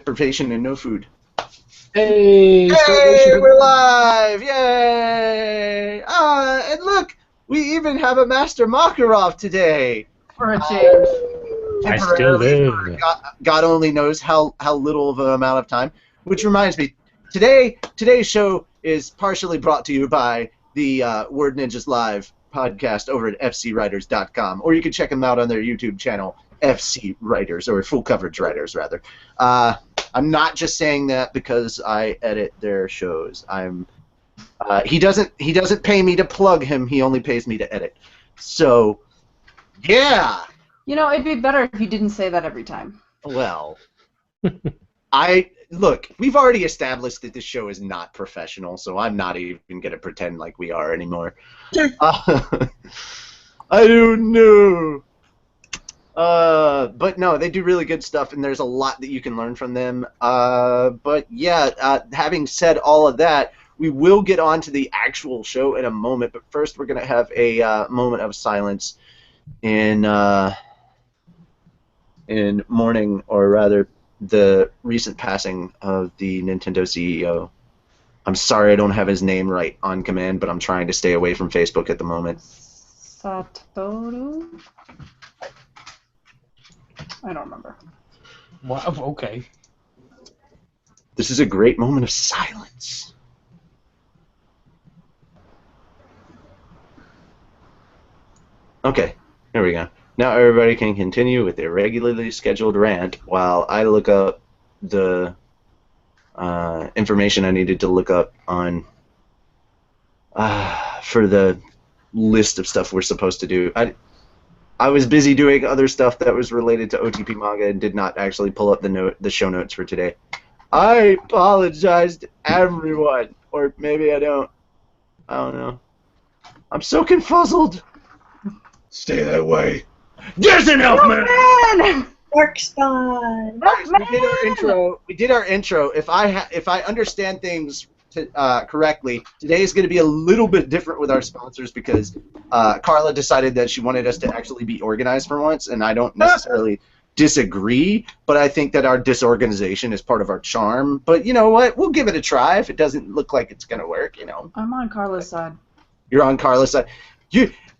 deprivation and no food. Hey, we're live! Yay! And look, we even have a Master Makarov today. For a change. I still live. God only knows how little of an amount of time. Which reminds me, today's show is partially brought to you by the Word Ninjas Live podcast over at fcwriters.com, or you can check them out on their YouTube channel, FC Writers, or Full Coverage Writers, rather. I'm not just saying that because I edit their shows. He doesn't pay me to plug him. He only pays me to edit. So, yeah. You know, it'd be better if you didn't say that every time. Well, look, we've already established that this show is not professional, so I'm not even going to pretend like we are anymore. I don't know. But no, they do really good stuff, and there's a lot that you can learn from them. But yeah, having said all of that, we will get on to the actual show in a moment, but first we're going to have a moment of silence in mourning, or rather, the recent passing of the Nintendo CEO. I'm sorry I don't have his name right on command, but I'm trying to stay away from Facebook at the moment. Satoru? I don't remember. Wow, okay. This is a great moment of silence. Okay, here we go. Now everybody can continue with their regularly scheduled rant while I look up the information I needed to look up on for the list of stuff we're supposed to do. I was busy doing other stuff that was related to OTP manga and did not actually pull up the show notes for today. I apologize to everyone, or maybe I don't. I don't know. I'm so confuzzled. Stay that way. There's an Elfman! Workspawn! We did our intro. If I understand things correctly, today is going to be a little bit different with our sponsors because Carla decided that she wanted us to actually be organized for once, and I don't necessarily disagree, but I think that our disorganization is part of our charm. But you know what? We'll give it a try. If it doesn't look like it's going to work, you know. I'm on Carla's side. You're on Carla's side.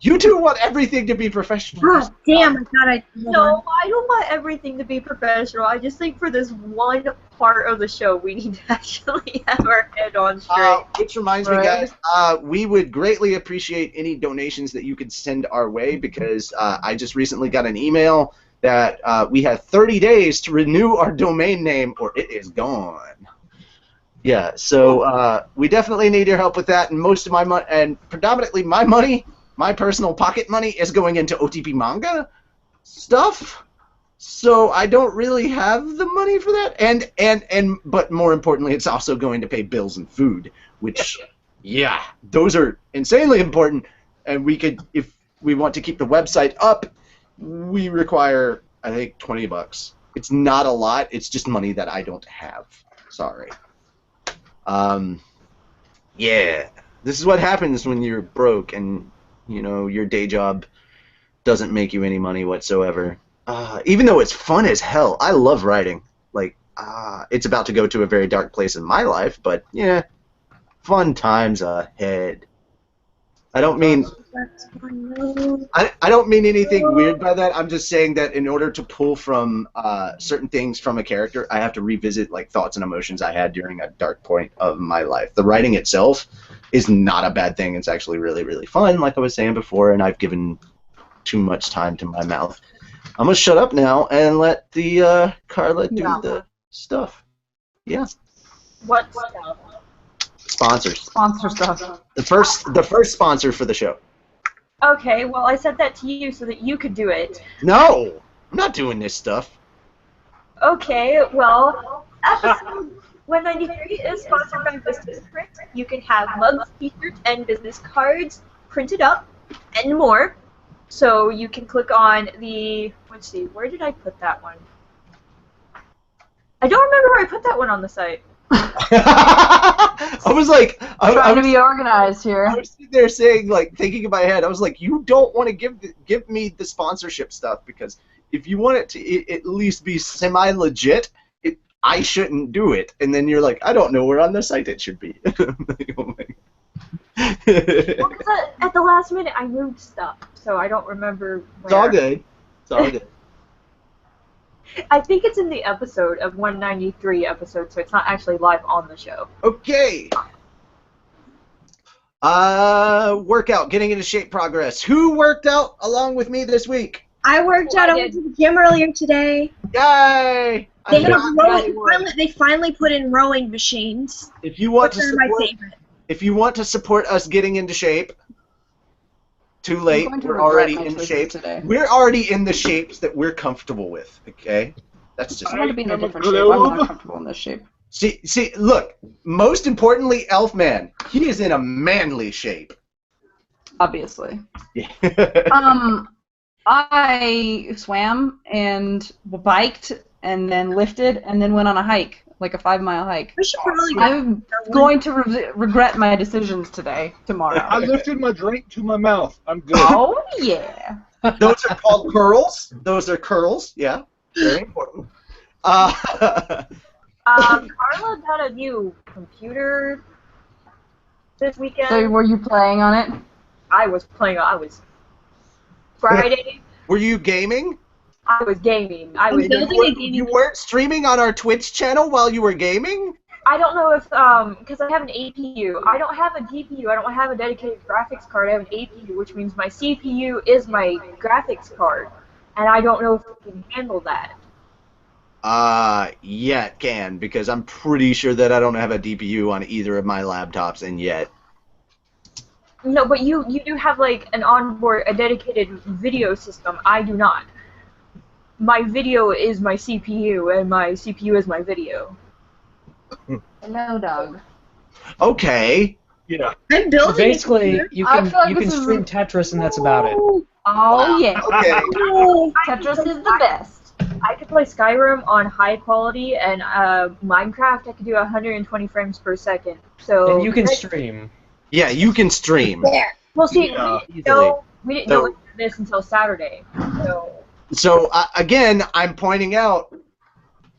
You two want everything to be professional. God damn, I thought I... No, I don't want everything to be professional. I just think for this one part of the show, we need to actually have our head on straight. Which reminds me, guys, we would greatly appreciate any donations that you could send our way, because I just recently got an email that we have 30 days to renew our domain name or it is gone. Yeah, so we definitely need your help with that, and most of my money, and predominantly my money, my personal pocket money, is going into OTP manga stuff, so I don't really have the money for that, but more importantly, it's also going to pay bills and food, which, yeah, those are insanely important, and we could, if we want to keep the website up, we require, I think, $20. It's not a lot, it's just money that I don't have. Sorry. Yeah, this is what happens when you're broke and you know, your day job doesn't make you any money whatsoever. Even though it's fun as hell, I love writing. Like, it's about to go to a very dark place in my life, but yeah, fun times ahead. I don't mean I don't mean anything weird by that. I'm just saying that in order to pull from certain things from a character, I have to revisit like thoughts and emotions I had during a dark point of my life. The writing itself is not a bad thing. It's actually really, really fun, like I was saying before, and I've given too much time to my mouth. I'm going to shut up now and let the Carla do the stuff. Yeah. What stuff? Sponsors. Sponsor stuff. The first sponsor for the show. Okay, well, I said that to you so that you could do it. No! I'm not doing this stuff. Okay, well, episode 193 is sponsored by Business Print. You can have mugs, t-shirts, and business cards printed up, and more. So you can click on the, let's see, where did I put that one? I don't remember where I put that one on the site. I was like, I'm trying to be organized here. I was sitting there saying, like, thinking in my head, I was like, you don't want to give me the sponsorship stuff, because if you want it to at least be semi-legit, I shouldn't do it. And then you're like, I don't know where on the site it should be. Like, oh my God. Well, 'cause at the last minute, I moved stuff, so I don't remember where. It's all good. It's all good. I think it's in the episode of 193 episode, so it's not actually live on the show. Okay. Workout, getting into shape progress. Who worked out along with me this week? I worked out. I went to the gym earlier today. Yay! They have they finally put in rowing machines. If you want Which to are my support, favorite. if you want to support us getting into shape, too late. going to We're regret already my in choices shape. today. We're already in the shapes that we're comfortable with. Okay, that's just. I want to be in a I'm a different shape. I'm globe. not comfortable in this shape. See. Look. Most importantly, Elfman. He is in a manly shape. Obviously. Yeah. I swam and biked and then lifted and then went on a hike, like a 5-mile hike. We should probably go. I'm going to regret my decisions today, I tomorrow. lifted my drink to my mouth. I'm good. Oh, yeah. Those are called curls. Those are curls. Yeah. Very important. Carla got a new computer this weekend. So were you playing on it? I was Friday. Were you gaming? I was gaming. I was. building a gaming. You weren't streaming on our Twitch channel while you were gaming? I don't know if because I have an APU. I don't have a GPU. I don't have a dedicated graphics card. I have an APU, which means my CPU is my graphics card, and I don't know if it can handle that. Yeah, it can, because I'm pretty sure that I don't have a DPU on either of my laptops, and yet. No, but you do have like a dedicated video system. I do not. My video is my CPU, and my CPU is my video. No, dog. Okay. Yeah. I'm building. Basically, a you I can feel like you can this is stream a- Tetris and that's about it. Oh, yeah. Okay. Tetris is the best. I could play Skyrim on high quality, and Minecraft I could do 120 frames per second. So And you can stream. Yeah, you can stream. There. Well, see, Yeah. we didn't know So- this until Saturday. So, again, I'm pointing out,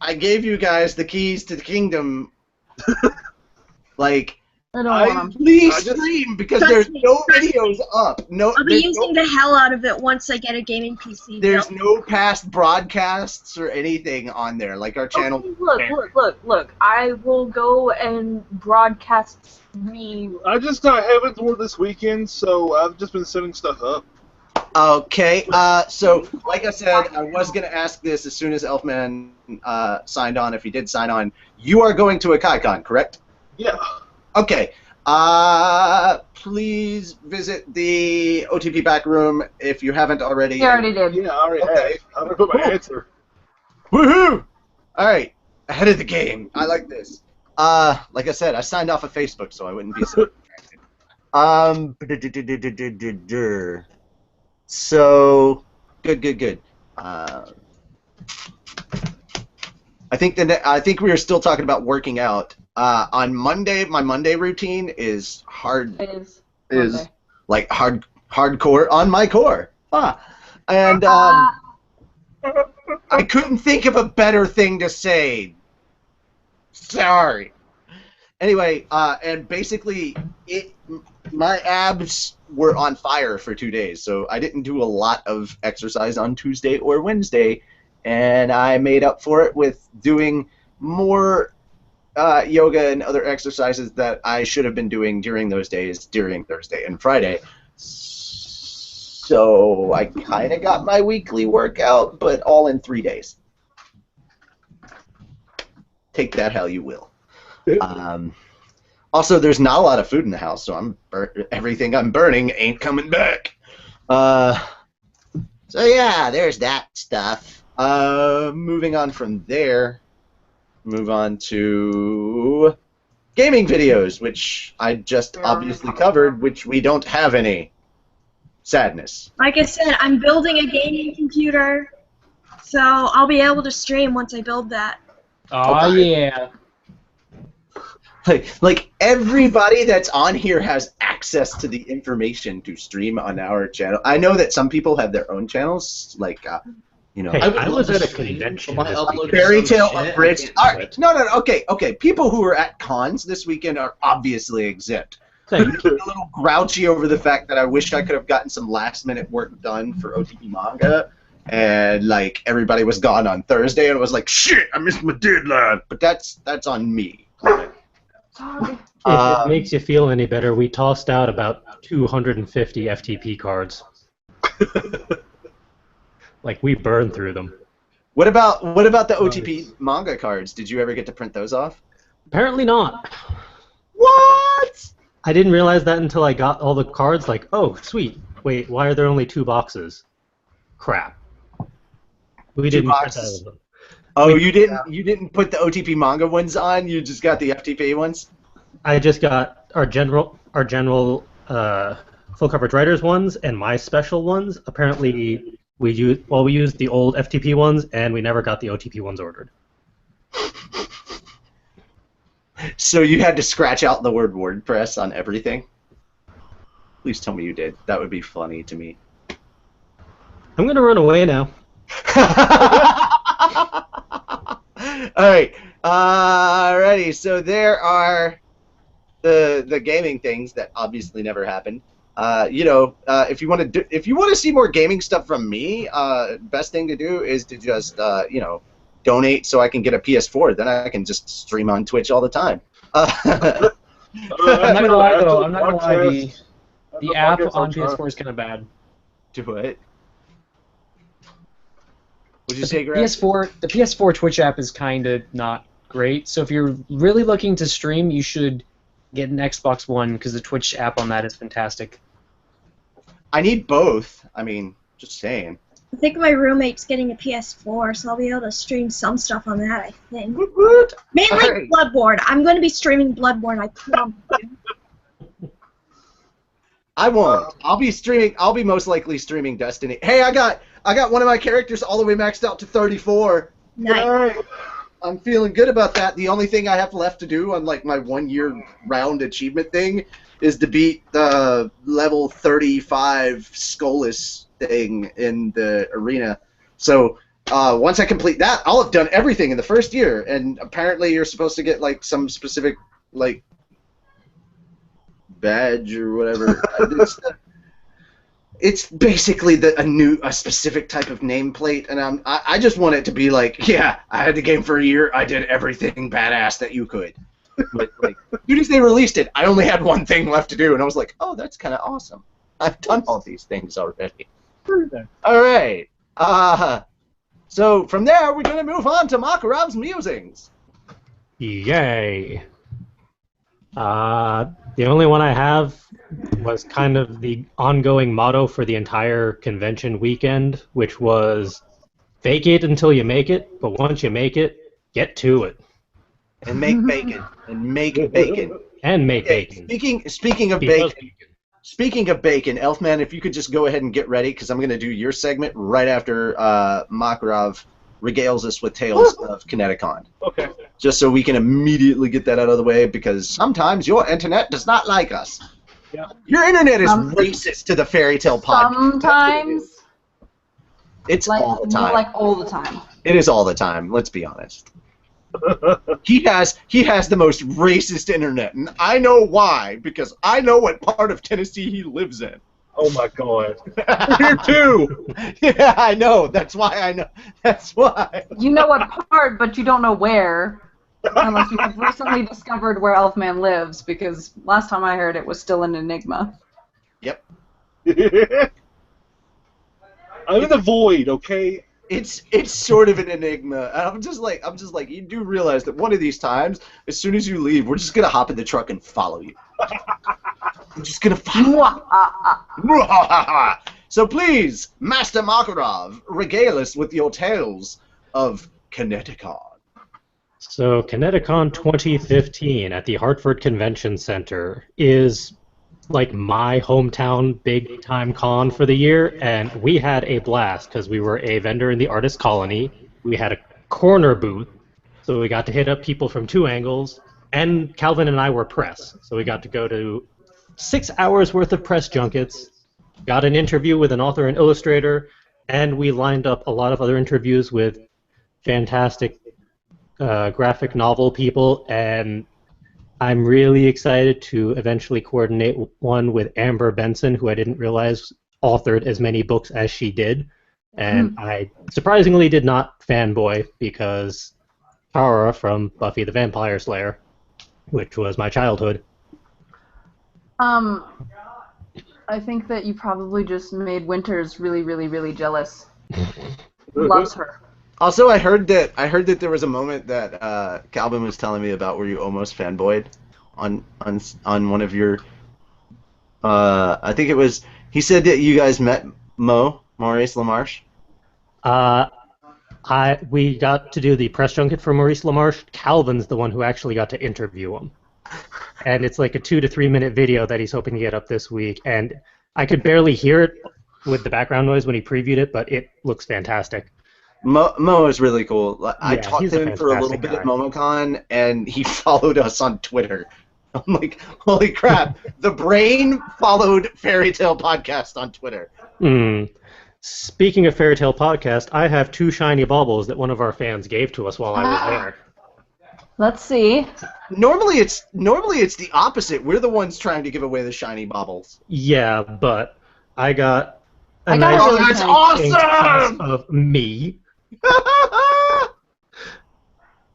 I gave you guys the keys to the kingdom. Like, I don't want 'em. please I just- stream, because Trust there's me, no trust me. videos up. No, I'll be there's using no, the hell out of it once I get a gaming PC. there's built. no past broadcasts or anything on there. Like, our channel. Okay, look. I will go and broadcast me. I just got Heaven's War this weekend, so I've just been setting stuff up. Okay, so, like I said, I was going to ask this as soon as Elfman signed on, if he did sign on. You are going to a KaiCon, correct? Yeah. Okay. Please visit the OTP back room if you haven't already. You already did. Yeah, I already Okay. have. I'm gonna put my Cool. answer. Woohoo! Alright, ahead of the game. I like this. Like I said, I signed off of Facebook, so I wouldn't be so distracted. So, good. I think we are still talking about working out. On Monday, my Monday routine is hard. It is. Is Monday. like hardcore on my core. And I couldn't think of a better thing to say. Sorry. Anyway, and basically, my abs were on fire for 2 days, so I didn't do a lot of exercise on Tuesday or Wednesday, and I made up for it with doing more yoga and other exercises that I should have been doing during those days, during Thursday and Friday. So I kind of got my weekly workout, but all in 3 days. Take that how you will. Also, there's not a lot of food in the house, so everything I'm burning ain't coming back. So yeah, there's that stuff. Moving on from there, move on to gaming videos, which I just obviously covered, which we don't have any. Sadness. Like I said, I'm building a gaming computer, so I'll be able to stream once I build that. Oh, yeah. Like everybody that's on here has access to the information to stream on our channel. I know that some people have their own channels, like You know, Hey, I would I love was to at a stream, convention but my this upload weekend. is Fairy so Tale shit, I abridged. can't All do right, it. no. Okay. People who are at cons this weekend are obviously exempt. Thank I'm a little grouchy over the fact that I wish I could have gotten some last-minute work done for OTP manga, and like everybody was gone on Thursday, and I was like, shit, I missed my deadline. But that's on me. Dog. If it makes you feel any better, we tossed out about 250 FTP cards. Like, we burned through them. What about the OTP manga cards? Did you ever get to print those off? Apparently not. What? I didn't realize that until I got all the cards, like, oh, sweet. Wait, why are there only 2 boxes? Crap. We 2 didn't print boxes? all of them. Oh, you didn't put the OTP manga ones on, you just got the FTP ones? I just got our general full coverage writers ones and my special ones. Apparently we used the old FTP ones and we never got the OTP ones ordered. So you had to scratch out the word WordPress on everything? Please tell me you did. That would be funny to me. I'm gonna run away now. Alright. Alrighty, so there are the gaming things that obviously never happened. If you want to see more gaming stuff from me, best thing to do is to just donate so I can get a PS4. Then I can just stream on Twitch all the time. I'm not gonna lie though. I'm not gonna lie. The app on PS4 is kind of bad. Do it. What'd you say, Greg? The PS4 Twitch app is kind of not great. So if you're really looking to stream, you should get an Xbox One because the Twitch app on that is fantastic. I need both. I mean, just saying. I think my roommate's getting a PS4, so I'll be able to stream some stuff on that, I think. What? Mainly Alright. Bloodborne. I'm going to be streaming Bloodborne, I promise you. I won't. I'll be most likely streaming Destiny. Hey, I got one of my characters all the way maxed out to 34. Nice. Alright. I'm feeling good about that. The only thing I have left to do on like my 1-year round achievement thing is to beat the level 35 Skolas thing in the arena. So once I complete that, I'll have done everything in the first year. And apparently, you're supposed to get like some specific like badge or whatever. It's basically a specific type of nameplate, and I just want it to be like, yeah, I had the game for a year, I did everything badass that you could. But like, as soon as they released it, I only had one thing left to do, and I was like, oh, that's kind of awesome. I've done all these things already. All right. So from there, we're gonna move on to Makarov's musings. Yay. The only one I have was kind of the ongoing motto for the entire convention weekend, which was fake it until you make it, but once you make it, get to it. And make bacon. And make bacon. And make Okay, bacon. Speaking of He loves bacon. Speaking of bacon, Elfman, if you could just go ahead and get ready, because I'm going to do your segment right after Makarov regales us with tales of Kineticon. Okay. Just so we can immediately get that out of the way, because sometimes your internet does not like us. Yeah. Your internet is racist to the Fairy Tale podcast. Sometimes, It's all the time. like all the time. It is all the time. Let's be honest. He has the most racist internet, and I know why, because I know what part of Tennessee he lives in. Oh my god. Here too. Yeah, I know. That's why I know. That's why. You know what part, but you don't know where. Unless you have recently discovered where Elfman lives, because last time I heard it was still an enigma. Yep. I'm in the void, okay? It's sort of an enigma. And I'm just like, you do realize that one of these times, as soon as you leave, we're just gonna hop in the truck and follow you. We're just gonna follow. So please, Master Makarov, regale us with your tales of Kineticon. So, Kineticon 2015 at the Hartford Convention Center is like my hometown big-time con for the year, and we had a blast because we were a vendor in the Artist Colony. We had a corner booth, so we got to hit up people from 2 angles, and Calvin and I were press, so we got to go to 6 hours worth of press junkets, got an interview with an author and illustrator, And we lined up a lot of other interviews with fantastic graphic novel people, and I'm really excited to eventually coordinate one with Amber Benson, who I didn't realize authored as many books as she did. And I surprisingly did not fanboy because Tara from Buffy the Vampire Slayer, which was my childhood. I think that you probably just made Winters really, really, really jealous. He loves her. Also, I heard that there was a moment that Calvin was telling me about where you almost fanboyed on one of your. I think it was. He said that you guys met Maurice LaMarche. We got to do the press junket for Maurice LaMarche. Calvin's the one who actually got to interview him. And it's like a 2 to 3 minute video that he's hoping to get up this week. And I could barely hear it with the background noise when he previewed it, but it looks fantastic. Mo is really cool. I talked he's to a him for a little fantastic bit at guy. MomoCon, and he followed us on Twitter. I'm like, holy crap! The brain followed Fairy Tale Podcast on Twitter. Speaking of Fairy Tale Podcast, I have 2 shiny baubles that one of our fans gave to us while I was there. Let's see. Normally it's the opposite. We're the ones trying to give away the shiny baubles. Yeah, but I got a I got nice a really that's shiny- awesome! piece of me.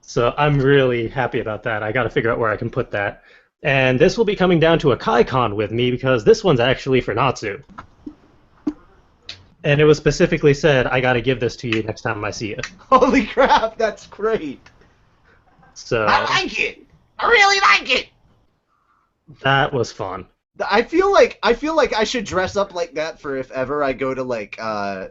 So I'm really happy about that. I got to figure out where I can put that. And this will be coming down to a KaiCon with me because this one's actually for Natsu. And it was specifically said, I got to give this to you next time I see you. Holy crap! That's great. So I like it. I really like it. that was fun. I feel like I should dress up like that for if ever I go to like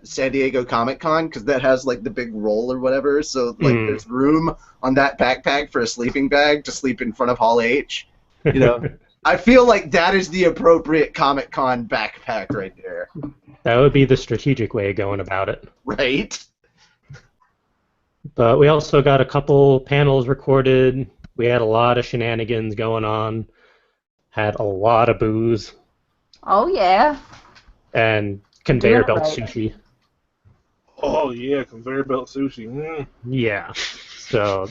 San Diego Comic Con, because that has like the big roll or whatever. So like there's room on that backpack for a sleeping bag to sleep in front of Hall H. You know, I feel like that is the appropriate Comic Con backpack right there. That would be the strategic way of going about it. Right? But we also got a couple panels recorded. We had a lot of shenanigans going on. Had a lot of booze. Oh, yeah. And conveyor Doing it belt right. sushi. Oh yeah, conveyor belt sushi. Yeah. So,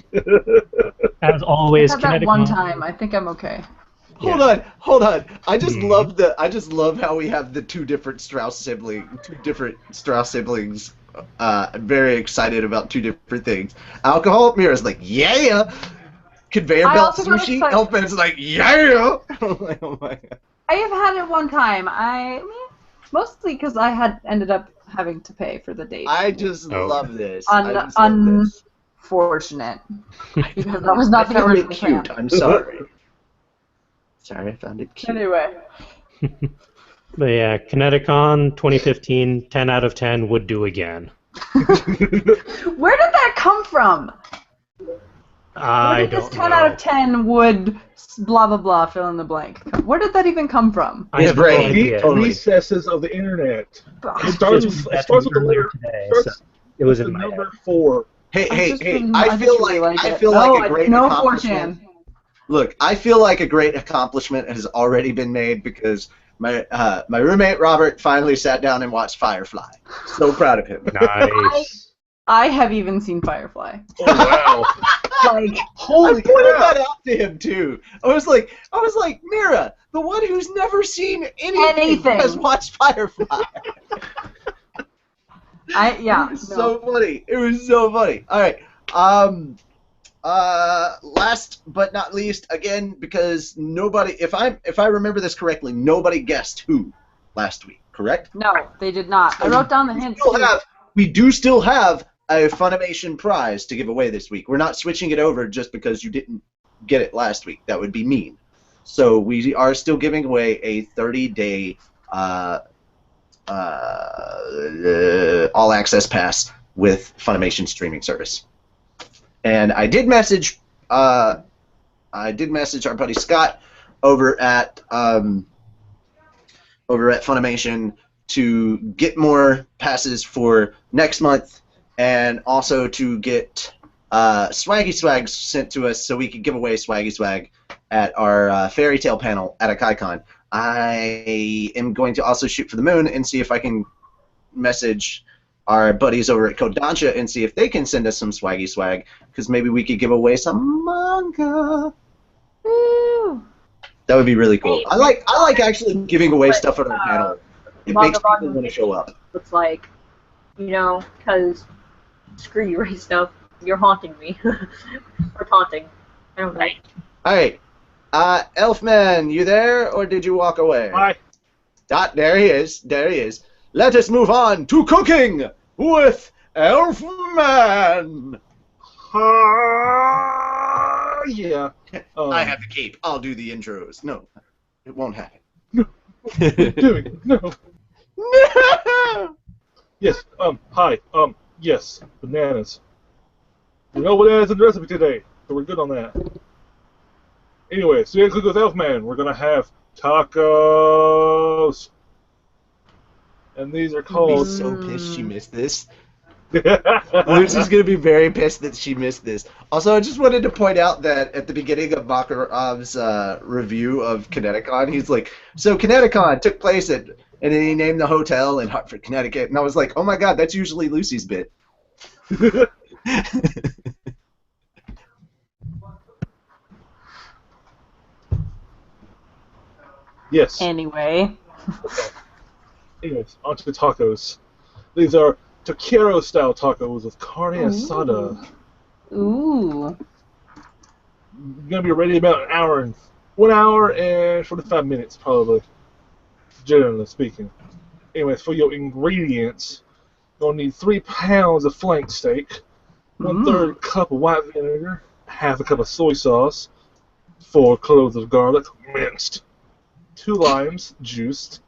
as always, I had that one Kineticon- time. I think I'm okay. Hold on. I just love how we have the two different Strauss siblings. Very excited about two different things. Alcohol, Mira's like, yeah. Conveyor I belt also got sushi. excited- Elfman's like, yeah. I'm like, oh my god. I have had it one time. Mostly because I had ended up having to pay for the date. I just Oh. love this. I just love this. Unfortunate. Because that was not I the found it original cute. plan. I'm sorry. Sorry, I found it cute. Anyway. But yeah, Kineticon 2015, 10 out of 10 would do again. Where did that come from? Where I did this don't 10 know. out of 10 would blah blah blah fill in the blank? Where did that even come from? I His have no brain. idea. Totally. Recesses of the internet. I It starts Just with, met it starts with the earlier letter. today, Starts so it was with in the my number head. 4. Hey. just I feel really like it. a great no accomplishment. 4chan. Look, I feel like a great accomplishment has already been made because my roommate Robert finally sat down and watched Firefly. So proud of him. Nice. I have even seen Firefly. Oh wow! Like, I Holy pointed crap! that out to him too. I was like, Mira, the one who's never seen anything. Has watched Firefly. yeah. It was no. so funny. It was so funny. All right. Last but not least, again, because nobody, if I remember this correctly, nobody guessed who last week. Correct? No, they did not. I wrote down the hints. too. We do still have a Funimation prize to give away this week. We're not switching it over just because you didn't get it last week. That would be mean. So we are still giving away a 30-day all-access pass with Funimation streaming service. And I did message our buddy Scott over at Funimation to get more passes for next month, and also to get swaggy swags sent to us so we could give away swaggy swag at our Fairy Tale panel at a KaiCon. I am going to also shoot for the moon and see if I can message our buddies over at Kodansha and see if they can send us some swaggy swag, because maybe we could give away some manga. Woo! That would be really cool. Hey, I like actually giving away stuff on our panel. It Manga makes people volume want to show up. looks like, you know, because screw you, right stuff. You're haunting me. Or taunting. I don't know. All right. Elfman, you there, or did you walk away? Hi. There he is. There he is. Let us move on to cooking with Elfman. Yeah. I have the cape. I'll do the intros. No, it won't happen. Doing no. No! Yes. Hi. Yes. Bananas. We know bananas in the recipe today, so we're good on that. Anyway, so yeah, cook with Elfman. We're gonna have tacos, and these are I'll be called. so pissed she missed this. Lucy's gonna be very pissed that she missed this. Also, I just wanted to point out that at the beginning of Makarov's review of Kineticon, he's like, "So Kineticon took place at," and then he named the hotel in Hartford, Connecticut, and I was like, "Oh my God, that's usually Lucy's bit." Yes. Anyway. Anyways, onto the tacos. These are taquero style tacos with carne asada. Ooh. Gonna be ready in about 1 hour and 45 minutes probably, generally speaking. Anyways, for your ingredients, you'll need 3 pounds of flank steak, 1/3 cup of white vinegar, half a cup of soy sauce, 4 cloves of garlic minced, 2 limes juiced,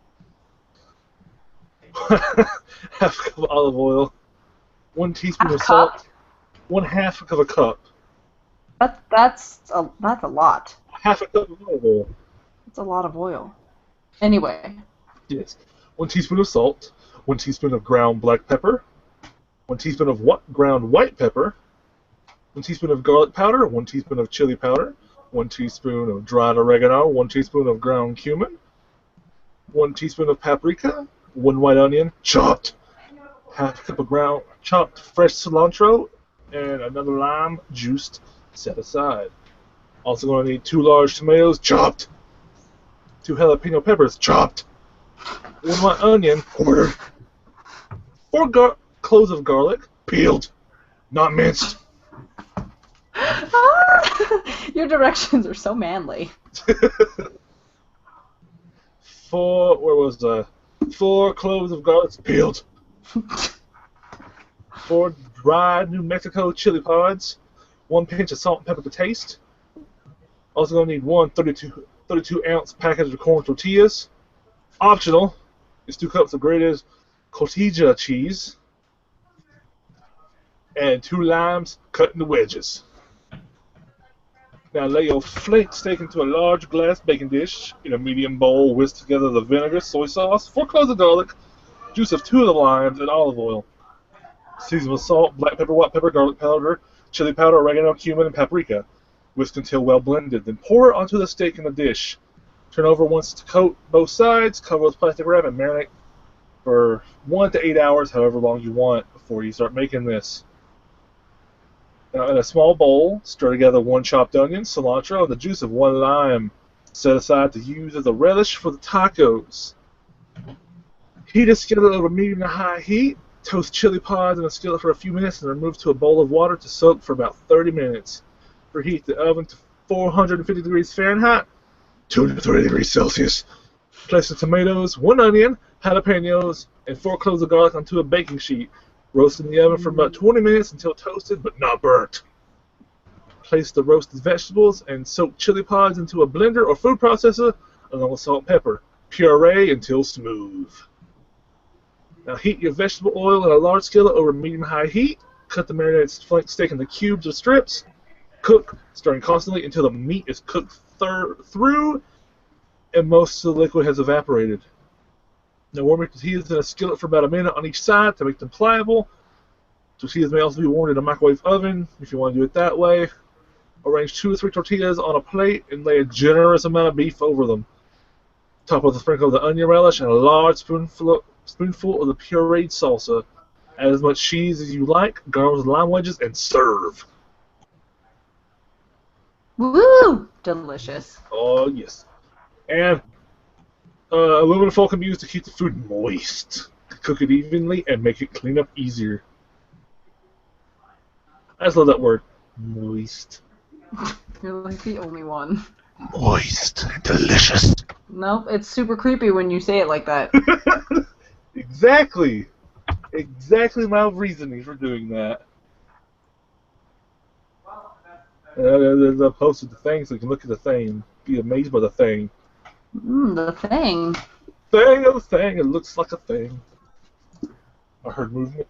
half a cup of olive oil, 1 teaspoon of salt, 1/2 cup of a cup. That's a lot. Half a cup of olive oil. That's a lot of oil. Anyway. Yes. 1 teaspoon of salt, 1 teaspoon of ground black pepper, 1 teaspoon of ground white pepper, 1 teaspoon of garlic powder, 1 teaspoon of chili powder, 1 teaspoon of dried oregano, 1 teaspoon of ground cumin, 1 teaspoon of paprika, 1 white onion, chopped, half a cup of ground chopped fresh cilantro, and another lime juiced set aside. Also going to need 2 large tomatoes chopped, 2 jalapeno peppers chopped, 1 white onion quartered, 4 cloves of garlic peeled, not minced. Your directions are so manly. 4 cloves of garlic peeled, 4 dried New Mexico chili pods, 1 pinch of salt and pepper to taste. Also going to need 1 32-ounce package of corn tortillas. Optional is 2 cups of grated cotija cheese and 2 limes cut into wedges. Now lay your flank steak into a large glass baking dish. In a medium bowl, whisk together the vinegar, soy sauce, 4 cloves of garlic, juice of 2 of the limes, and olive oil. Season with salt, black pepper, white pepper, garlic powder, chili powder, oregano, cumin, and paprika. Whisk until well blended. Then pour it onto the steak in the dish. Turn over once to coat both sides, cover with plastic wrap, and marinate for 1 to 8 hours, however long you want, before you start making this. Now, in a small bowl, stir together 1 chopped onion, cilantro, and the juice of 1 lime. Set aside to use as a relish for the tacos. Heat a skillet over medium to high heat. Toast chili pods in a skillet for a few minutes and remove to a bowl of water to soak for about 30 minutes. Preheat the oven to 450 degrees Fahrenheit, 2 to 3 degrees Celsius. Place the tomatoes, 1 onion, jalapenos, and 4 cloves of garlic onto a baking sheet. Roast in the oven for about 20 minutes until toasted but not burnt. Place the roasted vegetables and soaked chili pods into a blender or food processor along with salt and pepper. Puree until smooth. Now heat your vegetable oil in a large skillet over medium-high heat. Cut the marinated flank steak into cubes or strips. Cook, stirring constantly until the meat is cooked through and most of the liquid has evaporated. Now warm your tortillas in a skillet for about a minute on each side to make them pliable. Tortillas may also be warmed in a microwave oven if you want to do it that way. Arrange 2 or 3 tortillas on a plate and lay a generous amount of beef over them. Top with a sprinkle of the onion relish and a large spoonful of the pureed salsa. Add as much cheese as you like, garnish with lime wedges, and serve. Woo! Delicious. Oh, yes. And aluminum foil can be used to keep the food moist. Cook it evenly and make it clean up easier. I just love that word. Moist. You're like the only one. Moist. Delicious. Nope, it's super creepy when you say it like that. Exactly. Exactly my reasoning for doing that. I posted the thing so you can look at the thing. Be amazed by the thing. The thing. Thing of the thing. It looks like a thing. I heard movement.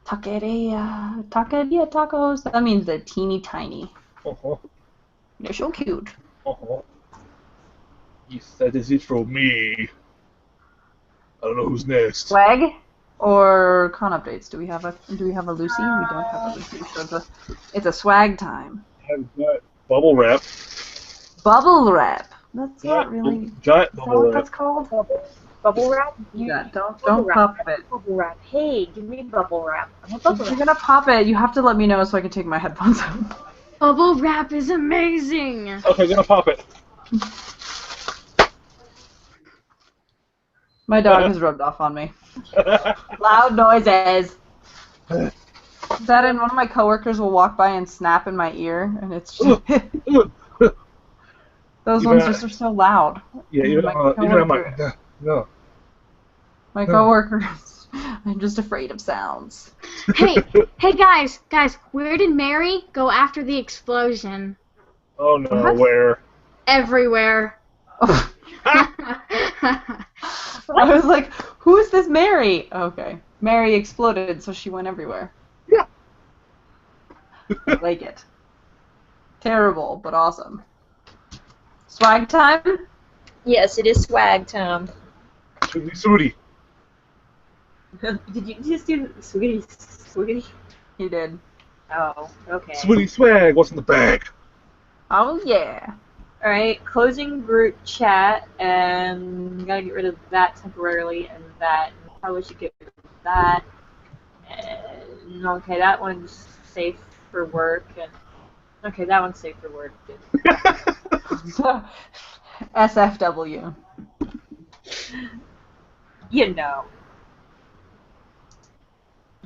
Taqueria tacos. That means they're teeny tiny. Uh-huh. They're so cute. Uh-huh. Yes, that is it for me. I don't know who's next. Swag or con updates? Do we have a Lucy? We don't have a Lucy, so it's a swag time. I've got bubble wrap. Bubble wrap. That's not really. Giant Is that bubble what wrap. that's called? Bubble wrap? Yeah. Don't Bubble wrap. pop it. Bubble wrap. Hey, give me bubble wrap. I want bubble If you're wrap. gonna pop it, you have to let me know so I can take my headphones out. Bubble wrap is amazing. Okay, gonna pop it. My dog has rubbed off on me. Loud noises. That and one of my coworkers will walk by and snap in my ear, and it's just those ones just are so loud. Yeah, even My on my coworker- no. My coworkers, I'm just afraid of sounds. Hey guys, where did Mary go after the explosion? Oh no, What? where? Everywhere. I was like, who is this Mary? Okay. Mary exploded, so she went everywhere. Yeah. I like it. Terrible, but awesome. Swag time? Yes, it is swag time. Sooty. Did you just do sweetie? He did. Oh, okay. Sooty swag, what's in the bag? Oh, yeah. Alright, closing group chat, and gotta get rid of that temporarily, and that. Probably should get rid of that. And, okay, that one's safe for work, and okay, that one's safe for work. SFW. You know.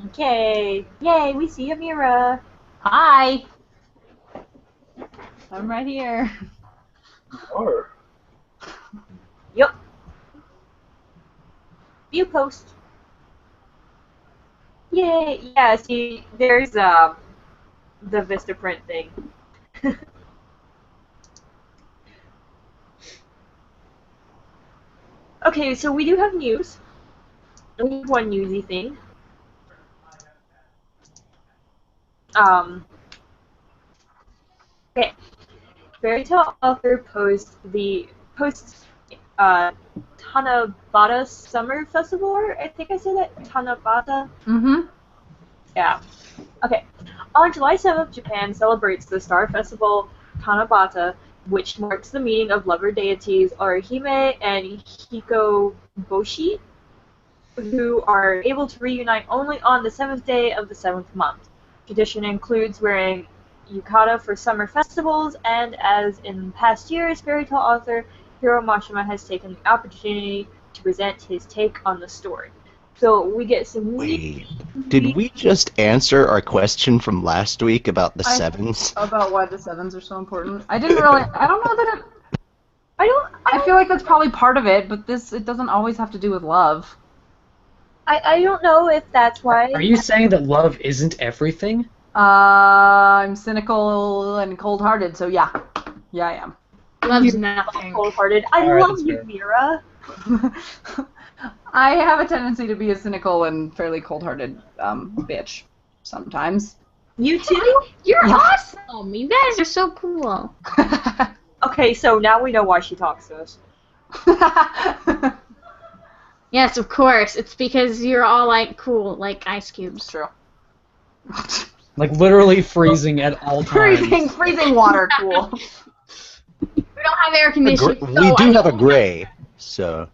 Okay, yay, we see Amira. Hi. I'm right here. Or Yup. View post. Yay, yeah, see, there's the Vistaprint thing. Okay, so we do have news. We have one newsy thing. Okay. Fairy tale author posts Tanabata Summer Festival. I think I said that. Tanabata. Mm-hmm. Yeah. Okay. On July 7th, Japan celebrates the star festival Tanabata, which marks the meeting of lover deities Orihime and Hikoboshi, who are able to reunite only on the 7th day of the 7th month. Tradition includes wearing yukata for summer festivals, and as in past years, fairy tale author Hiro Mashima has taken the opportunity to present his take on the story. So we get some. Wait, did we just answer our question from last week about the sevens? About why the sevens are so important. I didn't really. I don't know that it. I feel like that's probably part of it, but it doesn't always have to do with love. I don't know if that's why. Are you saying that love isn't everything? I'm cynical and cold-hearted, so yeah. Yeah, I am. Love's nothing. Cold-hearted. I Alright, love that's you, fair. Mira. I have a tendency to be a cynical and fairly cold-hearted bitch sometimes. You too? You're awesome. You guys are so cool. Okay, so now we know why she talks to us. Yes, of course. It's because you're all like cool, like ice cubes. True. Like literally freezing at all times. freezing water, cool. We don't have air conditioning. We do have a gray, so.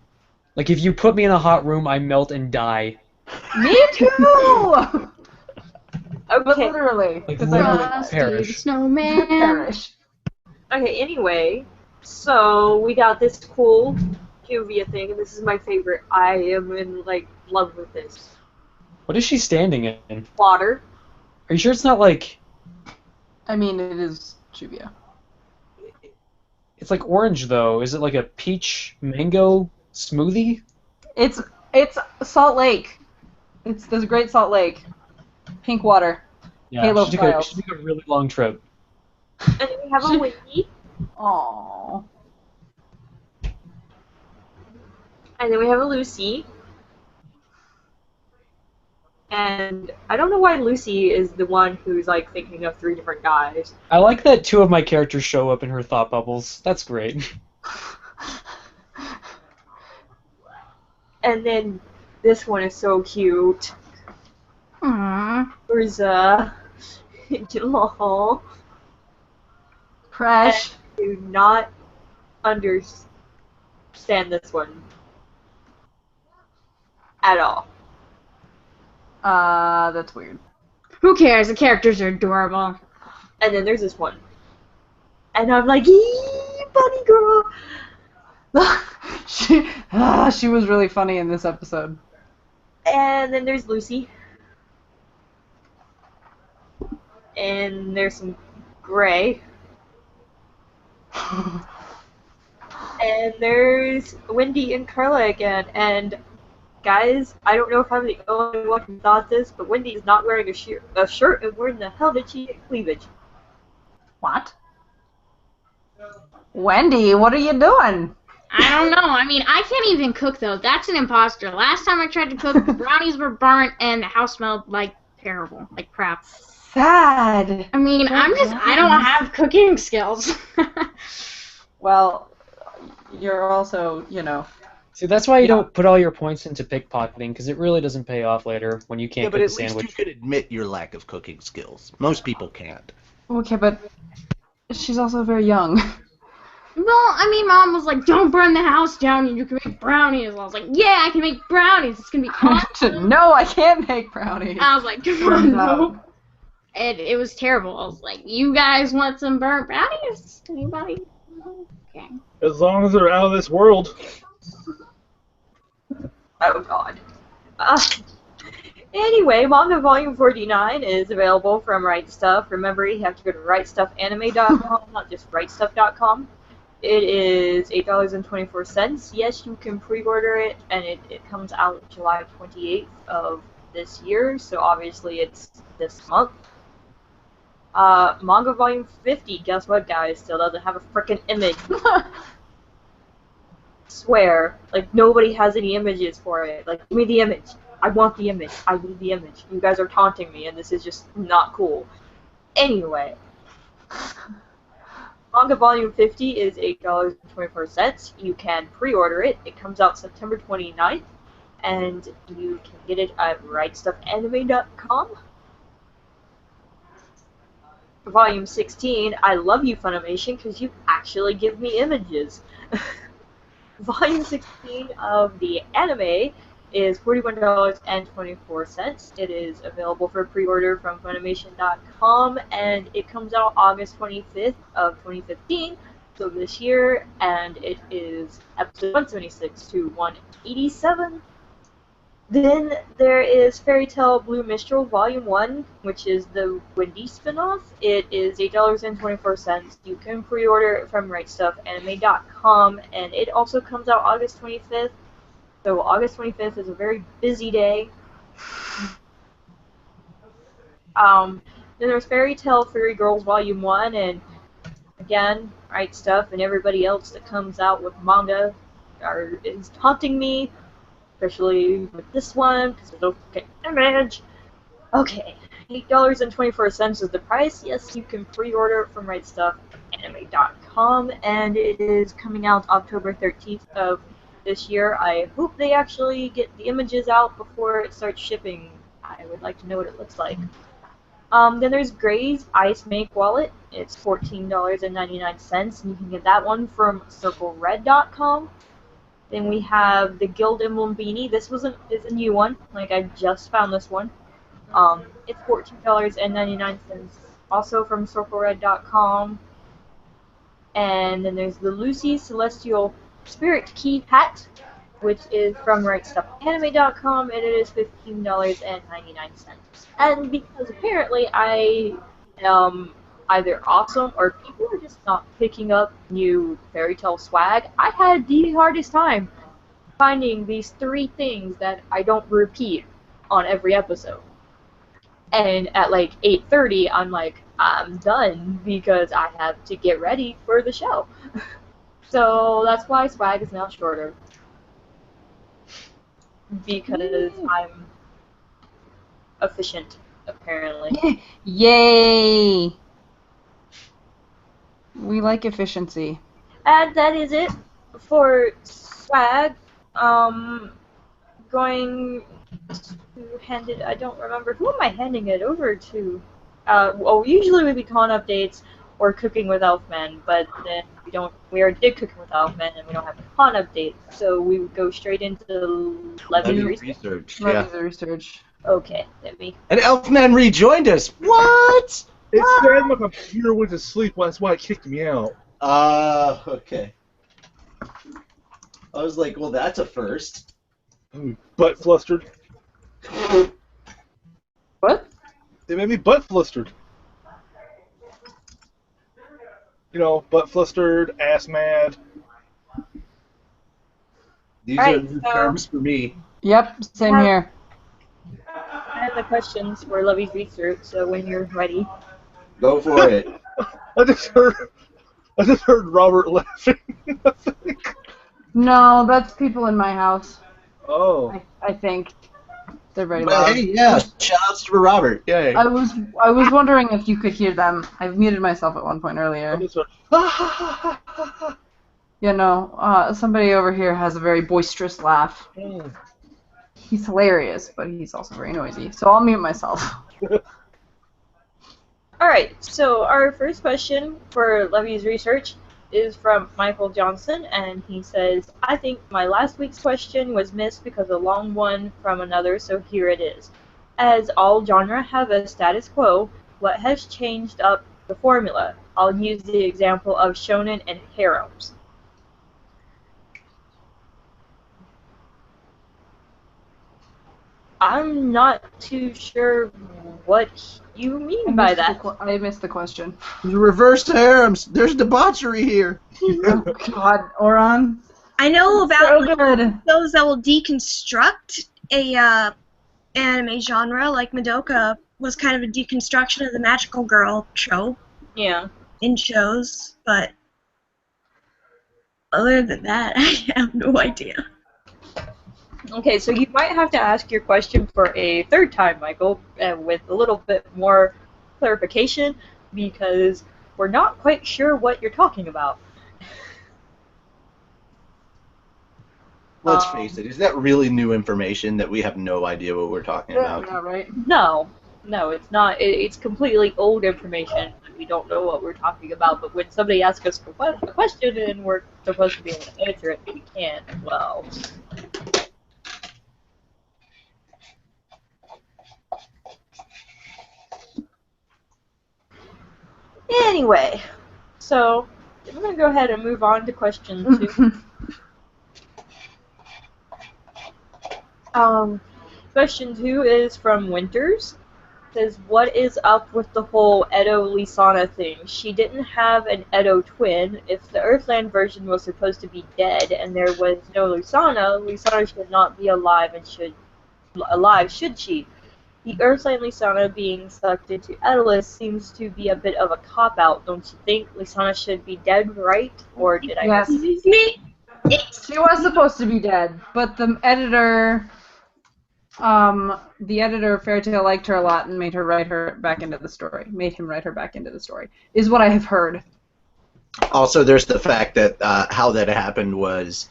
Like if you put me in a hot room, I melt and die Me too! But Okay. literally. Like 'cause literally Frosty the perish. Snowman. perish. Okay, anyway, so we got this cool Cuvia thing, and this is my favorite. I am in, like, love with this. What is she standing in? Water. Are you sure it's not like I mean, it is Juvia. it's like orange though? Is it like a peach mango smoothie? It's Salt Lake. It's the Great Salt Lake. Pink water. Yeah, Halo she Files. took a really long trip. And then we have a Wendy. Aww. And then we have a Lucy. And I don't know why Lucy is the one who's, like, thinking of 3 different guys. I like that 2 of my characters show up in her thought bubbles. That's great. And then this one is so cute. Aww. There's Jamal. Crash. I do not understand this one at all. That's weird. Who cares? The characters are adorable. And then there's this one. And I'm like, eee, bunny girl. She was really funny in this episode. And then there's Lucy. And there's some gray. And there's Wendy and Carla again. And guys, I don't know if I'm the only one who thought this, but Wendy is not wearing a shirt, and where in the hell did she get cleavage? What? Wendy, what are you doing? I don't know. I mean, I can't even cook, though. That's an imposter. Last time I tried to cook, the brownies were burnt, and the house smelled like terrible, like crap. Sad. I mean, I don't have cooking skills. Well, you're also, you know. See, that's why you don't put all your points into pickpocketing, because it really doesn't pay off later when you can't Yeah, but cook a at least sandwich. you could admit your lack of cooking skills. Most people can't. Okay, but she's also very young. Well, I mean, Mom was like, don't burn the house down, you can make brownies. I was like, yeah, I can make brownies. It's going to be awesome. No, I can't make brownies. I was like, come on, no. And it was terrible. I was like, you guys want some burnt brownies? Anybody? Okay. As long as they're out of this world. Oh god. Anyway, Manga Volume 49 is available from Right Stuff. Remember, you have to go to rightstuffanime.com, not just rightstuff.com. It is $8.24. Yes, you can pre-order it, and it comes out July 28th of this year, so obviously it's this month. Manga Volume 50, guess what, guys? Still doesn't have a frickin' image. Swear, like, nobody has any images for it. Like, give me the image. I want the image. I need the image. You guys are taunting me, and this is just not cool. Anyway. Manga Volume 50 is $8.24. You can pre-order it. It comes out September 29th, and you can get it at rightstuffanime.com. Volume 16, I love you, Funimation, because you actually give me images. Volume 16 of the anime is $41.24. It is available for pre-order from Funimation.com, and it comes out August 25th of 2015, so this year, and it is episode 176 to 187. Then there is Fairy Tail Blue Mistral Volume 1, which is the Wendy spinoff. It is $8.24. You can pre-order it from rightstuffanime.com, and it also comes out August 25th. So August 25th is a very busy day. Then there's Fairy Tail Fairy Girls Volume 1, and again, Right Stuff and everybody else that comes out with manga is taunting me. Especially with this one, because there's no fucking image. Okay, $8.24 is the price. Yes, you can pre-order it from rightstuffanime.com, and it is coming out October 13th of this year. I hope they actually get the images out before it starts shipping. I would like to know what it looks like. Then there's Gray's Ice Make Wallet. It's $14.99, and you can get that one from CircleRed.com. Then we have the Guild Emblem beanie. This is a new one. Like, I just found this one. It's $14.99. Also from CircleRed.com. And then there's the Lucy Celestial Spirit Key hat, which is from RightStuffAnime.com, and it is $15.99. And because apparently I am either awesome or people are just not picking up new fairy tale swag, I had the hardest time finding these 3 things that I don't repeat on every episode. And at like 8:30, I'm like, I'm done because I have to get ready for the show. So that's why swag is now shorter. Because I'm efficient, apparently. Yay! We like efficiency. And that is it for swag. Going to hand it, I don't remember, who am I handing it over to? Well, usually we'd be calling updates or cooking with Elfman, but then we already did cooking with Elfman and we don't have a con update, so we would go straight into Levy's research. Yeah. Research. Okay, Levy. And Elfman rejoined us. What? It said my computer went to sleep. That's why it kicked me out. Okay. I was like, well, that's a first. Butt flustered. What? They made me butt flustered. You know, butt flustered, ass mad. These Right, are new so- terms for me. Yep, same here. I have the questions for Levy's research, so when you're ready. Go for it. I just heard Robert laughing. I think. No, that's people in my house. Oh. I think they're very But loud. hey, yeah, shout-outs to Robert. Yay. I was wondering if you could hear them. I've muted myself at one point I earlier. just heard, You know, somebody over here has a very boisterous laugh. Mm. He's hilarious, but he's also very noisy. So I'll mute myself. Alright, so our first question for Levy's research is from Michael Johnson, and he says, I think my last week's question was missed because a long one from another, so here it is. As all genre have a status quo, what has changed up the formula? I'll use the example of shonen and harems. I'm not too sure what you mean by that. I missed the question. Reverse harems. There's debauchery here. Oh God, Oron. I know So about good. those that will deconstruct a anime genre, like Madoka was kind of a deconstruction of the magical girl trope Yeah. in shows, but other than that, I have no idea. Okay, so you might have to ask your question for a third time, Michael, with a little bit more clarification, because we're not quite sure what you're talking about. Let's face it, is that really new information that we have no idea what we're talking about? Yeah, right. No, it's not. It's completely old information. We don't know what we're talking about, but when somebody asks us a question and we're supposed to be able to answer it, we can't. Well. Anyway, so I'm going to go ahead and move on to question 2. Question 2 is from Winters. It says, what is up with the whole Edo Lisana thing? She didn't have an Edo twin. If the Earthland version was supposed to be dead and there was no Lisana, Lisana should not be alive should she? The Earthland Lisana being sucked into Edelus seems to be a bit of a cop-out, don't you think? Lisana should be dead, right? Or did I Yes. miss Me? She was supposed to be dead, but the editor of Fairy Tail liked her a lot and made her write her back into the story. Made him write her back into the story, is what I have heard. Also, there's the fact that how that happened was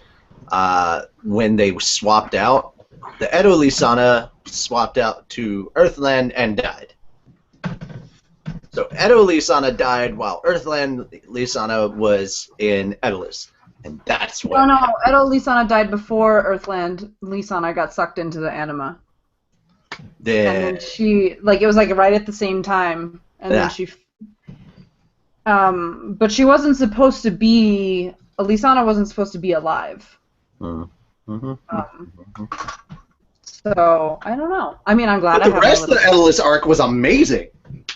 when they swapped out, the Edo Lisana swapped out to Earthland and died. So Edo Lisana died while Earthland Lisana was in Edelus. And that's No, what. no, Edo Lisana died before Earthland. Lisana got sucked into the anima. And then she, like, it was like right at the same time. And then she, but she wasn't supposed to be, Lisana wasn't supposed to be alive. So, I don't know. I mean, I'm glad But the rest of the Idolist arc was amazing.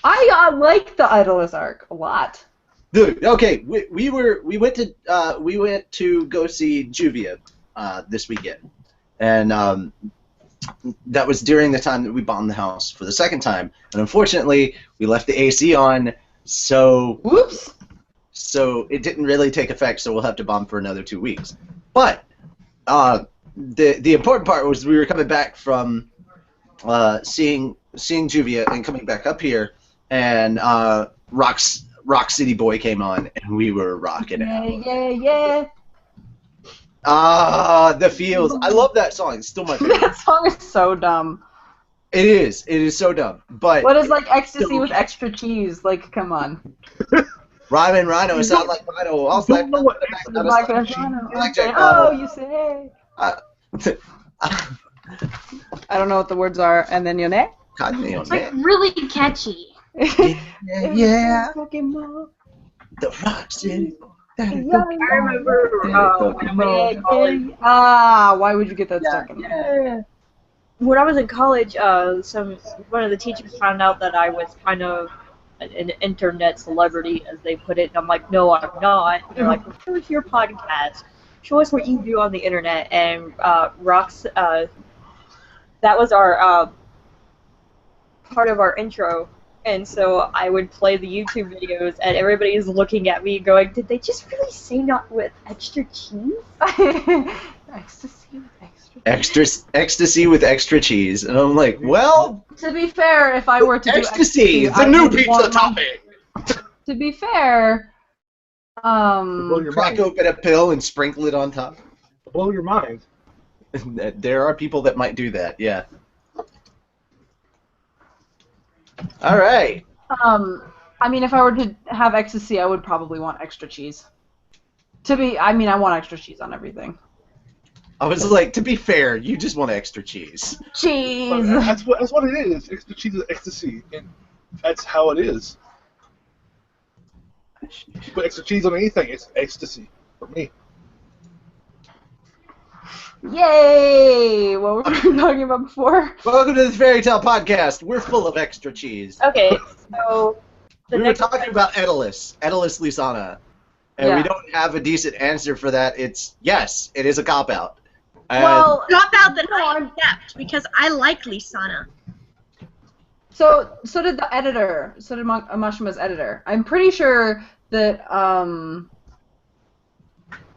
I like the Idolist arc a lot. Dude, okay, we went to go see Juvia this weekend, and that was during the time that we bombed the house for the second time, and unfortunately we left the AC on, so whoops. So it didn't really take effect, so we'll have to bomb for another 2 weeks. But the important part was we were coming back from seeing Juvia and coming back up here, and Rock City Boy came on, and we were rocking out. Yeah. The feels. I love that song. It's still my favorite. That song is so dumb. It is. It is so dumb. But what is like ecstasy with extra cheese? Like, come on. Rhyme and Rhino sound like Rhino. I'll don't know what Oh, you say. I don't know what the words are, and then your name. It's like really catchy. Yeah. The Rock City. I remember. Why would you get that stuck in there? When I was in college, one of the teachers found out that I was kind of an internet celebrity, as they put it, and I'm like, no, I'm not. And they're like, well, show us your podcast. Show us what you do on the internet. And Rox, that was our part of our intro. And so I would play the YouTube videos, and everybody's looking at me going, did they just really say not with extra cheese? Ecstasy with extra cheese. Ecstasy with extra cheese. And I'm like, well... To be fair, if I were to ecstasy, do the new pizza topping! To be fair, crack open a pill and sprinkle it on top. Blow your mind. There are people that might do that, yeah. All right. I mean, if I were to have ecstasy, I would probably want extra cheese. I want extra cheese on everything. I was like, to be fair, you just want extra cheese. Cheese! That's what it is. Extra cheese is ecstasy. And that's how it is. You put extra cheese on anything, it's ecstasy for me. Yay! What were we talking about before? Welcome to the Fairy Tale Podcast. We're full of extra cheese. Okay, so we were talking about Edilus Lisana, and we don't have a decent answer for that. It's yes, it is a cop out. Well, cop out that I accept because I like Lisana. So did the editor. So did Mashima's editor. I'm pretty sure that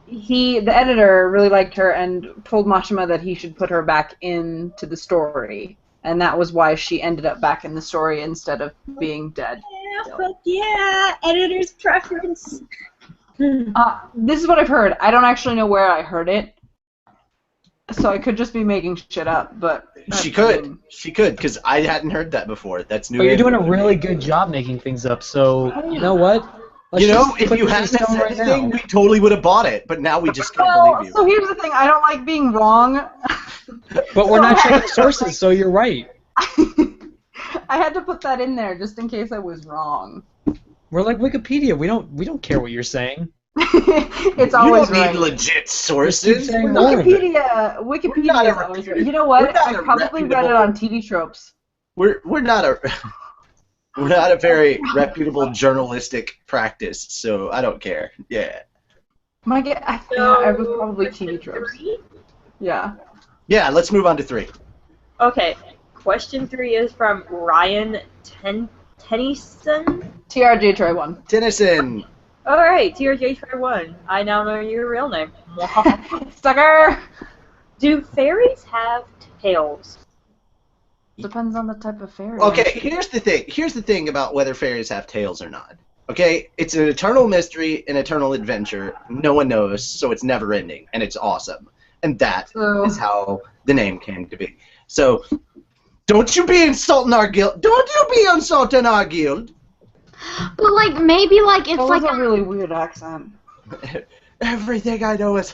the editor really liked her and told Mashima that he should put her back into the story, and that was why she ended up back in the story instead of being dead. Yeah, fuck yeah, editor's preference. This is what I've heard. I don't actually know where I heard it, so I could just be making shit up, but... She could, because I hadn't heard that before. That's new. But you're doing a really good job making things up, so you know what? If you hadn't said anything, we totally would have bought it, but now we just can't believe you. So here's the thing, I don't like being wrong. But we're not checking sources, so you're right. I had to put that in there just in case I was wrong. We're like Wikipedia. We don't care what you're saying. It's always right. You don't need legit sources. Wikipedia is always right. You know what? I probably read it on TV Tropes. We're not a very reputable journalistic practice, so I don't care. Yeah. I was probably TV Tropes. Yeah. Yeah, let's move on to 3. Okay, question 3 is from Ryan Tennyson. TRJ Troy 1. Tennyson. Alright, TRJ Troy 1. I now know your real name. Sucker! Do fairies have tails? Depends on the type of fairy. Okay, here's the thing. Here's the thing about whether fairies have tails or not. Okay, it's an eternal mystery, an eternal adventure. No one knows, so it's never ending, and it's awesome. And that is how the name came to be. So, don't you be insulting our guild. Don't you be insulting our guild. But maybe it's that was a really weird accent. Everything I know is.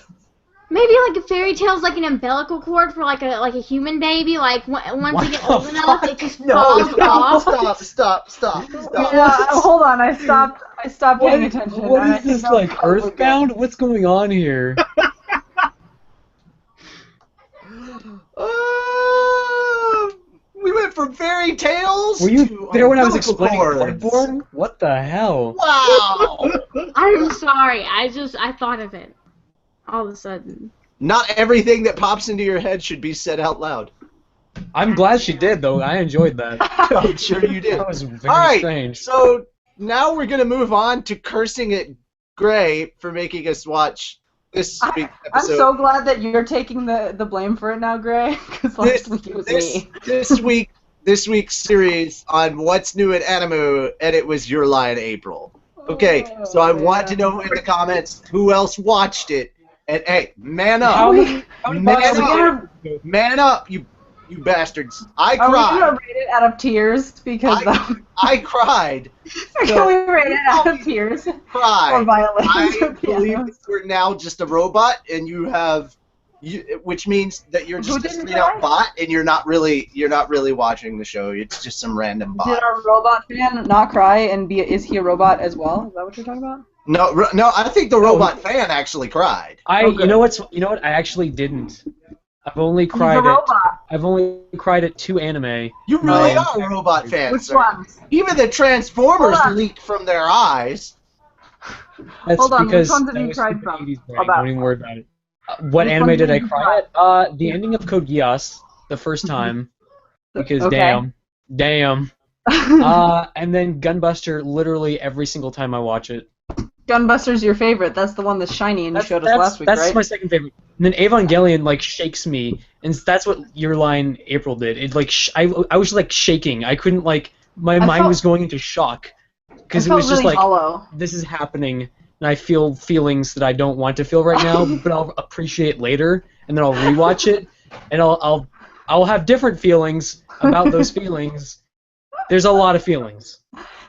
Maybe like a fairy tale's like an umbilical cord for like a human baby. Like once they get old enough, it just falls off. Stop. Yeah, hold on. I stopped paying attention. What and I is this, think like, that was Earthbound? What's going on here? We went from fairy tales Were you to there when I was umbilical explaining cords. Bloodborne? What the hell? Wow! I'm sorry. I thought of it all of a sudden. Not everything that pops into your head should be said out loud. I'm glad she did, though. I enjoyed that. I'm sure you did. That was very All right, strange. so now we're going to move on to cursing at Gray for making us watch this week's I'm episode. so glad that you're taking the blame for it now, Gray, because last week it was me. This week's series on What's New at Animoo, and it was Your Line April. Okay, so I want to know in the comments who else watched it, and hey, man up, man up, you bastards! I Are we cried. gonna rate it out of tears? Because I cried. can we rate it out of tears? Or Cried. violence? I believe that you're now just a robot, and which means that you're just a didn't straight-out cry? bot, and you're not really watching the show. It's just some random bot. Did our robot fan not cry and is he a robot as well? Is that what you're talking about? No, I think the robot fan actually cried. You know what? I actually didn't. I've only cried He's a robot. I've only cried at 2 anime. You really are a robot fan, Which sir. ones? Even the Transformers Hold on. leaked from their eyes. That's Hold on, which because ones have that you was cried stupid from? 80s brain. About? Don't even worry about it. What Which anime ones did I did you cry at? The ending of Code Geass, the first time. Because Okay. damn. And then Gunbuster literally every single time I watch it. Gunbuster's your favorite. That's the one that's shiny and you showed us last week, that's right? my second favorite. And then Evangelion like shakes me, and that's what Your Line April did. It like I was like shaking. I couldn't like my mind was going into shock because it was just really like hollow. this is happening, and I feel feelings that I don't want to feel right now, but I'll appreciate later, and then I'll rewatch it, and I'll have different feelings about those feelings. There's a lot of feelings.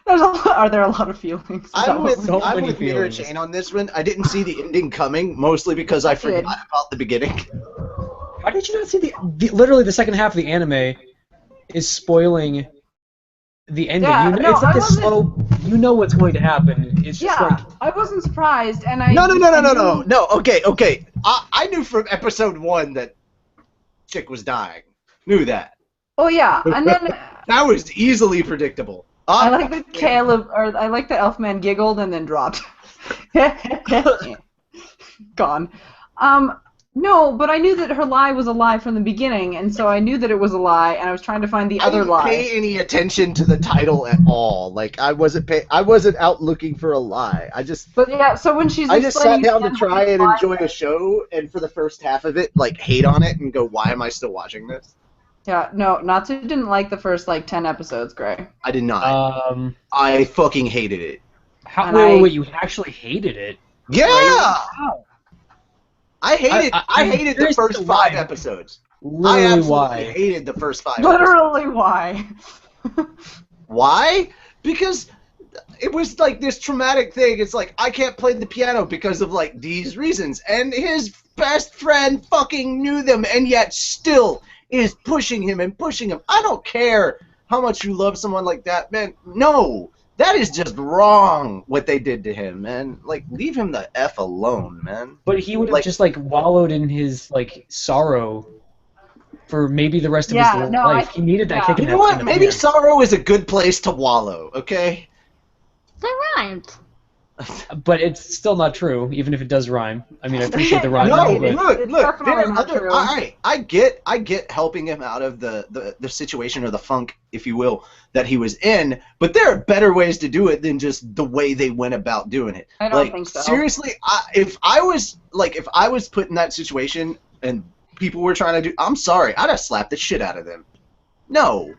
Are there a lot of feelings? I'm with many Mirror feelings. Chain on this one. I didn't see the ending coming, mostly because I forgot about the beginning. How did you not see literally the second half of the anime is spoiling the ending? Yeah, no, it's like I a slow. You know what's going to happen. It's just like I wasn't surprised, and I No. Okay. I knew from episode 1 that chick was dying. Knew that. Oh yeah, and then That was easily predictable. I like that I like that Elfman giggled and then dropped. Gone. No, but I knew that her lie was a lie from the beginning, and so I knew that it was a lie, and I was trying to find the other lie. I didn't pay any attention to the title at all. Like I wasn't out looking for a lie. But yeah, so when she's I just sat explaining down to again try what and the lie enjoy a is- show, and for the first half of it, like hate on it and go, why am I still watching this? Yeah, no, Natsu didn't like the first 10 episodes, Gray. I did not. I fucking hated it. Wait, you actually hated it? Yeah. Wow. I hated the first 5 why. episodes. I Literally absolutely why? hated the first 5 Literally, why? Why? Because it was like this traumatic thing. It's like, I can't play the piano because of like these reasons. And his best friend fucking knew them and yet still is pushing him. I don't care how much you love someone like that, man. No. That is just wrong what they did to him, man. Like, leave him the F alone, man. But he would have just like wallowed in his like sorrow for maybe the rest of his life. He needed that kick in the You know what? in the Maybe rear. sorrow is a good place to wallow, okay? That rhymed. But it's still not true, even if it does rhyme. I mean, I appreciate the rhyme. No, but look, definitely there are not other. true. All right, I get helping him out of the situation or the funk, if you will, that he was in. But there are better ways to do it than just the way they went about doing it. I don't think so. Seriously, if I was put in that situation and people were trying to do, I'm sorry, I'd have slapped the shit out of them. No.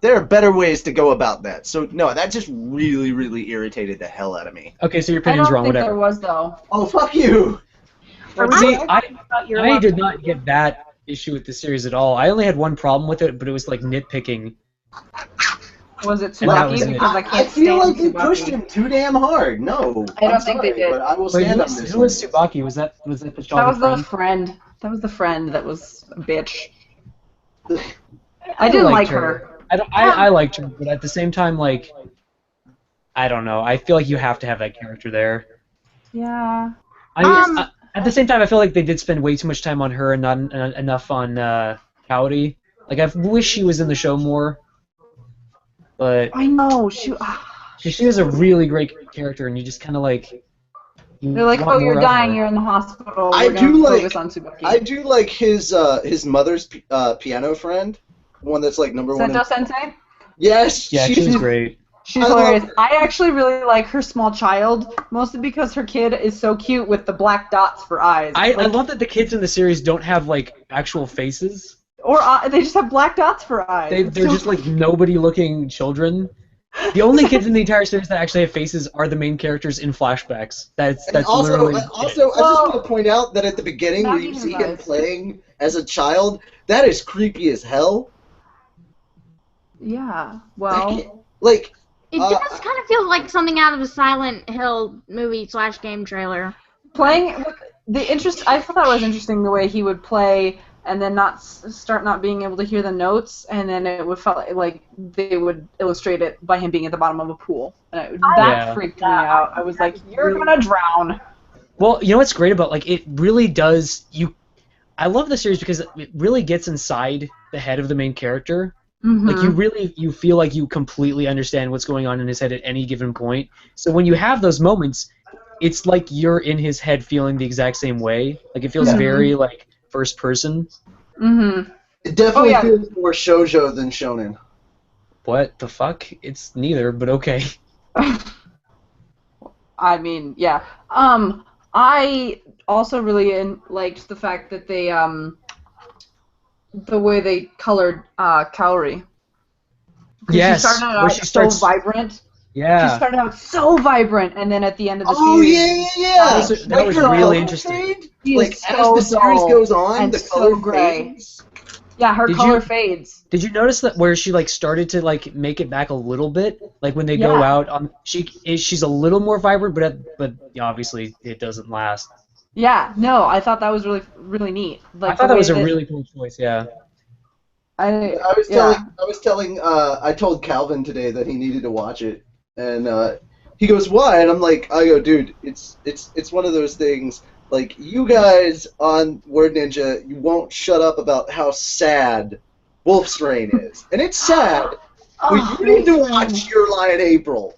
There are better ways to go about that. So, no, that just really, really irritated the hell out of me. okay, so your I opinion's don't wrong. think Whatever. there was, though. Oh, fuck you! See, You're I did not get that issue with the series at all. I only had one problem with it, but it was like nitpicking. Was it And that Tsubaki? was it. Because I can't I feel stand like they Tsubaki. pushed him too damn hard. No, I don't I'm think they sorry, did. but I will Wait, stand on this who one. was Tsubaki? Was that the That childhood was the friend? friend. That was the friend that was a bitch. The- I didn't like liked her. I liked her, but at the same time, like, I don't know. I feel like you have to have that character there. Yeah. At the same time, I feel like they did spend way too much time on her and not enough on Cowdy. Like, I wish she was in the show more, but I know. she is a really great character, and you just kind of like. They're like, want oh, more you're of dying. her. You're in the hospital. I We're gonna do like- focus on Tsubaki. I do like his mother's piano friend, the one that's like number one. Sento Sensei. Yes, Yeah, she's she's great. She's I love hilarious. her. I actually really like her small child, mostly because her kid is so cute with the black dots for eyes. I Like, love that the kids in the series don't have like actual faces. or they just have black dots for eyes. They're just like nobody-looking children. The only kids in the entire series that actually have faces are the main characters in flashbacks. That's And also, literally. I just want to point out that at the beginning, where you Maggie see him survives. playing as a child, that is creepy as hell. Yeah. Well. Like, It does kind of feel like something out of a Silent Hill movie / game trailer. Playing I thought it was interesting the way he would play and then start not being able to hear the notes, and then it would feel like they would illustrate it by him being at the bottom of a pool. And that freaked me out. I was like, you're gonna drown. Well, you know what's great about it really does I love the series because it really gets inside the head of the main character. Mm-hmm. Like you feel like you completely understand what's going on in his head at any given point. So when you have those moments, it's like you're in his head feeling the exact same way. Like it feels very like first person. Mm-hmm. it definitely feels more shoujo than shonen. What the fuck? It's neither, but okay. I mean, yeah. I also really liked the fact that they the way they colored Kaori. Yes, She started where out she starts. so vibrant. Yeah. She started out so vibrant, and then at the end of the Oh series, yeah. That was her really color interesting. fade, she like is as so the series dull goes on, and the so color gray. fades. Yeah, her Did color you- fades. Did you notice that where she started to make it back a little bit? Like when they go Yeah. out on she's a little more vibrant, but obviously it doesn't last. Yeah, no, I thought that was really really neat. Like I thought the that was way a really cool choice. Yeah. I told Calvin today that he needed to watch it, and he goes, "Why?" And I go, "Dude, it's one of those things. Like you guys on Word Ninja, you won't shut up about how sad Wolf's Rain is, and it's sad. But you need to watch Your Lie in April."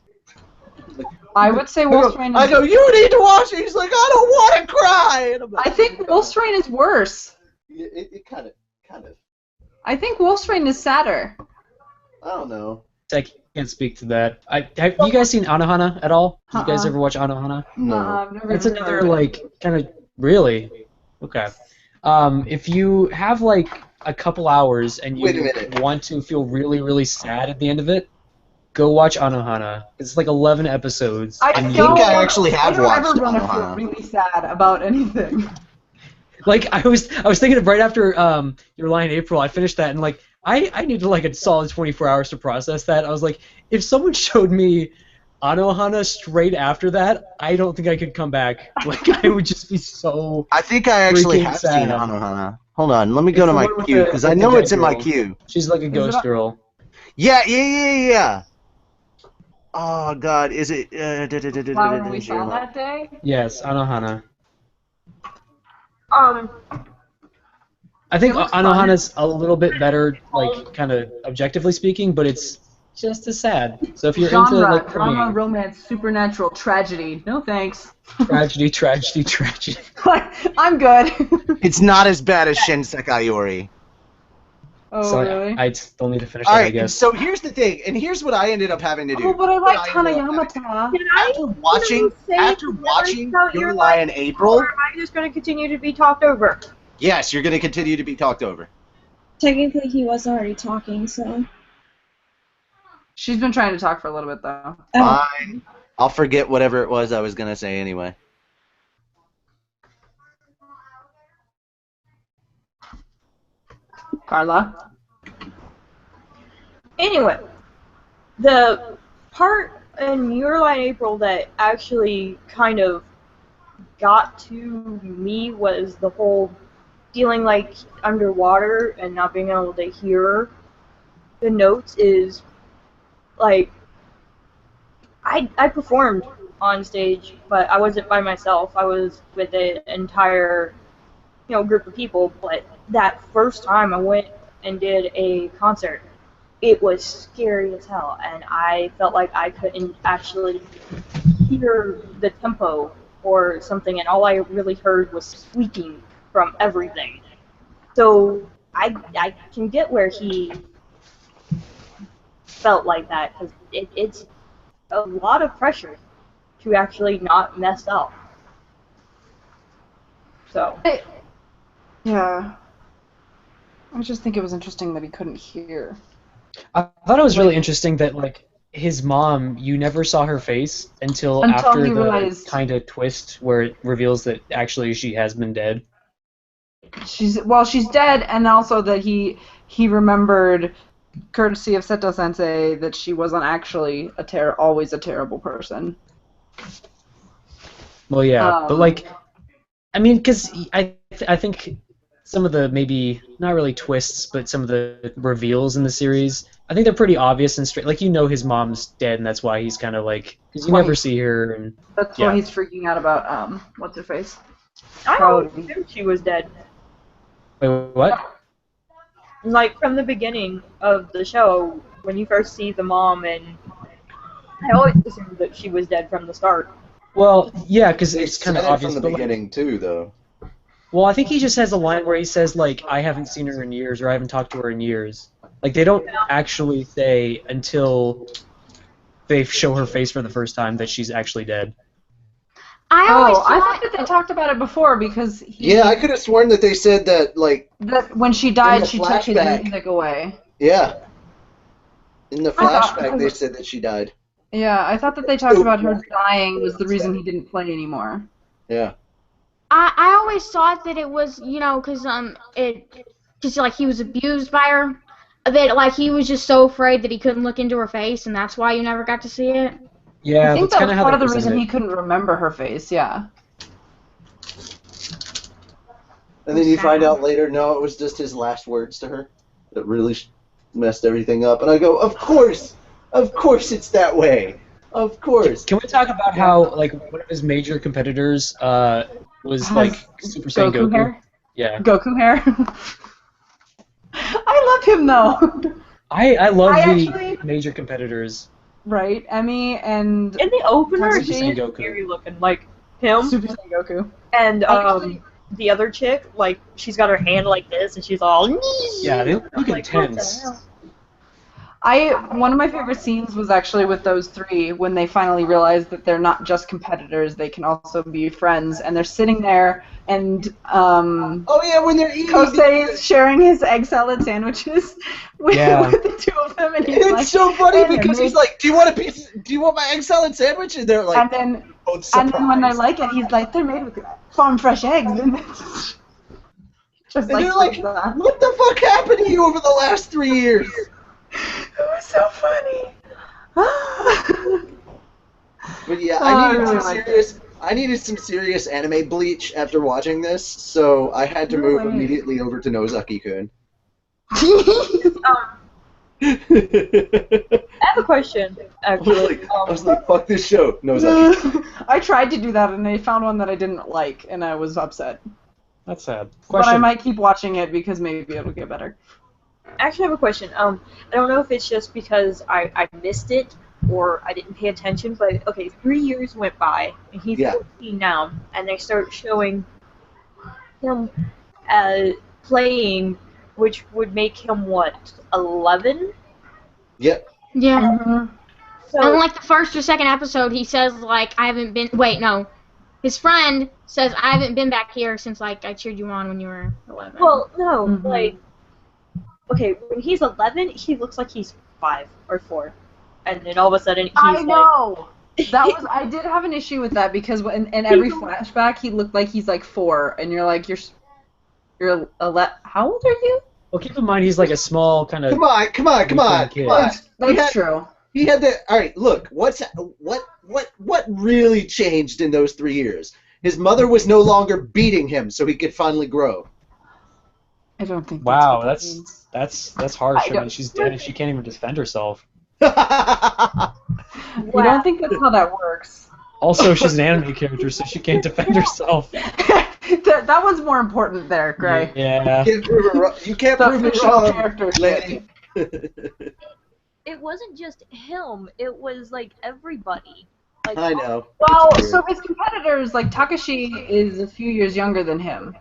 I would say Wolf's Rain. I go, "You need to watch it." He's like, "I don't want to cry." And I'm like, I think Wolf's Rain is worse. It kind of. I think Wolf's Rain is sadder. I don't know. I can't speak to that. Have you guys seen Anohana at all? Did you guys Uh-uh. ever watch Anohana? No. I've never It's heard another of it. kind of really okay. If you have a couple hours and Wait a you minute. want to feel really really sad at the end of it, go watch Anohana. It's 11 episodes. I and think you- I actually have I watched don't ever want to Anohana. feel really sad about anything. I was thinking of right after Your Lie in April, I finished that and I needed a solid 24 hours to process that. I was like, if someone showed me Anohana straight after that, I don't think I could come back. I would just be so. I think I actually freaking have sad. seen Anohana. Hold on, let me go It's to the my one with queue the- because with I the know dead it's in my girl. queue. She's like a ghost girl. Yeah. Oh God, is it? Flower we saw that day. Yes, Anohana. I think It looks fun. Anohana's a little bit better, kind of objectively speaking, but it's just as sad. So if you're Genre, into drama, crime, romance, supernatural, tragedy. No thanks. tragedy. I'm good. It's not as bad as Shinsekai Yori. Oh, So really? I still need to finish All that, I right, guess. so here's the thing, and here's what I ended up having to do. Oh, but I like What ended up having to do. Tanayamata. Can I After watching Your Lie in April, Or am I just going to continue to be talked over? yes, you're going to continue to be talked over. Technically, he was already talking, so. She's been trying to talk for a little bit, though. Oh. Fine. I'll forget whatever it was I was going to say anyway. Carla? Anyway, The part in Muirline April that actually kind of got to me was the whole feeling like underwater and not being able to hear the notes is like I performed on stage, but I wasn't by myself. I was with an entire group of people, but that first time I went and did a concert, it was scary as hell, and I felt like I couldn't actually hear the tempo or something, and all I really heard was squeaking from everything. So I can get where he felt like that, because it's a lot of pressure to actually not mess up. So. Yeah. I just think it was interesting that he couldn't hear. I thought it was really interesting that, like, his mom, you never saw her face until after he the realized kind of twist where it reveals that actually she has been dead. she's dead, and also that he remembered, courtesy of Seto Sensei, that she wasn't actually always a terrible person. Well, yeah, but like, I mean, because I think some of the maybe not really twists, but some of the reveals in the series, I think they're pretty obvious and straight. Like, his mom's dead, and that's why he's kind of like, because you never see her, and that's why he's freaking out about what's her face. I always assumed she was dead. Wait, what? Like, from the beginning of the show, when you first see the mom, and I always assumed that she was dead from the start. Well, yeah, because They it's kind of said it obvious. from the beginning too, though. Well, I think he just has a line where he says, like, I haven't seen her in years, or I haven't talked to her in years. Like, they don't actually say until they show her face for the first time that she's actually dead. I thought that they talked about it before, because Yeah, I could have sworn that they said that, like... that when she died, she took his flashback. music away. Yeah. In the flashback, they said that she died. Yeah, I thought that they talked about her dying was the reason he didn't play anymore. Yeah. I always thought that it was, because like he was abused by her, that like he was just so afraid that he couldn't look into her face, and that's why you never got to see it. Yeah, I think that's that kind was of how part they of the reason presented he it. couldn't remember her face. Yeah. And then you find out later, no, it was just his last words to her that really messed everything up. And I go, of course it's that way. Of course. Can we talk about how, like, one of his major competitors was, like, Super Saiyan Goku? Hair? Yeah. Goku hair? I love him, though. I love the actually- major competitors. Right, Emmy and... In the opener, Super she's Saiyan Goku. scary looking, like him. Super Saiyan Goku. And Actually- the other chick, like, she's got her hand like this, and she's all. Yeah, they look Like, what the intense. hell? One of my favorite scenes was actually with those three when they finally realized that they're not just competitors; they can also be friends. And they're sitting there, and Oh yeah, when they're eating. Kosei is sharing his egg salad sandwiches with, Yeah. with the two of them, and he's It's like, so funny "And because they- he's like, "Do you want my egg salad sandwich?" And they're like, and then both and then when they surprised. like it, he's like, "They're made with farm fresh eggs," and it's just And they're like, that. "What the fuck happened to you over the last 3 years?" It was so funny. But yeah, I needed some serious anime bleach after watching this, so I had to move immediately over to Nozaki-kun. I have a question, actually. I was like, fuck this show, Nozaki. I tried to do that, and I found one that I didn't like, and I was upset. That's sad. But I Question. might keep watching it because maybe it'll get better. Actually, I have a question. I don't know if it's just because I missed it or I didn't pay attention, but okay, 3 years went by, and he's 14 now, and they start showing him playing, which would make him, what, 11? Yep. Yeah. Mm-hmm. So, And like the first or second episode, he says like I haven't been. Wait, no. His friend says I haven't been back here since like I cheered you on when you were 11. well, no, Mhm. like, okay, when he's 11, he looks like he's 5 or 4, and then all of a sudden he's I like, know. I did have an issue with that because in every flashback he looked like he's like 4, and you're like how old are you? Well, keep in mind he's like a small kind of. Come on. Kid. That's true. He had to. All right, look. What really changed in those 3 years? His mother was no longer beating him, so he could finally grow. I don't think. Wow, that's what that means. that's harsh. I don't- mean, she's dead and she can't even defend herself. You don't think that's how that works? Also, she's an anime character, so she can't defend herself. that one's more important there, Gray. Yeah. You can't The prove it fictional wrong, character lady. It wasn't just him. It was like everybody. Like, I know. Well, It's so weird. his competitors, like Takashi, is a few years younger than him.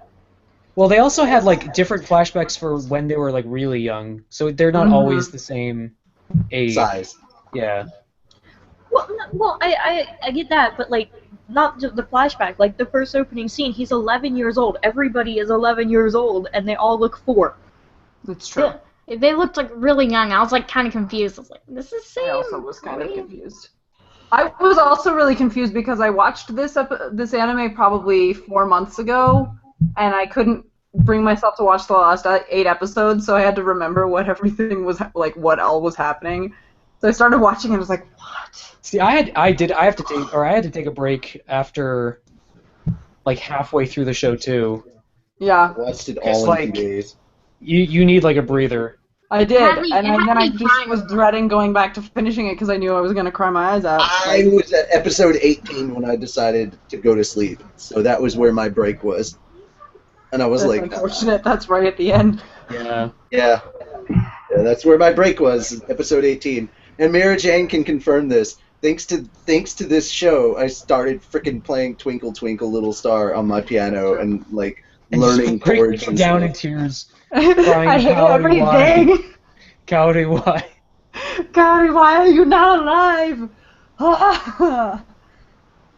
Well, they also had like different flashbacks for when they were like really young, so they're not always the same age. Size. Yeah. Well, I get that, but like, not just the flashback. Like the first opening scene, he's 11 years old. Everybody is 11 years old, and they all look 4. That's true. They looked like really young. I was like kind of confused. I was like, this is I same. also was kind of confused. I was also really confused because I watched this anime probably 4 months ago, and I couldn't bring myself to watch the last 8 episodes, so I had to remember what everything was like, what all was happening. So I started watching and I was like, what? See, I had to take a break after like halfway through the show too. Yeah, I watched it It's all in like- 2 days. You need like a breather. I did, had me- and it had then I me just crying. was dreading going back to finishing it because I knew I was going to cry my eyes out. I was at episode 18 when I decided to go to sleep, so that was where my break was. And I was That's like, unfortunate. That's right at the end. Yeah. yeah, that's where my break was, episode 18. And Mara Jane can confirm this. Thanks to this show, I started frickin' playing Twinkle Twinkle Little Star on my piano and like And learning just breaking chords and down in stuff. tears. I hate Cowdy, why? everything. Cowdy, why? God, why are you not alive?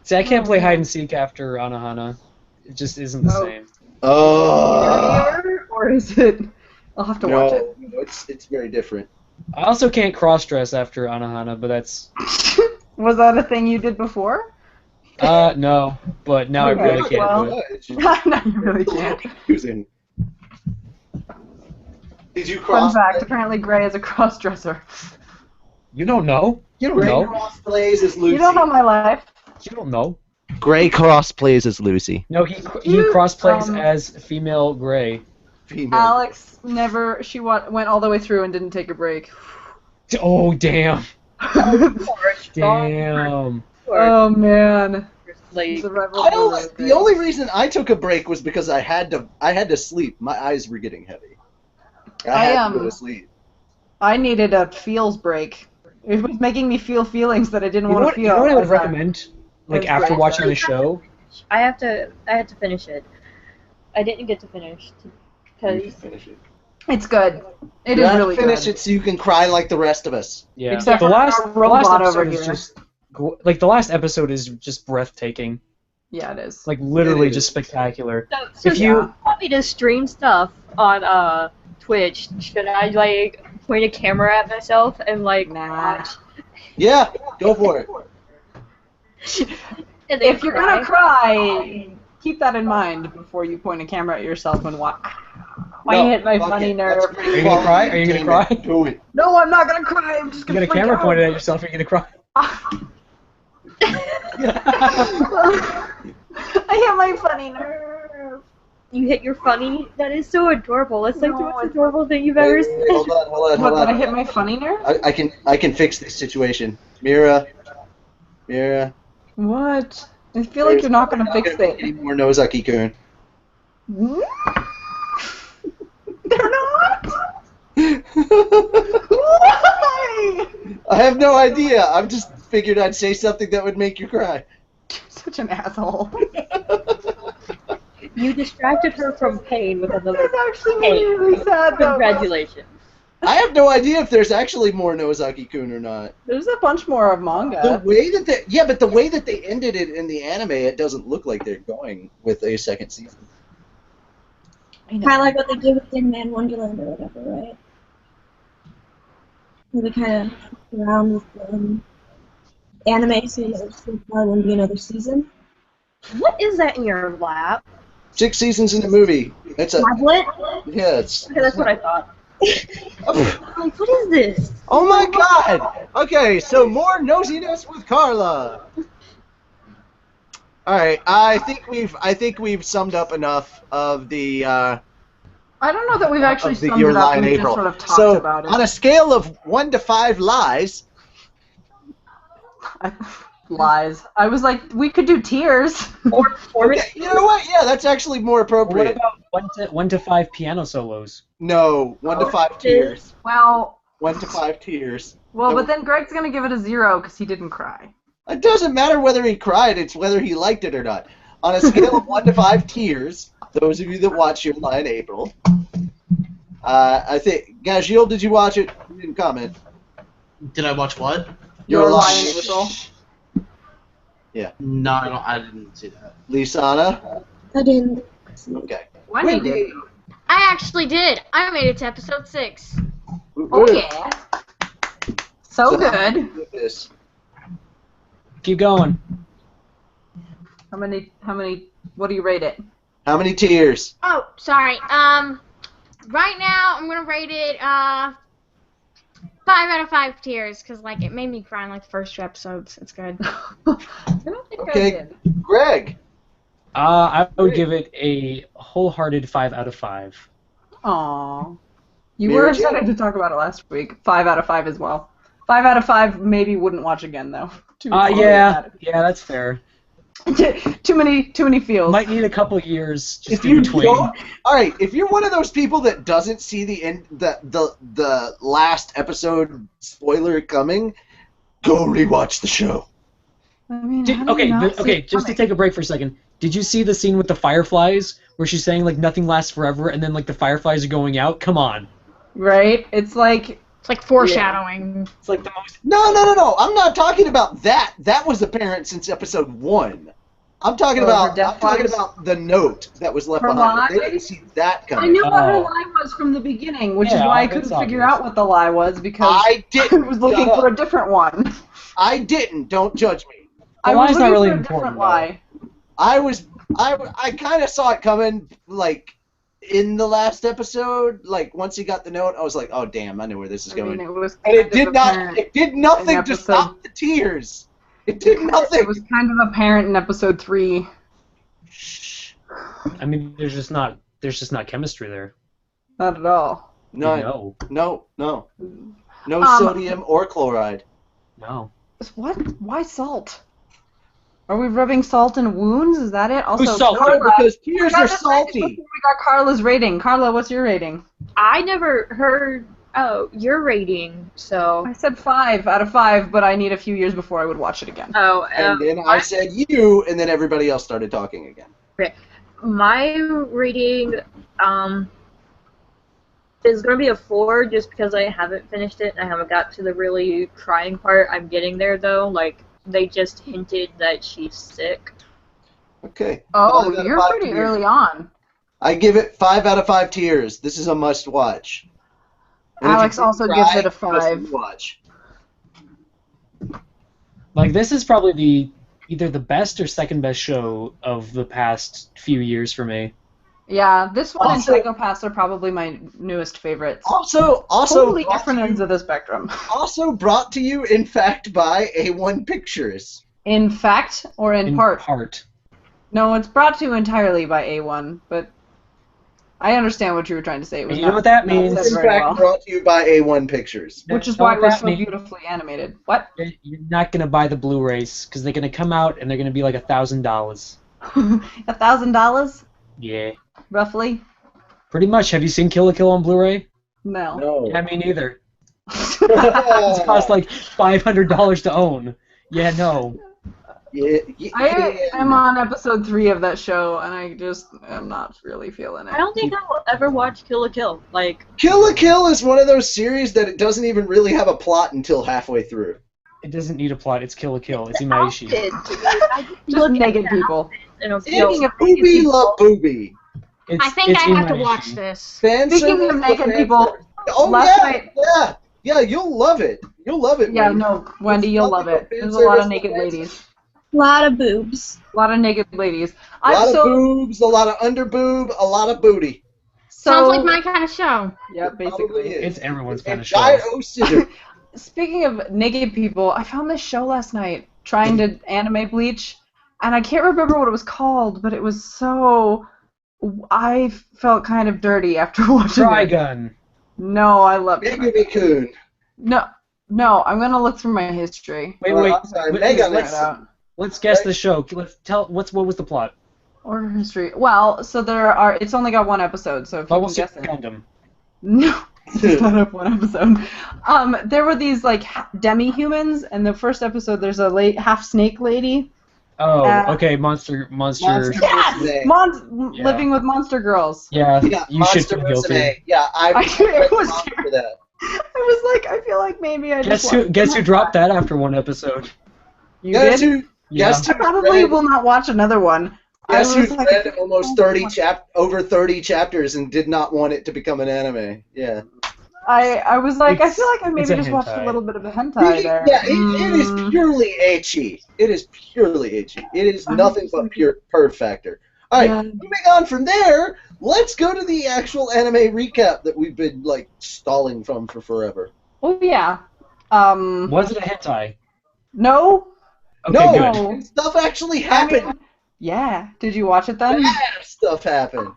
See, I can't play hide and seek after Anohana. It just isn't the Oh. same. Oh Or is it? I'll have to watch it. no, it's very different. I also can't cross-dress after Anohana, but that's... Was that a thing you did before? no. But now I Okay, really can't well. do it. It's just No, you really can't. confusing. Did you Fun cross? fact, apparently Gray is a cross-dresser. You don't know. You don't know. Crossplays as Lucy. You don't know my life. You don't know. Gray crossplays as Lucy. No, he You, crossplays um, as female Gray. Female. Alex never, she went all the way through and didn't take a break. Oh, damn. Damn. Oh, man. Like, The only reason I took a break was because I had to sleep. My eyes were getting heavy. I had to go to sleep. I needed a feels break. It was making me feel feelings that I didn't You know want what, to you feel. know what I would as a- recommend? Like, as after Gray watching said. the show? I had to finish it. I didn't get to finish because It's good. It You is have to really finish good. it so you can cry like the rest of us. Yeah. Except the for last, our the last robot episode over is here. just... Like, the last episode is just breathtaking. Yeah, it is. Like, literally It is. just spectacular. so If you... want me to stream stuff on Twitch, should I like point a camera at myself and like Nah. watch? Yeah, go for it. And then If you're gonna cry, keep that in mind before you point a camera at yourself and watch. I No, hit my fuck funny it. nerve. That's pretty Are you gonna quality cry? Are you gonna cry? entertainment. Do it. No, I'm not gonna cry. I'm just You gonna got a camera freak pointed out. at yourself, you're gonna cry. I hit my funny nerve. you hit your funny. That is so adorable. It's like No, the most it's- adorable thing you've Wait, ever wait, seen. wait, hold on. What, did I hit my funny nerve? I can fix this situation. Mira. What? I feel like you're not gonna fix Any it. more Nozaki-kun. They're not. Why? I have no idea. I just figured I'd say something that would make you cry. Such an asshole. You distracted her from pain with another. That's actually Hey, really sad though. Congratulations. I have no idea if there's actually more Nozaki-kun or not. There's a bunch more of The manga. way that but the way that they ended it in the anime, it doesn't look like they're going with a second season. Kind of like what they did with Thin Man Wonderland or whatever, right? Where they kind of around with anime, so there's probably wouldn't be another season. What is that in your lap? 6 seasons in the movie. It's a Tablet? yeah. It's Okay, that's what I thought. Like, what is this? Oh my God! Okay, so more nosiness with Carla. All right, I think we've summed up enough of the I don't know that we've actually summed your it up. lie in We've just April. sort of talked So about it. on a scale of 1 to 5 lies, Lies. I was like, we could do tears. okay, you know what? Yeah, that's actually more What appropriate. about 1 to 5 piano solos? No, 1 to 5 tears. Well, 1 to 5 tears. but then Greg's gonna give it a 0 because he didn't cry. It doesn't matter whether he cried, it's whether he liked it or not. On a scale of 1 to 5 tears, those of you that watch Your Lie in April, I think, Gagil, did you watch it? You didn't comment. Did I watch what? Your Lie in April. Yeah. No, I didn't see that. Lisana? I didn't. Okay. Wendy did. I actually did. I made it to episode 6. Oh yeah. So good. With this. Keep going. How many, what do you rate it? How many tears? Oh, sorry. Right now I'm gonna rate it 5 out of 5 tears because like it made me cry in like the first 2 episodes. It's good. I don't think I Okay, did. Greg. I would give it a wholehearted 5 out of 5. Aww. You Mary were Jane? excited to talk about it last week. 5 out of 5 as well. 5 out of 5 maybe wouldn't watch again though. Yeah, that's fair. Too many feels. Might need a couple years just If in you between. don't, all right, if you're one of those people that doesn't see the end, the last episode spoiler coming, go rewatch the show. I mean, how do you Okay, not see it just to coming? take a break for a second. Did you see the scene with the fireflies where she's saying like nothing lasts forever and then like the fireflies are going out? Come on. Right? It's like It's like foreshadowing. It's like the most No. I'm not talking about that. That was apparent since episode 1. I'm talking Oh, about her death flags? the note that was left Her behind. They lie? didn't see that I coming. knew what her Oh. lie was from the beginning, which is Yeah, why I it's couldn't figure obvious. out what the lie was because I didn't. was looking Shut for up. a different one. I didn't. Don't judge me. I lie's was not looking really for a important, different lie. I kind of saw it coming, like, in the last episode. Like, once he got the note, I was like, oh, damn, I know where this is I mean, going. it was And it kind of did not. apparent It did nothing in to episode- stop the tears. It did nothing. It was kind of apparent in episode 3. I mean there's just not chemistry there. Not at all. No, No. no sodium or chloride. No. What? Why salt? Are we rubbing salt in wounds? Is that it? Also, Who's salt? Carla, Because tears we are got salty. We got Carla's rating. Carla, what's your rating? I never heard your rating, so. I said 5 out of 5, but I need a few years before I would watch it again. Oh, And then I said you, and then everybody else started talking again. my rating is going to be a 4 just because I haven't finished it and I haven't got to the really crying part. I'm getting there though. Like, they just hinted that she's sick. Okay. Oh, 5 out of you're 5 pretty tears. early on. I give it 5 out of 5 tears. This is a must watch. And if you Alex didn't also cry, gives it a you must 5. watch. Like this is probably either the best or second best show of the past few years for me. Yeah, this one Also- and Psychopaths are probably my newest favorites. Also Totally brought different to ends you, of the spectrum. also brought to you, in fact, by A1 Pictures. In fact, or in part? Part. No, it's brought to you entirely by A1, but I understand what you were trying to say. It was You know not- what that not means? said In very fact, well. brought to you by A1 Pictures. Which is You know why what we're that so means? beautifully animated. What? You're not gonna buy the Blu-rays because they're gonna come out and they're gonna be like $1,000. $1,000, Yeah. roughly? Pretty much. Have you seen Kill la Kill on Blu-ray? No. No. Yeah, me neither. It costs like $500 to own. Yeah, no. I am on episode 3 of that show, and I just am not really feeling it. I don't think I will ever watch Kill la Kill. Like, Kill la Kill is one of those series that it doesn't even really have a plot until halfway through. It doesn't need a plot. It's Kill la Kill. It's the Imaishi. outfits, I just Just look at naked the people. and I'm Speaking of Booby naked love people, booby. It's, I think it's I have to Imaishi. watch this. Fan Speaking service of for naked fan people, service. Oh last yeah, night- yeah, you'll love it. You'll love it. yeah, Wendy. no, Wendy, you'll love it. There's a lot of naked ladies. A lot of boobs. A lot of naked ladies. A lot I'm of so boobs, a lot of under boob, a lot of booty. Sounds like my kind of show. Yeah, basically. It's everyone's kind And of show. Giant O Scissor. Speaking of naked people, I found this show last night trying to anime Bleach, and I can't remember what it was called, but it was so... I felt kind of dirty after watching it. Trigun. No, I love it. Megumi-kun. No, I'm gonna look through my history. Wait, I'm sorry, let's guess the show. Let's tell. What was the plot? Order history. Well, so it's only got one episode, so if you Oh, we'll can see guess it. Gundam. No, it's not up one episode. There were these like demi-humans, and the first episode there's a half snake lady. Oh, okay, monster. Yes! Living with monster girls. Yeah, Yeah, you should Monster feel guilty. Musume. Yeah, I It was for that. I was like, I feel like maybe I Guess just who dropped that after one episode? You Guess did? who? Guess I who probably read- will not watch another one. Guess I was who like, read almost 30 over 30 chapters and did not want it to become an anime? Yeah. I was like, I It's- feel like I it's maybe a just watched a hentai. little bit of a hentai there. Yeah, it is purely ecchi. It is purely ecchi. It is nothing but pure purr factor. All right, Yeah. moving on from there, let's go to the actual anime recap that we've been like stalling from for forever. Oh yeah. Was it a hentai? No. Okay, No, good. stuff actually I mean, happened. yeah. Did you watch it then? Bad stuff happened.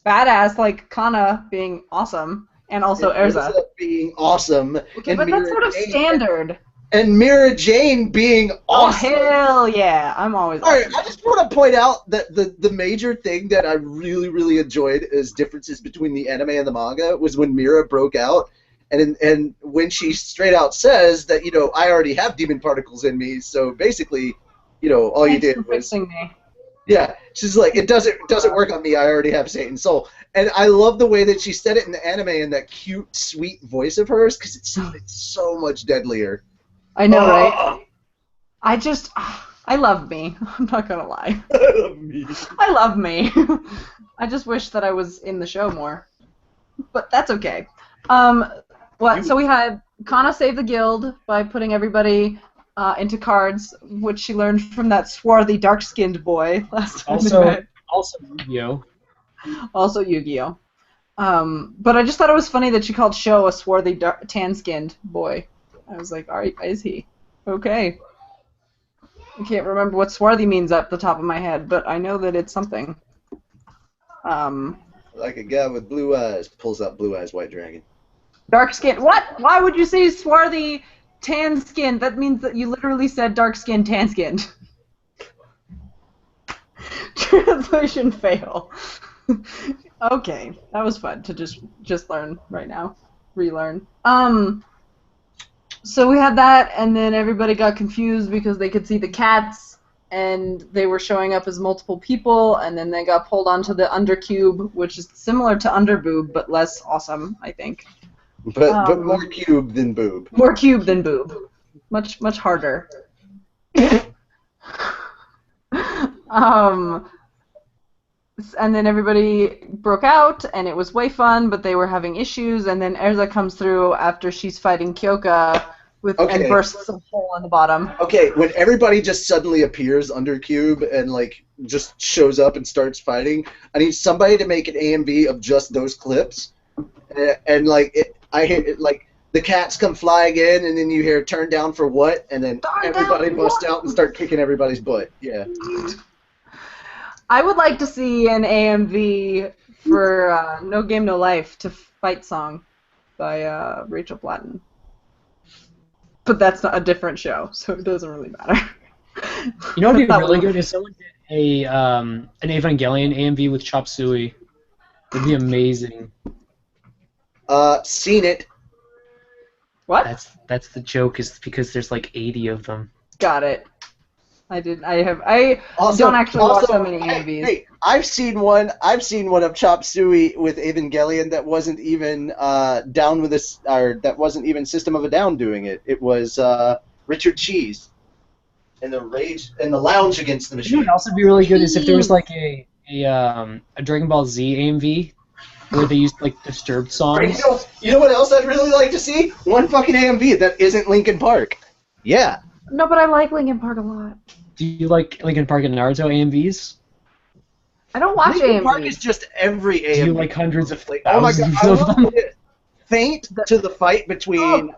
Badass, like Kana being awesome, and also And Erza. being awesome. Okay, and but that's sort of Jane- standard. And Mira Jane being awesome. Oh hell yeah! I'm always. All right, awesome. I just want to point out that the major thing that I really enjoyed as differences between the anime and the manga was when Mira broke out, and when she straight out says that, you know, I already have demon particles in me, so basically, you know, all you Thanks did for was, fixing me. yeah, she's like, it doesn't work on me, I already have Satan's soul. And I love the way that she said it in the anime in that cute, sweet voice of hers, because it sounded so much deadlier. I know, right? I love me. I'm not gonna lie. I love me. I just wish that I was in the show more, but that's okay. So we had Kana save the guild by putting everybody into cards, which she learned from that swarthy, dark-skinned boy last time we met. Also Yu-Gi-Oh. Also Yu-Gi-Oh. But I just thought it was funny that she called Sho a swarthy, tan-skinned boy. I was like, alright, is he? Okay. I can't remember what swarthy means at the top of my head, but I know that it's something. Like a guy with blue eyes pulls out Blue Eyes White Dragon. Dark skin. What? Why would you say swarthy, tan skinned? That means that you literally said dark skinned, tan skinned. Translation fail. Okay, that was fun to just learn right now, relearn. So we had that, and then everybody got confused because they could see the cats, and they were showing up as multiple people, and then they got pulled onto the undercube, which is similar to underboob, but less awesome, I think. But more cube than boob. More cube than boob. Much harder. And then everybody broke out, and it was way fun, but they were having issues, and then Erza comes through after she's fighting Kyoka and bursts a hole in the bottom. Okay, when everybody just suddenly appears under cube and like just shows up and starts fighting, I need somebody to make an AMV of just those clips, and like I hear it, like the cats come flying in, and then you hear "turn down for what," and then everybody busts out and start kicking everybody's butt. Yeah. I would like to see an AMV for No Game No Life to Fight Song by Rachel Platten. But that's not a different show, so it doesn't really matter. You know what would be really good is someone did an Evangelion AMV with Chop Suey. It'd be amazing. Seen it. What? That's the joke, is because there's like 80 of them. Got it. I don't actually watch so many AMVs. Hey, I've seen one of Chop Suey with Evangelion that wasn't even down with this, or that wasn't even System of a Down doing it. It was Richard Cheese in the lounge against the machine. You know what else would be really good is if there was like a Dragon Ball Z AMV where they used like disturbed songs. You know what else I'd really like to see? One fucking AMV that isn't Linkin Park. Yeah. No, but I like Linkin Park a lot. Do you like Linkin Park and Naruto AMVs? I don't watch Linkin Park is AMV. just every AMV. Do you like hundreds of Oh my god, thousands I of love them? it. Faint to the fight between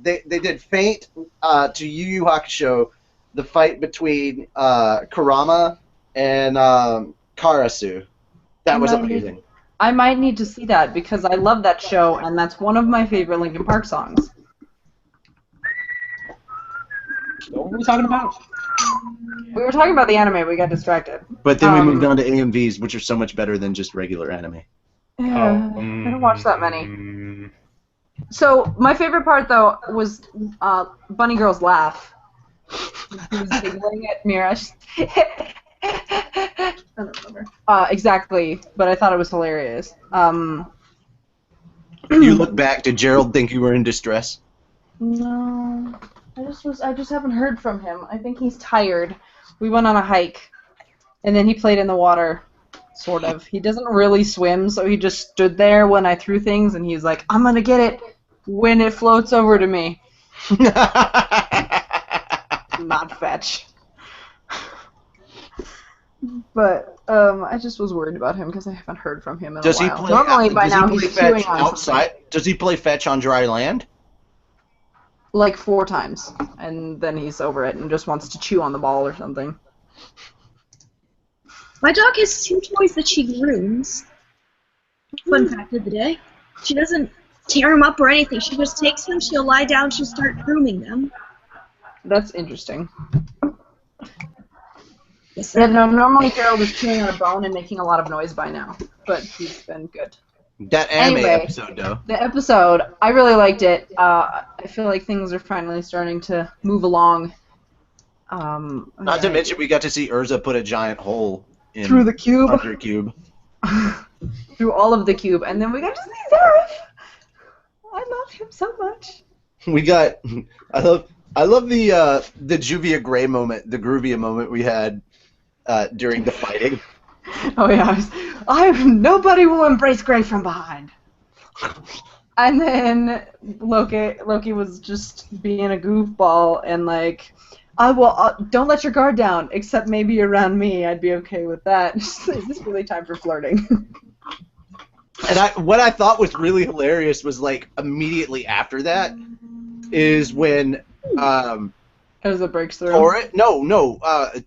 they did Faint to Yu Yu Hakusho, the fight between Kurama and Karasu. That was amazing. I might need to see that because I love that show and that's one of my favorite Linkin Park songs. What were we talking about? We were talking about the anime, we got distracted. But then we moved on to AMVs, which are so much better than just regular anime. Yeah, I don't watch that many. So my favorite part though was Bunny Girl's laugh. She was giggling at Mira. I don't remember. Exactly, but I thought it was hilarious. You look back, did Gerald think you were in distress? No, I just haven't heard from him. I think he's tired. We went on a hike, and then he played in the water, sort of. He doesn't really swim, so he just stood there when I threw things, and he's like, "I'm gonna get it when it floats over to me." Not fetch. But I just was worried about him because I haven't heard from him in a while. Normally by now he's chewing on outside. something. Does he play fetch on dry land? Like 4 times, and then he's over it and just wants to chew on the ball or something. My dog has 2 toys that she grooms. Fun fact of the day. She doesn't tear them up or anything. She just takes them, she'll lie down, she'll start grooming them. That's interesting. Yeah, no, normally Gerald is chewing on a bone and making a lot of noise by now, but he's been good. That anime Anyway, episode, though. The episode, I really liked it. I feel like things are finally starting to move along. Not to mention, we got to see Urza put a giant hole in through the cube. Under cube. Through all of the cube, and then we got to see Seraph. I love him so much. We got. I love the Juvia Gray moment, the Groovia moment we had during the fighting. Oh yeah, nobody will embrace Gray from behind. And then Loki was just being a goofball and like, don't let your guard down, except maybe around me. I'd be okay with that. Is this really time for flirting? And what I thought was really hilarious was like immediately after that is when as it breaks through.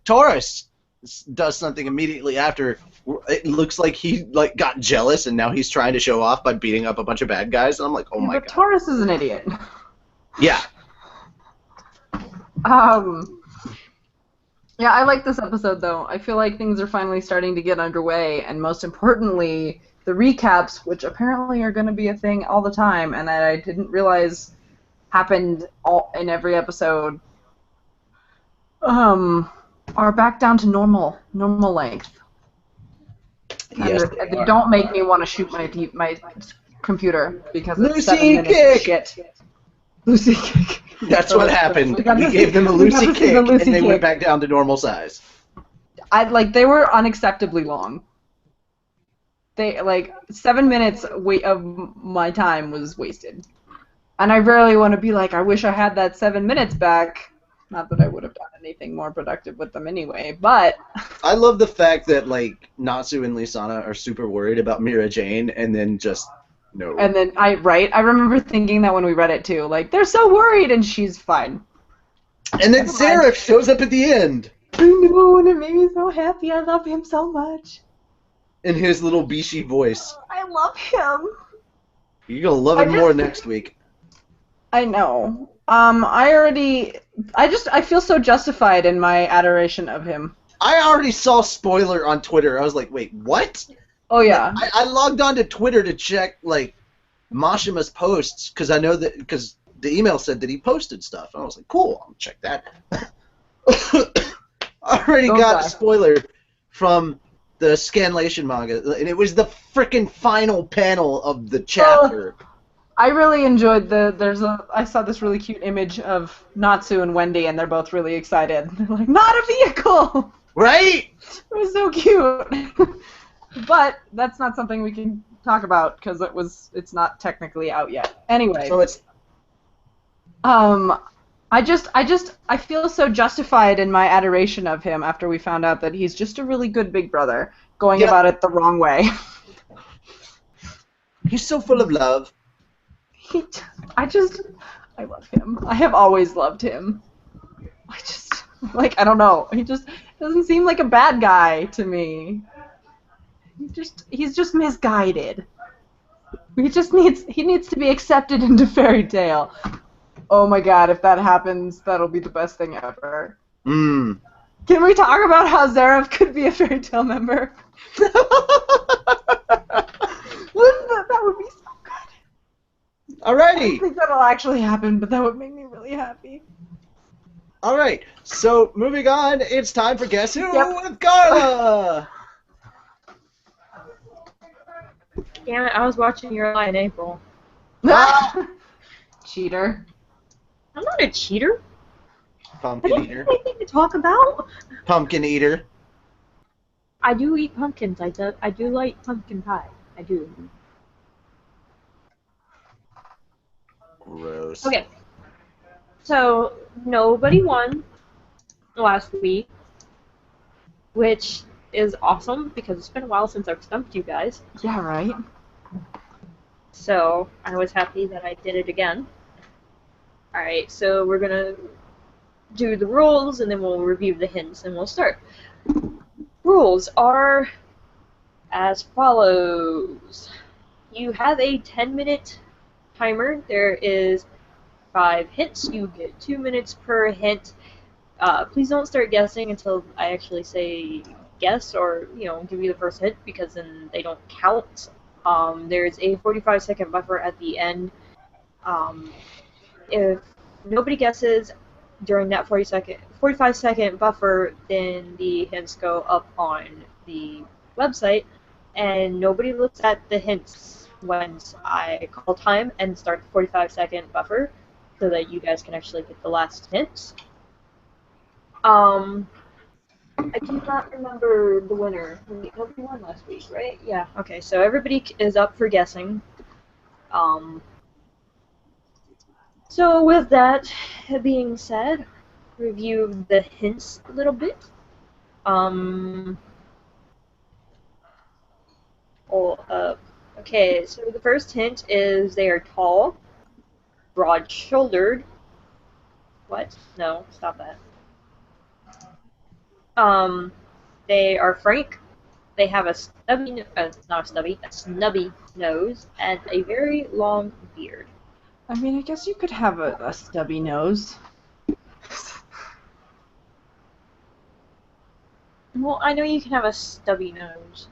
Taurus does something immediately after. It looks like he like got jealous and now he's trying to show off by beating up a bunch of bad guys. And I'm like, oh my god. Taurus is an idiot. Yeah. Yeah, I like this episode though. I feel like things are finally starting to get underway, and most importantly, the recaps, which apparently are going to be a thing all the time, and that I didn't realize happened in every episode, are back down to normal length. Yes, and they don't make me want to shoot my computer because it's Lucy 7 minutes kick! of shit. Lucy kick. That's what happened. We gave them a Lucy kick, and they went back down to normal size. They were unacceptably long. They 7 minutes of my time was wasted, and I rarely want to be like, I wish I had that 7 minutes back. Not that I would have done anything more productive with them anyway, but I love the fact that like Natsu and Lisana are super worried about Mira Jane, and then just no. And then I remember thinking that when we read it too, like they're so worried, and she's fine. And then Seraph shows up at the end. I know, and it made me so happy. I love him so much. In his little Bishi voice. I love him. You're gonna love him more next week. I know. I feel so justified in my adoration of him. I already saw spoiler on Twitter. I was like, wait, what? Oh yeah. I logged on to Twitter to check like Mashima's posts because I know that because the email said that he posted stuff. And I was like, cool, I'll check that. I already got a spoiler from the Scanlation manga, and it was the freaking final panel of the chapter. I really enjoyed I saw this really cute image of Natsu and Wendy, and they're both really excited. They're like, not a vehicle! Right? It was so cute. But that's not something we can talk about because it's not technically out yet. Anyway. So it's I I feel so justified in my adoration of him after we found out that he's just a really good big brother, going Yep. about it the wrong way. He's so full of love. I love him. I have always loved him. I don't know. He just doesn't seem like a bad guy to me. He's just misguided. He needs to be accepted into fairy tale. Oh my god, if that happens, that'll be the best thing ever. Mm. Can we talk about how Zareth could be a fairy tale member? That would be so good. I Alrighty. don't think that'll actually happen, but that would make me really happy. Alright, so moving on, it's time for Guess Who Yep. with Carla! Damn it, I was watching Your Lie in April. Cheater. I'm not a cheater. I Pumpkin don't eater. have anything to talk about. Pumpkin eater. I do eat pumpkins. I do like pumpkin pie. I do. Gross. Okay. So, nobody won last week, which is awesome because it's been a while since I've stumped you guys. Yeah, right? So, I was happy that I did it again. Alright, so we're gonna do the rules and then we'll review the hints and we'll start. Rules are as follows. You have a 10-minute timer. There is 5 hints. You get 2 minutes per hint. Please don't start guessing until I actually say guess or, give you the first hint because then they don't count. There's a 45-second buffer at the end. If nobody guesses during that 45-second buffer, then the hints go up on the website, and nobody looks at the hints once I call time and start the 45-second buffer, so that you guys can actually get the last hints. I do not remember the winner. Nobody won last week, right? Yeah. Okay, so everybody is up for guessing. So with that being said, review the hints a little bit. Okay, so the first hint is they are tall, broad-shouldered. What? No, stop that. They are frank. They have a snubby nose and a very long beard. I mean, I guess you could have a stubby nose. Well, I know you can have a stubby nose.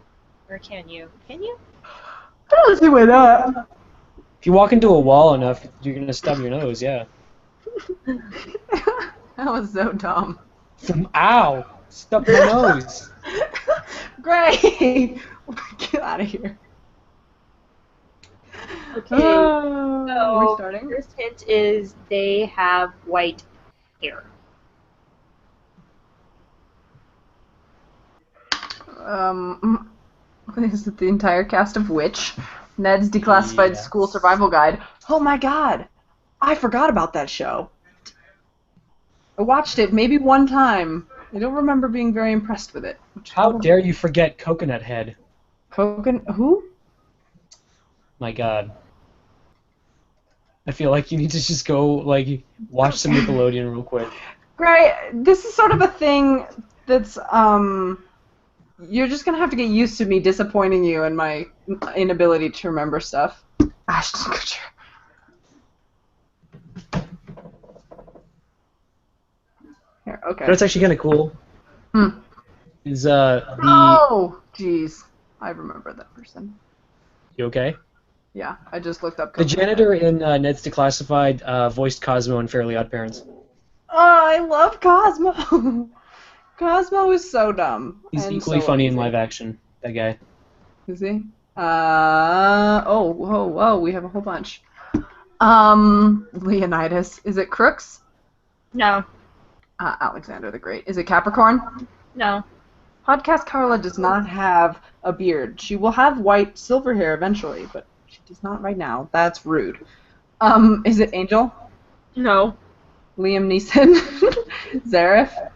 Or can you? Can you? I don't see why not. If you walk into a wall enough, you're gonna stub your nose, yeah. That was so dumb. Ow! Stub your nose. Great! Get out of here. Okay, Are we so starting? first hint is they have white hair. Is it the entire cast of Witch? Ned's Declassified Yes. School Survival Guide. Oh my god! I forgot about that show. I watched it maybe one time. I don't remember being very impressed with it. How dare you forget Coconut Head? Who? My god. I feel like you need to just go, watch some Nickelodeon real quick. Great. This is sort of a thing that's, you're just gonna have to get used to me disappointing you and my inability to remember stuff. Ashton Kutcher. Here, okay. But it's actually kind of cool. Hmm. Is, the... Oh, jeez. I remember that person. You okay? Yeah, I just looked up. The janitor in Ned's Declassified voiced Cosmo in Fairly Odd Parents. Oh, I love Cosmo. Cosmo is so dumb. He's and equally so funny in amazing. live action, that guy. Is he? Whoa, we have a whole bunch. Leonidas. Is it Crooks? No. Alexander the Great. Is it Capricorn? No. Podcast Carla does not have a beard. She will have white silver hair eventually, but she does not right now. That's rude. Is it Angel? No. Liam Neeson. Zareth.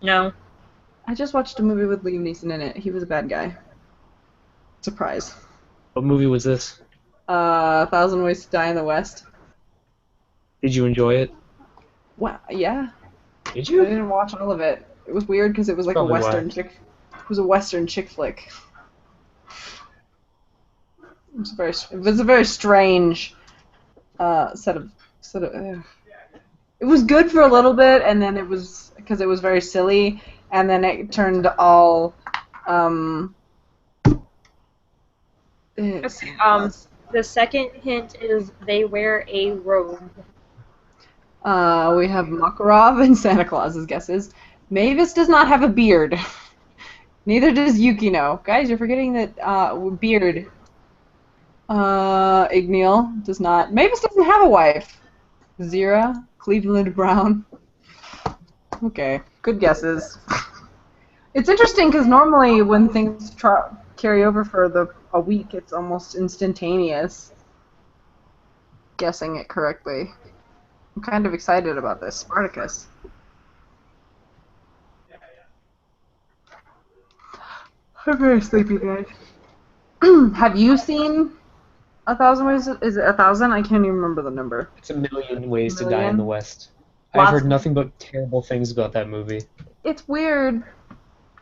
No. I just watched a movie with Liam Neeson in it. He was a bad guy. Surprise. What movie was this? 1,000 Ways to Die in the West. Did you enjoy it? Well, yeah. Did I you? didn't watch all of it. It was weird because it was like Probably a western why. chick. It was a western chick flick. It was a very strange set of. It was good for a little bit, and then it was because it was very silly, and then it turned all. Okay, the second hint is they wear a robe. We have Makarov and Santa Claus's guesses. Mavis does not have a beard. Neither does Yukino. Guys, you're forgetting that beard. Igneal does not. Mavis doesn't have a wife. Zira, Cleveland Brown. Okay, good guesses. It's interesting because normally when things carry over for a week, it's almost instantaneous. Guessing it correctly. I'm kind of excited about this. Spartacus. I'm very sleepy, guys. Have you seen 1,000 Ways? Is it 1,000? I can't even remember the number. It's A Million Ways to Die in the West. Lots I've heard nothing but terrible things about that movie. It's weird,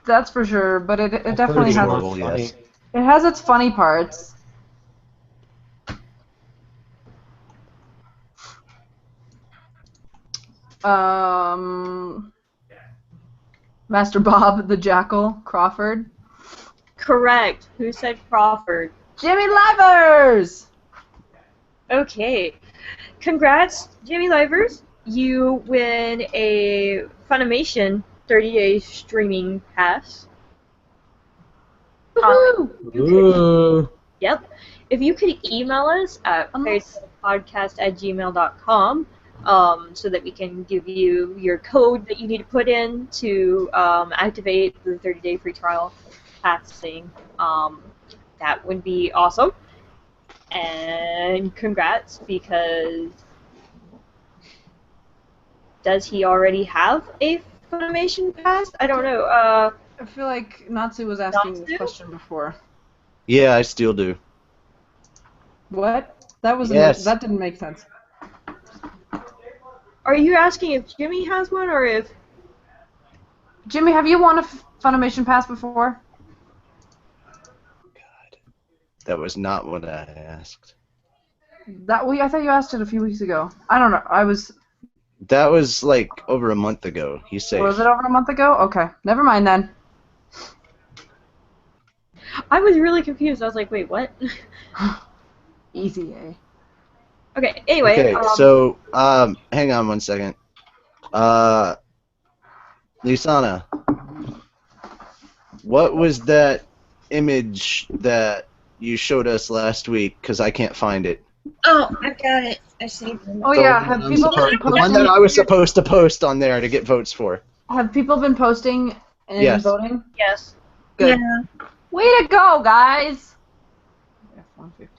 that's for sure, but it I've definitely heard has it's horrible, funny. yes. it has its funny parts. Master Bob the Jackal Crawford. Correct. Who said Crawford? Jimmy Livers! Okay. Congrats, Jimmy Livers. You win a Funimation 30-day streaming pass. Woohoo! Ooh. Yep. If you could email us at podcast@gmail.com so that we can give you your code that you need to put in to activate the 30-day free trial pass thing, that would be awesome. And congrats, because does he already have a Funimation pass? I don't know. I feel like Natsu was asking Natsu? this question before. Yeah, I still do. What? That was Yes. that didn't make sense. Are you asking if Jimmy has one or if... Jimmy, have you won a Funimation pass before? That was not what I asked. I thought you asked it a few weeks ago. I don't know. That was like over a month ago. He's safe. Was it over a month ago? Okay, never mind then. I was really confused. I was like, wait, what? Easy, eh? Okay, anyway. Okay, so hang on one second. Lisana, what was that image that you showed us last week? Because I can't find it. Oh, I've got it. I saved it. Oh yeah, have people been The one that I was supposed to post on there to get votes for. Have people been posting and Yes. voting? Yes. Good. Yeah. Way to go, guys!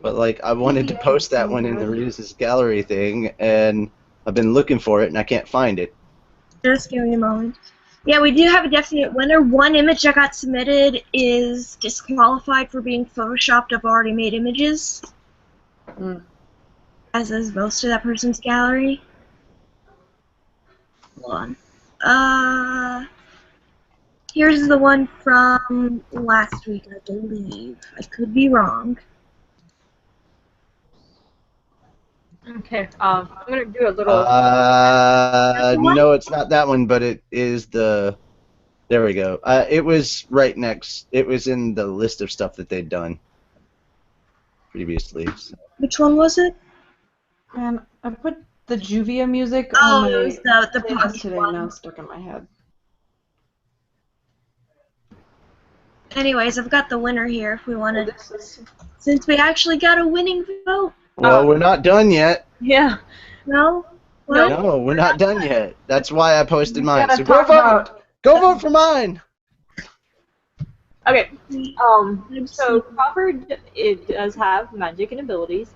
But like, I wanted to post that one in the Reedus Gallery thing, and I've been looking for it and I can't find it. Just give me a moment. Yeah, we do have a definite winner. One image that got submitted is disqualified for being photoshopped of already made images. Mm. As is most of that person's gallery. Hold on. Here's the one from last week, I believe. I could be wrong. Okay, I'm gonna do a little... No, it's not that one, but it is the... There we go. It was right next. It was in the list of stuff that they'd done previously. So. Which one was it? And I put the Juvia music Oh, on it my was the playlist punk today, one. now it's stuck in my head. Anyways, I've got the winner here if we want to... Since we actually got a winning vote. Well, we're not done yet. Yeah. No? What? No, we're not done yet. That's why I posted mine. Gotta So go talk vote. about- Go vote for mine. Okay, so Crawford, it does have magic and abilities.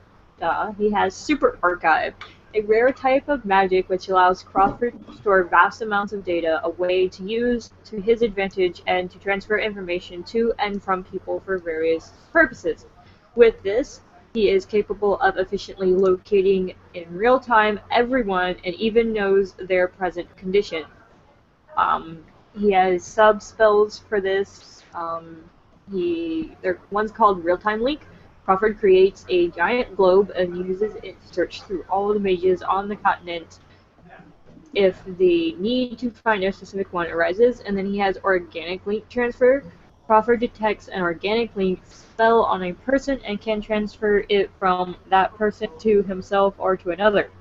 He has Super Archive. a rare type of magic which allows Crawford to store vast amounts of data, a way to use to his advantage and to transfer information to and from people for various purposes. With this, he is capable of efficiently locating in real time everyone and even knows their present condition. He has sub spells for this. One's called Real Time Link. Crawford creates a giant globe and uses it to search through all the mages on the continent if the need to find a specific one arises. And then he has Organic Link Transfer. Crawford detects an organic link spell on a person and can transfer it from that person to himself or to another.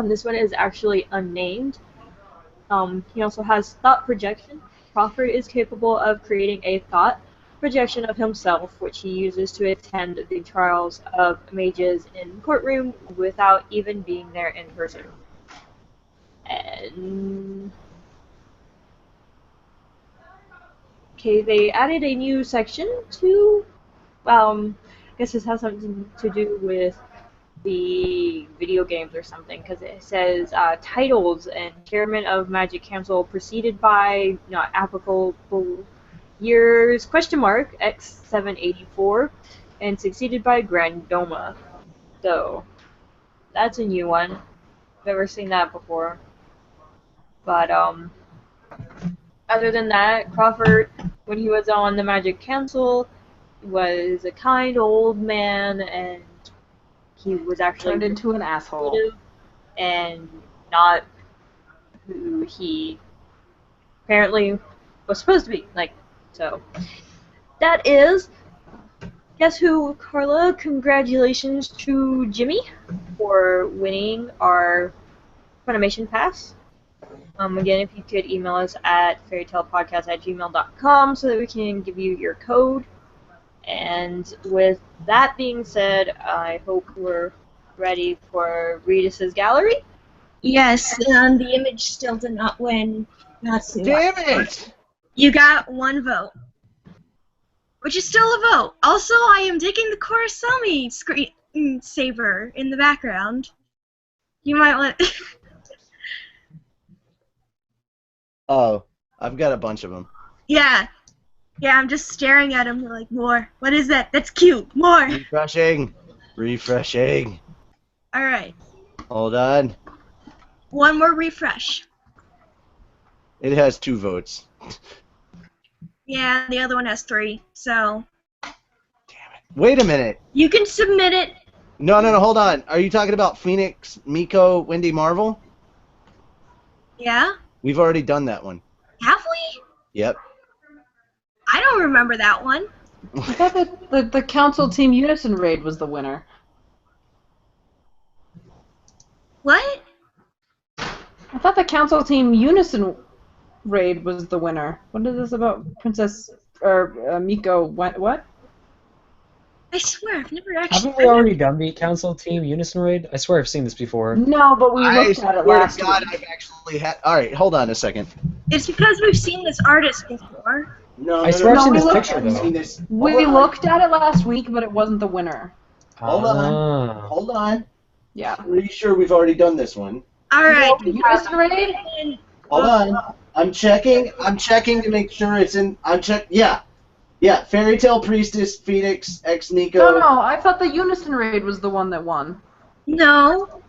This one is actually unnamed. He also has Thought Projection. Crawford is capable of creating a thought projection of himself, which he uses to attend the trials of mages in courtroom without even being there in person. And okay, they added a new section to, I guess this has something to do with the video games or something, because it says titles and Chairman of Magic Council preceded by not applicable years X784 and succeeded by Grandoma. So that's a new one. Never seen that before. But other than that, Crawford, when he was on the Magic Council, was a kind old man, and he was actually turned into an asshole and not who he apparently was supposed to be. So that is Guess Who, Carla. Congratulations to Jimmy for winning our Funimation Pass. Again, if you could email us at fairytalepodcast@gmail.com so that we can give you your code. And with that being said, I hope we're ready for Reedus Gallery. Yes, and the image still did not win. Damn it! You got one vote, which is still a vote. Also, I am taking the Korosami screen saver in the background. You might want. Oh, I've got a bunch of them. Yeah, I'm just staring at him like, more. What is that? That's cute. More. Refreshing. All right. Hold on. One more refresh. It has 2 votes. Yeah, the other one has 3. So. Damn it. Wait a minute. You can submit it. No, hold on. Are you talking about Phoenix, Miko, Wendy, Marvel? Yeah. We've already done that one. Have we? Yep. I don't remember that one. I thought that the Council Team Unison raid was the winner. What? I thought the Council Team Unison raid was the winner. What is this about Princess or Miko? What? I swear, I've never actually. Haven't we already done the Council Team Unison Raid? I swear I've seen this before. No, but we looked at it last week. I've actually had. All right, hold on a second. It's because we've seen this artist before. I swear I've seen this picture I've seen though. this. We looked at it last week, but it wasn't the winner. Hold on. Yeah. Pretty sure we've already done this one. All right. Unison raid? Hold on. I'm checking to make sure it's in. Yeah. Fairy Tale Priestess, Phoenix, X Nico. No. I thought the Unison raid was the one that won. No.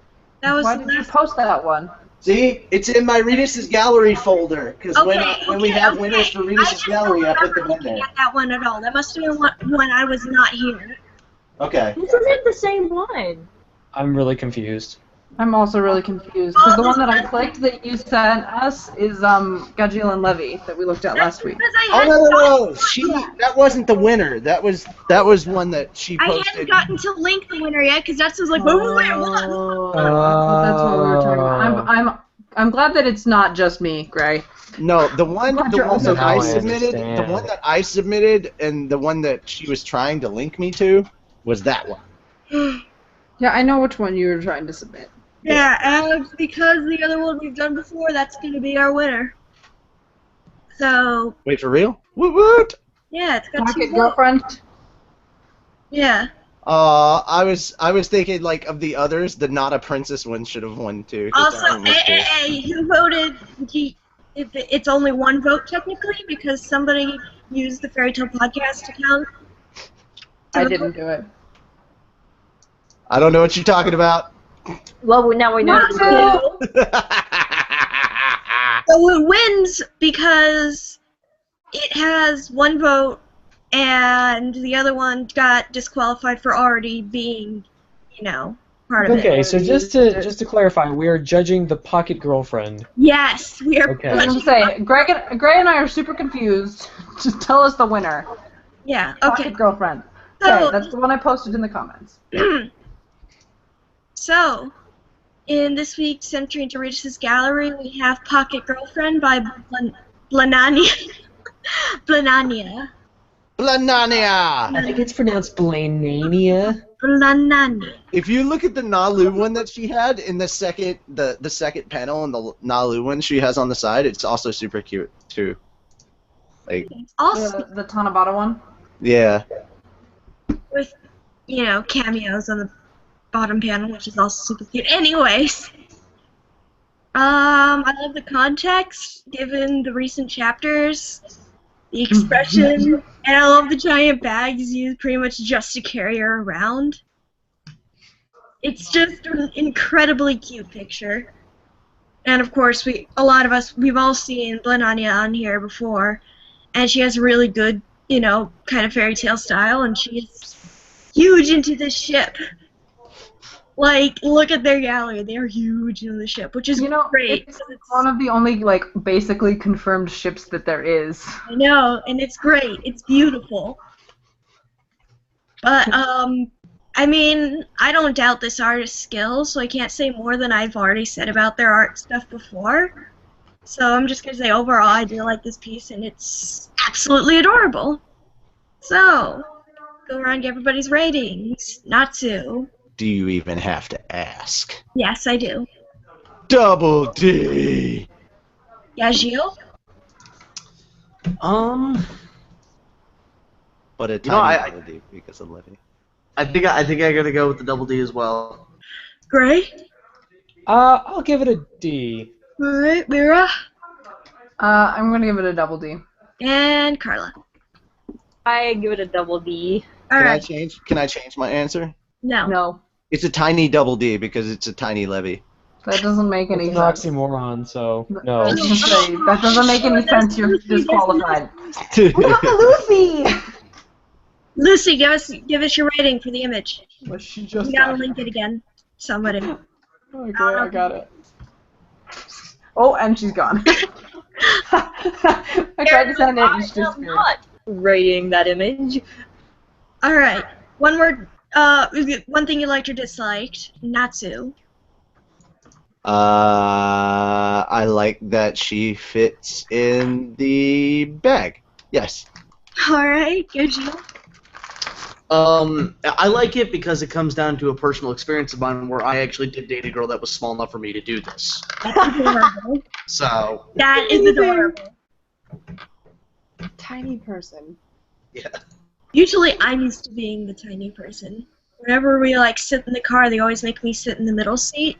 That was. Why did you post that one? See, it's in my Reedus Gallery folder. Because when we have winners for Reedus Gallery, I put them in there. At that one at all. That must have been when I was not here. Okay. This isn't the same one. I'm really confused. I'm also really confused because the one that I clicked that you sent us is Gajil and Levy that we looked at last week. Oh no! That wasn't the winner. That was one that she posted. I hadn't gotten to link the winner yet because that's was like, wait, what? I thought that's what we were talking about. I'm glad that it's not just me, Gray. No, the one that I submitted, understand. the one that I submitted, and the one that she was trying to link me to was that one. Yeah, I know which one you were trying to submit. Yeah, and because the other one we've done before, that's going to be our winner. So. Wait, for real? Woot woot! Yeah, it's got Pocket 2 votes. girlfriend. Yeah. I was thinking like of the others, the not a princess one should have won too. 'Cause that Also, one was cool. who voted? It's only one vote technically because somebody used the Fairy Tale Podcast account. I didn't do it. I don't know what you're talking about. Well, now we know. So it wins because it has one vote, and the other one got disqualified for already being, part of it. Okay, so just to clarify, we are judging the pocket girlfriend. Yes, we are. Okay. I was gonna say, Greg and I are super confused. Just tell us the winner. Yeah. Okay. Pocket girlfriend. So- Okay, that's the one I posted in the comments. So, in this week's entry into Reedus Gallery, we have Pocket Girlfriend by Blanania. Blanania. Blanania! I think it's pronounced Blanania. Blanania. If you look at the Nalu one that she had in the second panel and the Nalu one she has on the side, it's also super cute too. Like Also, The Tanabata one. yeah. with, cameos on the bottom panel, which is also super cute. Anyways, I love the context given the recent chapters, the expression, and I love the giant bags used pretty much just to carry her around. It's just an incredibly cute picture. And of course, we've all seen Blanania on here before, and she has a really good, kind of fairy tale style, and she's huge into this ship. Like, look at their gallery. They are huge into the ship, which is great. It's one of the only, basically confirmed ships that there is. I know, and it's great. It's beautiful. But, I don't doubt this artist's skill, so I can't say more than I've already said about their art stuff before. So I'm just going to say overall I do like this piece, and it's absolutely adorable. So, go around and get everybody's ratings. Natsu. Do you even have to ask? Yes, I do. Double D. Yajil? But a No, tiny double D because of Levy. I think I gotta go with the double D as well. Gray? I'll give it a D. Alright, Mira? I'm gonna give it a double D. And Carla. I give it a double D. Alright. Can I change my answer? No. No, It's a tiny double D because it's a tiny Levy. that doesn't make any It's an sense. oxymoron, so I no. was gonna say, that doesn't make any sense. You're disqualified. Look at Lucy. Lucy, give us your rating for the image. Well, she just You gotta link it again. Somebody. Okay, I got it. Oh, and she's gone. I tried to send it and she I'm disappeared. not rating that image. Alright. One word, one thing you liked or disliked. Natsu. I like that she fits in the bag. Yes. Alright, Yajil. I like it because it comes down to a personal experience of mine where I actually did date a girl that was small enough for me to do this. That's adorable. So, That is adorable. Tiny person. yeah. Usually I'm used to being the tiny person. Whenever we sit in the car, they always make me sit in the middle seat.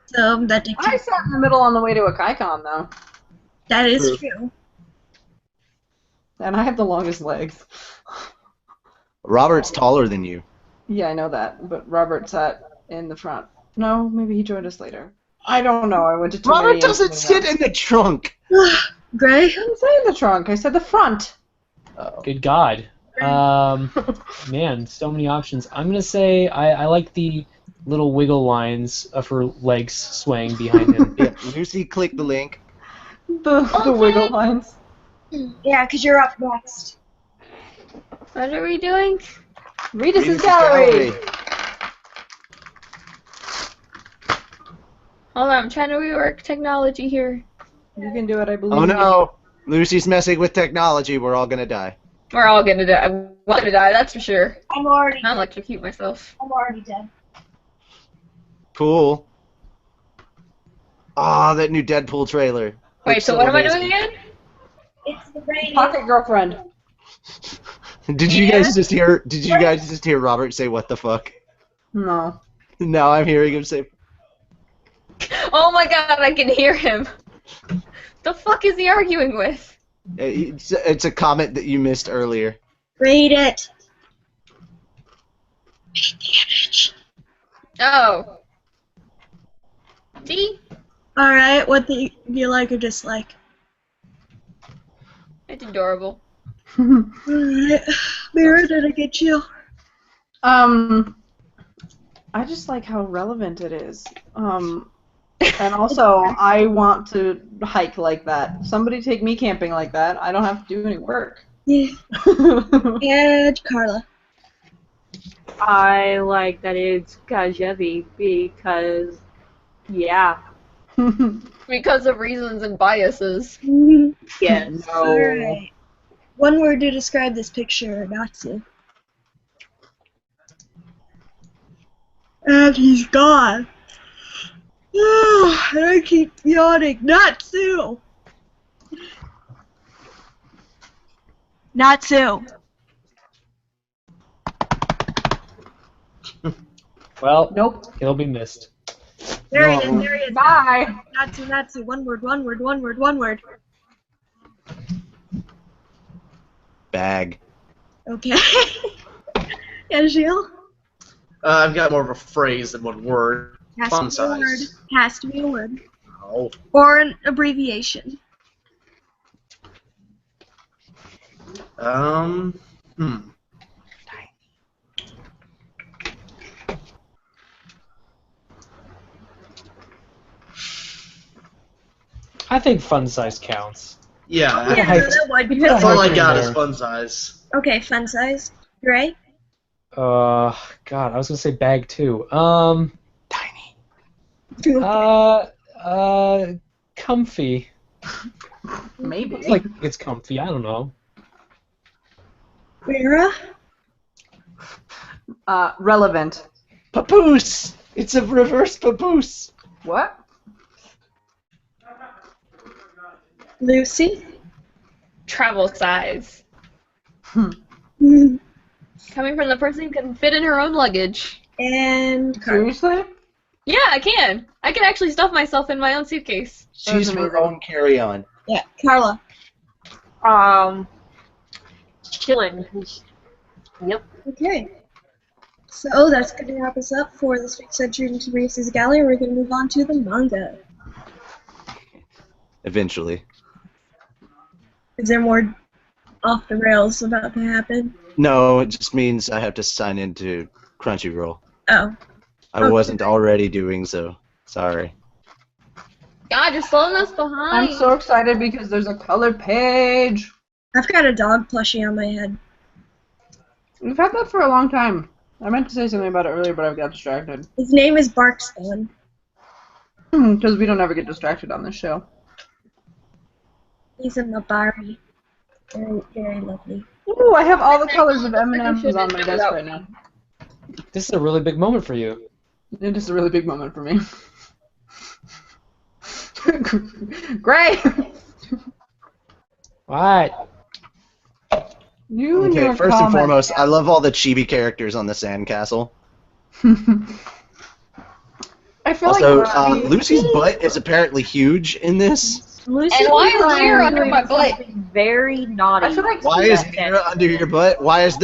So that I dictates. sat in the middle on the way to a KaiCon, though. That is true. And I have the longest legs. Robert's taller than you. Yeah, I know that, but Robert sat in the front. No, maybe he joined us later. I don't know, I went to too Robert many doesn't sit in the trunk. Gray? I didn't say in the trunk, I said the front. Good God. Man, so many options. I'm gonna say I like the little wiggle lines of her legs swaying behind him. Yeah, Lucy, click the link. The wiggle lines. Yeah, because you're up next. What are we doing? Reedus Gallery! Hold on, I'm trying to rework technology here. You can do it, I believe. Oh no, Lucy's messing with technology. We're all gonna die. We're all gonna die. I'm gonna die, that's for sure. I'm already I'll electrocute myself. I'm already dead. Cool. Ah, that new Deadpool trailer. Wait, Looks so what am I amazing. doing again? It's the rating. Pocket girlfriend. Did you guys just hear? Did you guys just hear Robert say "What the fuck"? No. Now I'm hearing him say. Oh my god, I can hear him. The fuck is he arguing with? It's a comment that you missed earlier. Read it. Oh. See? Alright, what do you like or dislike? It's adorable. Alright. Mira, did I get you? I just like how relevant it is. And also, I want to hike like that. Somebody take me camping like that. I don't have to do any work. Yeah. And Carla. I like that it's Kajevi because, yeah. Because of reasons and biases. Yes. No. Alright. One word to describe this picture, Natsu. And he's gone. And I keep yawning. Natsu! Natsu! Well, Nope. he'll be missed. There he is, there he is. Bye. Natsu, Natsu. One word, one word, one word, one word. Bag. Okay. And Gilles? I've got more of a phrase than one word. Has Fun to be a word. size. Has to be a word. Oh. Or an abbreviation. I think fun size counts. Yeah, Yeah, that would be that's all I Hyphen got there. is fun size. Okay, fun size. Gray? God, I was gonna say bag too. Tiny. Comfy. Maybe. It's like it's comfy. I don't know. Mira? Relevant. Papoose! It's a reverse papoose. What? Lucy? Travel size. Mm. Coming from the person who can fit in her own luggage. And Carla. Seriously? Yeah, I can. I can actually stuff myself in my own suitcase. She's That's her amazing. own carry-on. Yeah, Carla. Chillin'. Yep. Okay. So that's going to wrap us up for this week's entry into Reedus Gallery. We're going to move on to the manga. Eventually. Is there more off the rails about to happen? No, it just means I have to sign into Crunchyroll. Oh. I Okay. wasn't already doing so. Sorry. God, you're slowing us behind. I'm so excited because there's a colored page. I've got a dog plushie on my head. We've had that for a long time. I meant to say something about it earlier, but I got distracted. His name is Barkstone. Because we don't ever get distracted on this show. He's a Mabari. Very, very lovely. Ooh, I have all the colors of M&M's on my desk right now. This is a really big moment for you. It is a really big moment for me. Great! What? You and Okay, your first and comments. foremost, I love all the chibi characters on the sandcastle. I feel Also, like Lucy's butt is apparently huge in this. Lucy And why was is Mira under doing my butt? something very naughty. I feel like Why is Mira under your butt? Why is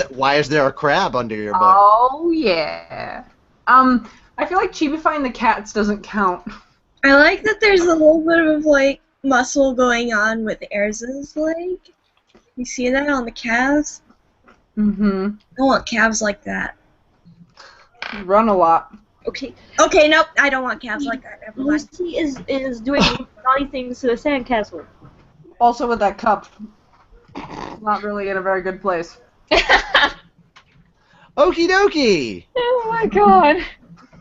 there a crab under your butt? Oh yeah. I feel like chibifying the cats doesn't count. I like that there's a little bit of, like, muscle going on with Erza's leg. You see that on the calves? Mm-hmm. I want calves like that. Run a lot. Okay, Okay, nope, I don't want calves like that. Never mind. Lucy is doing naughty things to the sandcastle. Also with that cup. Not really in a very good place. Okie dokie! Oh my god.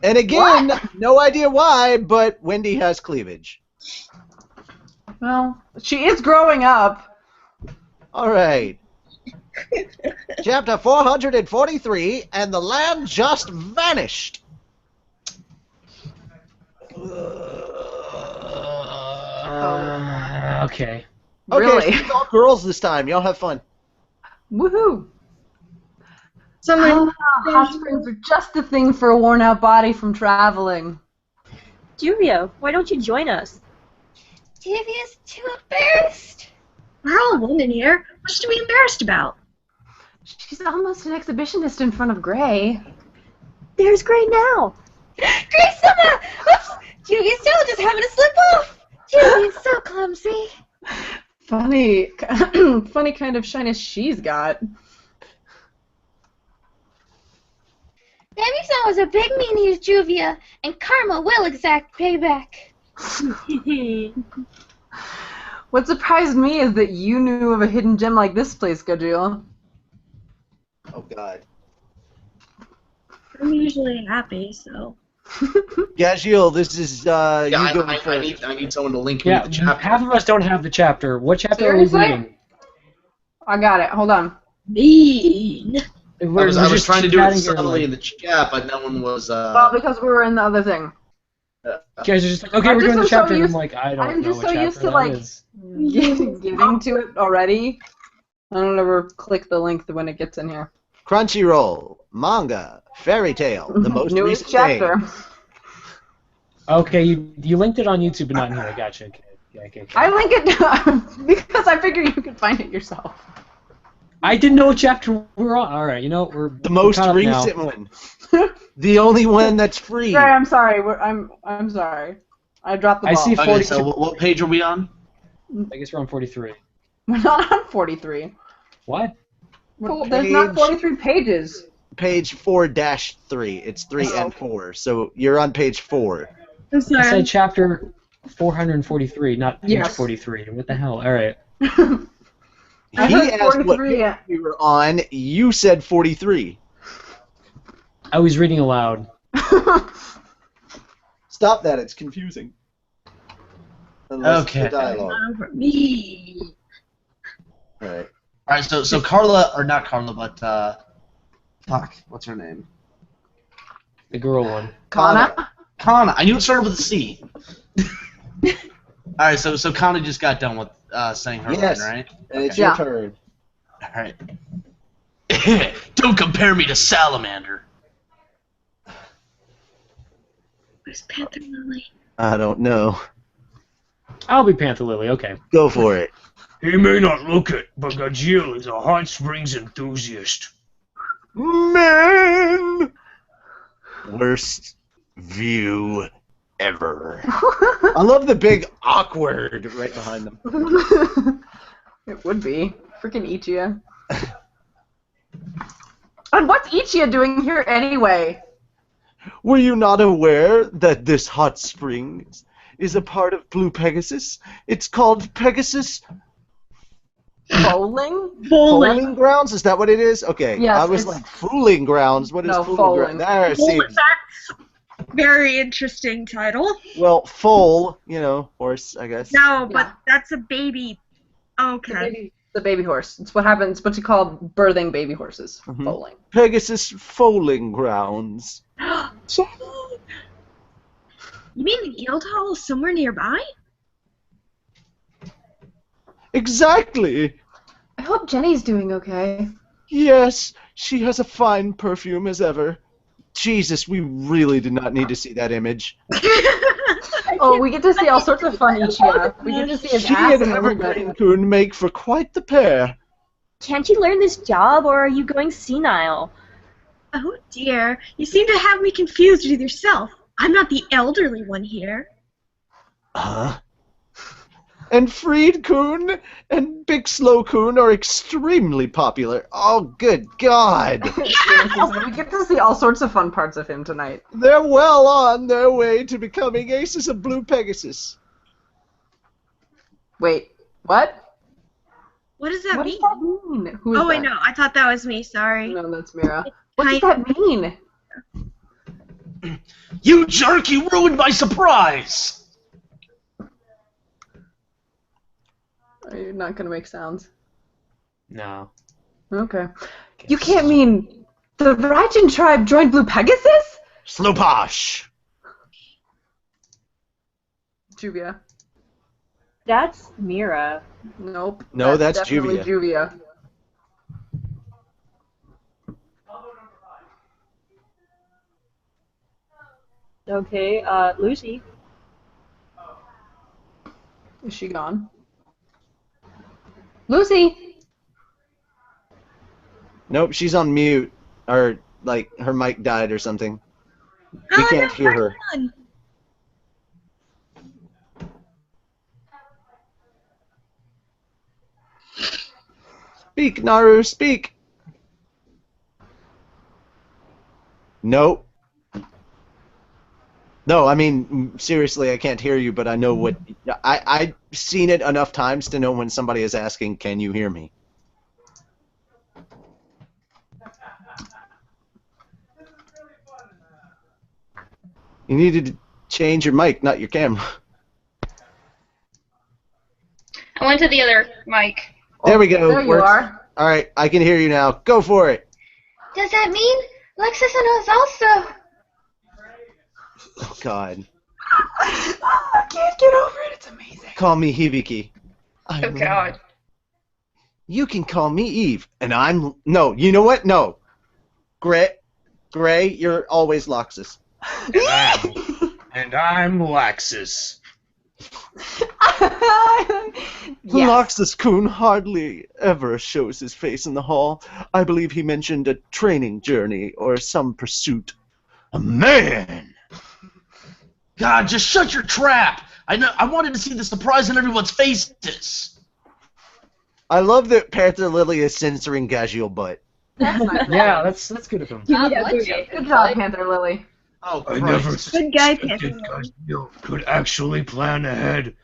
And again, no idea why, but Wendy has cleavage. Well, she is growing up. Alright. Chapter 443, and the land just vanished. Okay. Okay, Really? so it's all girls this time. Y'all have fun. Woohoo! Hot springs are just the thing for a worn-out body from traveling. Juvia, why don't you join us? Juvia's too embarrassed. We're all women here. What's to be embarrassed about? She's almost an exhibitionist in front of Gray. There's Gray now. Great summer! Whoops! Juvia's still just having to slip off. Juvia's so clumsy. Funny kind of shyness she's got. Debbie-san was a big meanie to Juvia, and karma will exact payback. What surprised me is that you knew of a hidden gem like this place, Gajeel. Oh God. I'm usually happy, so. Gajeel, this is you Yeah, go I first. need someone to link me Yeah, to the chapter. half of us don't have the chapter. What chapter Seriously? are we reading? I got it. Hold on. Mean. I was just trying to do it chatting here, subtly like- in the chat, but no one was. Well, because we were in the other thing. You guys are just like, okay, I'm we're just doing the so chapter, and I'm used- like, I don't I'm know just what so chapter used to, that like, is. getting to it already. I don't ever click the link when it gets in here. Crunchyroll, manga, fairy tale, the most Newest recent chapter. thing. Okay, you linked it on YouTube, but not in here. I gotcha. Okay. I link it because I figure you can find it yourself. I didn't know what chapter we're on. All right, we're The most caught up now. recent one. The only one that's free. Sorry, I'm sorry. I'm sorry. I dropped the I ball. see Okay, 42. so what page are we on? I guess we're on 43. We're not on 43. What? There's not 43 pages. Page 4-3. It's 3 and 4. So you're on page 4. I'm I sorry. said chapter 443, not page Yes. 43. What the hell? All right. I He heard asked what 43. page we were on. You said 43. I was reading aloud. Stop that. It's confusing. Unless it's Okay. the dialogue. Over me. All right. All right, so Carla, or not Carla, but fuck, what's her name? The girl one. Kana? Kana. I knew it started with a C. All right, so Kana just got done with saying her Yes. line, right? And it's Yeah. your turn. All right. Don't compare me to Salamander. Where's Panther Lily? I don't know. I'll be Panther Lily. Okay. Go for it. He may not look it, but Gajeel is a hot springs enthusiast. Man! Worst view ever. I love the big awkward right behind them. It would be. Freaking Ichiya. And what's Ichiya doing here anyway? Were you not aware that this hot springs is a part of Blue Pegasus? It's called Pegasus Bowling? Bowling Grounds? Is that what it is? Okay. Yes, I was it's- like, Fooling Grounds. What is No, Fooling Fowling. Grounds? There, see. That's very interesting title. Well, foal, horse, I guess. No, but Yeah. that's a baby. Okay. The baby horse. It's what happens, what you call birthing baby horses. Mhm. Bowling. Pegasus Foaling Grounds. You mean the guild hall is somewhere nearby? Exactly. I hope Jenny's doing okay. Yes, she has a fine perfume as ever. Jesus, we really did not need to see that image. Oh, we get to see all sorts of fun Ichiya. We get to see his She ass and in a little bit. Evergreen-kun make for quite the pair. Can't you learn this job, or are you going senile? Oh dear, you seem to have me confused with yourself. I'm not the elderly one here. Huh? And Freed-kun and Big Slow-kun are extremely popular. Oh, good God. We get to see all sorts of fun parts of him tonight. They're well on their way to becoming aces of Blue Pegasus. Wait, what? What does that What mean? does that mean? Who is Oh wait, that? no, I thought that was me. Sorry. No, that's Mira. What does that mean? You jerk! You ruined my surprise. Are you not gonna make sounds? No. Okay. You can't mean the Raijin tribe joined Blue Pegasus? Sloposh. Juvia. That's Mira. Nope. No, that's definitely Juvia. Juvia. Okay, Lucy. Is she gone? Lucy! Nope, she's on mute. Or, like, her mic died or something. We can't hear her. Done. Speak, Naru, speak! Nope. No, I mean, seriously, I can't hear you, but I know what... I've seen it enough times to know when somebody is asking, can you hear me? You needed to change your mic, not your camera. I went to the other mic. There we go. There you Works. are. All right, I can hear you now. Go for it. Does that mean Lexus knows also? Oh, God. I can't get over it. It's amazing. Call me Hibiki. Oh God. You can call me Eve, and I'm... No, you know what? No. Gray, you're always Loxus. And I'm Laxus. Yes. Loxus-kun hardly ever shows his face in the hall. I believe he mentioned a training journey or some pursuit. A man! God, just shut your trap! I wanted to see the surprise on everyone's faces. I love that Panther Lily is censoring Gagiel butt. That's nice. Yeah, that's good of him. Not Yeah, much. Good job, Panther Lily. Oh, I Christ. never Good guy, suspected Panther. Gagiel could actually plan ahead.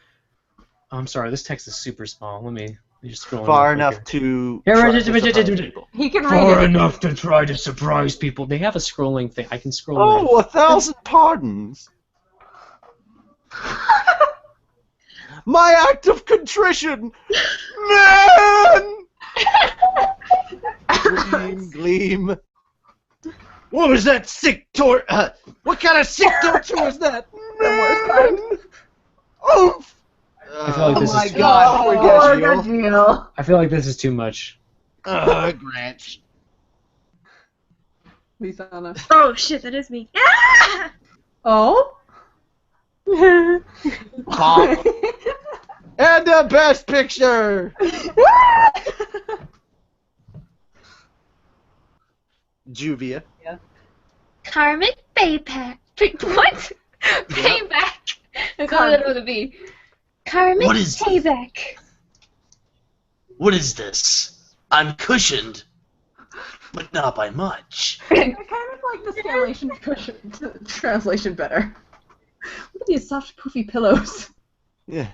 I'm sorry, this text is super small. Let me just scroll Far in real quick enough to... here. try Here, to surprise people. He can read Far it. enough to try to surprise people. They have a scrolling thing. I can scroll in. Oh, 1,000 pardons. My act of contrition! Man! Gleam. What was that sick what kind of sick torture was that? Man! Oof! I feel like this oh my is too God, poor Poor Gagiel. Gagiel. I feel like this is too much. Grant. Lisana. Oh shit, that is me. Ah! Oh? And the best picture! Juvia. Karmic payback. What? Payback. I call it with a B. Karmic What is- payback. What is this? I'm cushioned, but not by much. I kind of like the translation better. Look at these soft, poofy pillows. Yeah.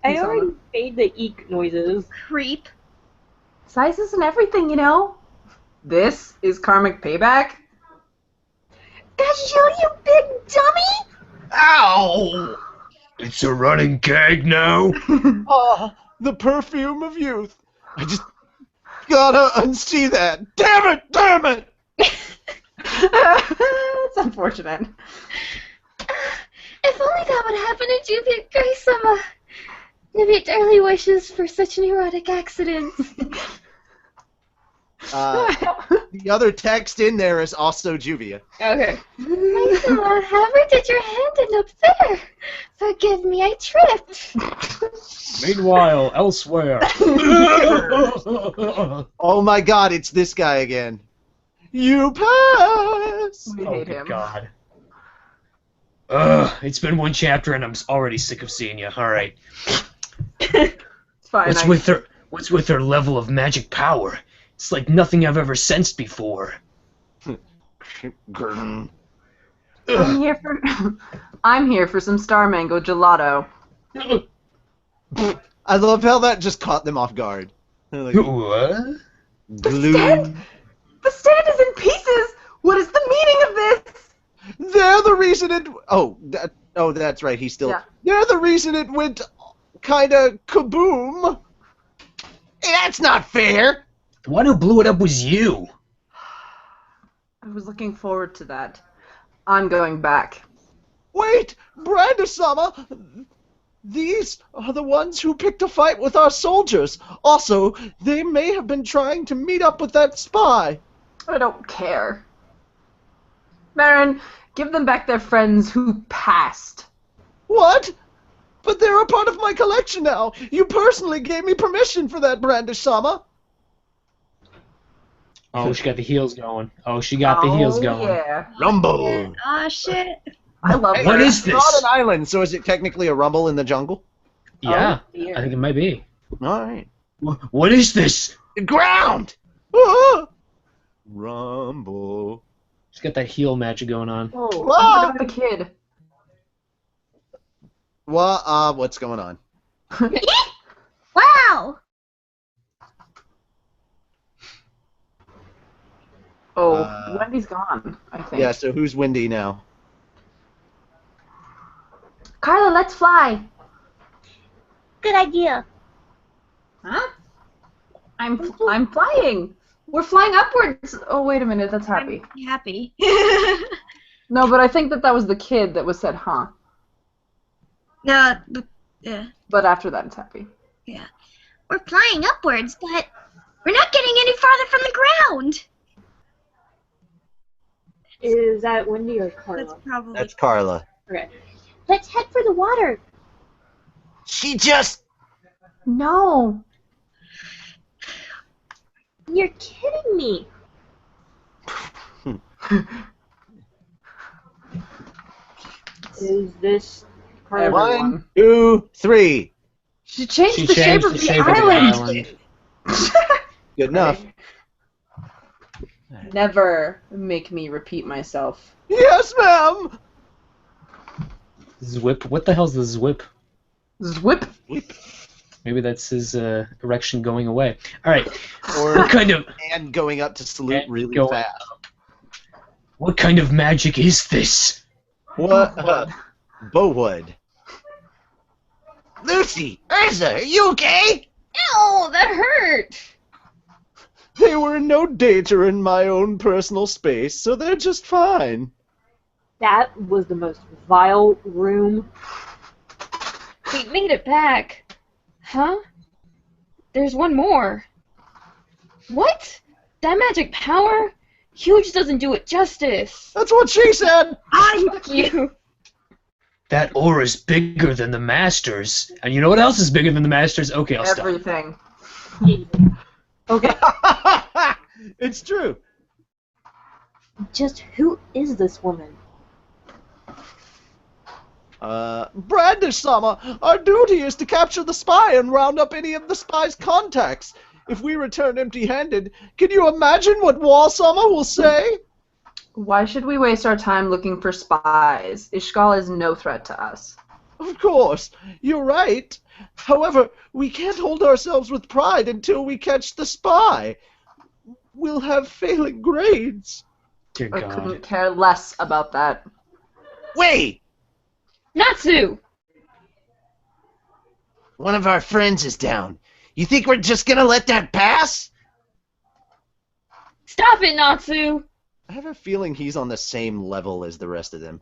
I already made the eek noises. Creep. Sizes and everything, you know. This is karmic payback. Gagiel, you big dummy! Ow! It's a running gag now. Ah, the perfume of youth. I just gotta unsee that. Damn it! Damn it! It's unfortunate. If only that would happen to Juviet Graysummer. Juviet early wishes for such an erotic accident. The other text in there is also Juvia. Okay. Graysummer, however did your hand end up there? Forgive me, I tripped. Meanwhile, elsewhere. Oh my God, it's this guy again. You pass. We Oh, hate good him. God. It's been one chapter and I'm already sick of seeing you. All right. It's fine. What's with her level of magic power? It's like nothing I've ever sensed before. Grr. I'm here for some Star Mango gelato. I love how that just caught them off guard. They're like, What? glue. The stand is in pieces. What is the meaning of this? They're the reason it. That's right. He's still. Yeah. They're the reason it went kind of kaboom. Hey, that's not fair. The one who blew it up was you. I was looking forward to that. I'm going back. Wait, Brandasama. These are the ones who picked a fight with our soldiers. Also, they may have been trying to meet up with that spy. I don't care. Marin, give them back their friends who passed. What? But they're a part of my collection now. You personally gave me permission for that, Brandish-sama. Oh, she got the heels going. Oh, she got the heels going. Yeah. Rumble. Oh shit. I love What her. is It's not this? an island, so is it technically a rumble in the jungle? Yeah, dear. I think it might be. All right. What is this? The ground! Ah! Rumble. She's got that heel magic going on. Oh, Ah! what about the kid? What's going on? Wow. Oh, Wendy's gone, I think. Yeah, so who's Wendy now? Carla, let's fly. Good idea. Huh? I'm flying. We're flying upwards. Oh, wait a minute. That's happy. I'm happy. No, but I think that was the kid that was said, huh? No, but, yeah. But after that, it's happy. Yeah. We're flying upwards, but we're not getting any farther from the ground. Is that Wendy or Carla? That's probably. That's Carla. Okay. Let's head for the water. She just... No. You're kidding me. Is this Carla? Everyone. 1, 2, 3. She changed She the changed shape of the the shape of the island. island. Good enough. Never make me repeat myself. Yes, ma'am! Zwip. What the hell's the zwip? Zwip. Maybe that's his erection going away. All right. Or What kind of and going up to salute And really going fast. what kind of magic is this? What? Bowwood. Lucy! Urza, are you okay? Ow, that hurt. They were in no danger in my own personal space, so they're just fine. That was the most vile room. We made it back. Huh? There's one more. What? That magic power? Huge doesn't do it justice. That's what she said! Fuck you. That aura's bigger than the Masters. And you know what else is bigger than the Masters? Okay, I'll stop. Everything. Okay. It's true. Just who is this woman? Brandish-sama, our duty is to capture the spy and round up any of the spy's contacts. If we return empty-handed, can you imagine what Wall-sama will say? Why should we waste our time looking for spies? Ishgal is no threat to us. Of course, you're right. However, we can't hold ourselves with pride until we catch the spy. We'll have failing grades. Dear I God. couldn't care less about that. Wait! Natsu! One of our friends is down. You think we're just gonna let that pass? Stop it, Natsu! I have a feeling he's on the same level as the rest of them.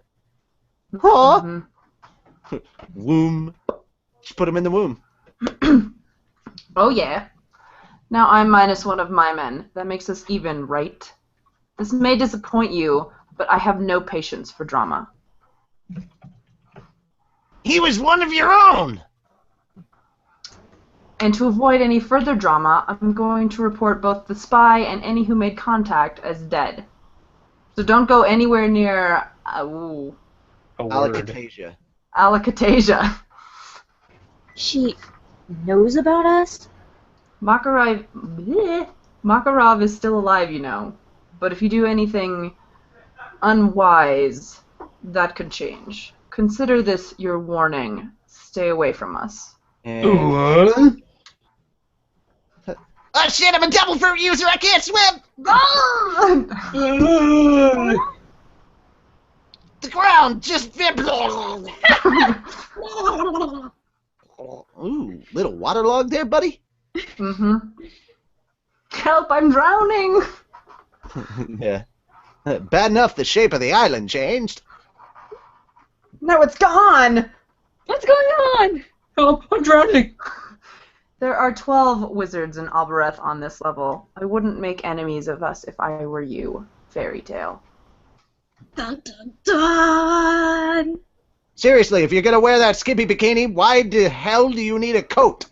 Huh? Mhm. Womb. Just put him in the womb. Oh, yeah. Now I'm minus one of my men. That makes us even, right? This may disappoint you, but I have no patience for drama. He was one of your own! And to avoid any further drama, I'm going to report both the spy and any who made contact as dead. So don't go anywhere near A word. Alakatasia. Alakatasia. She knows about us? Makarov is still alive, you know. But if you do anything unwise, that could change. Consider this your warning. Stay away from us. And... Oh shit, I'm a double fruit user, I can't swim! The ground just... Ooh, little waterlogged there, buddy? Mm-hmm. Help, I'm drowning! Yeah. Bad enough the shape of the island changed. No, it's gone! What's going on? Help! I'm drowning! There are 12 wizards in Albereth on this level. I wouldn't make enemies of us if I were you, Fairy Tale. Dun dun dun! Seriously, if you're gonna wear that skimpy bikini, why the hell do you need a coat?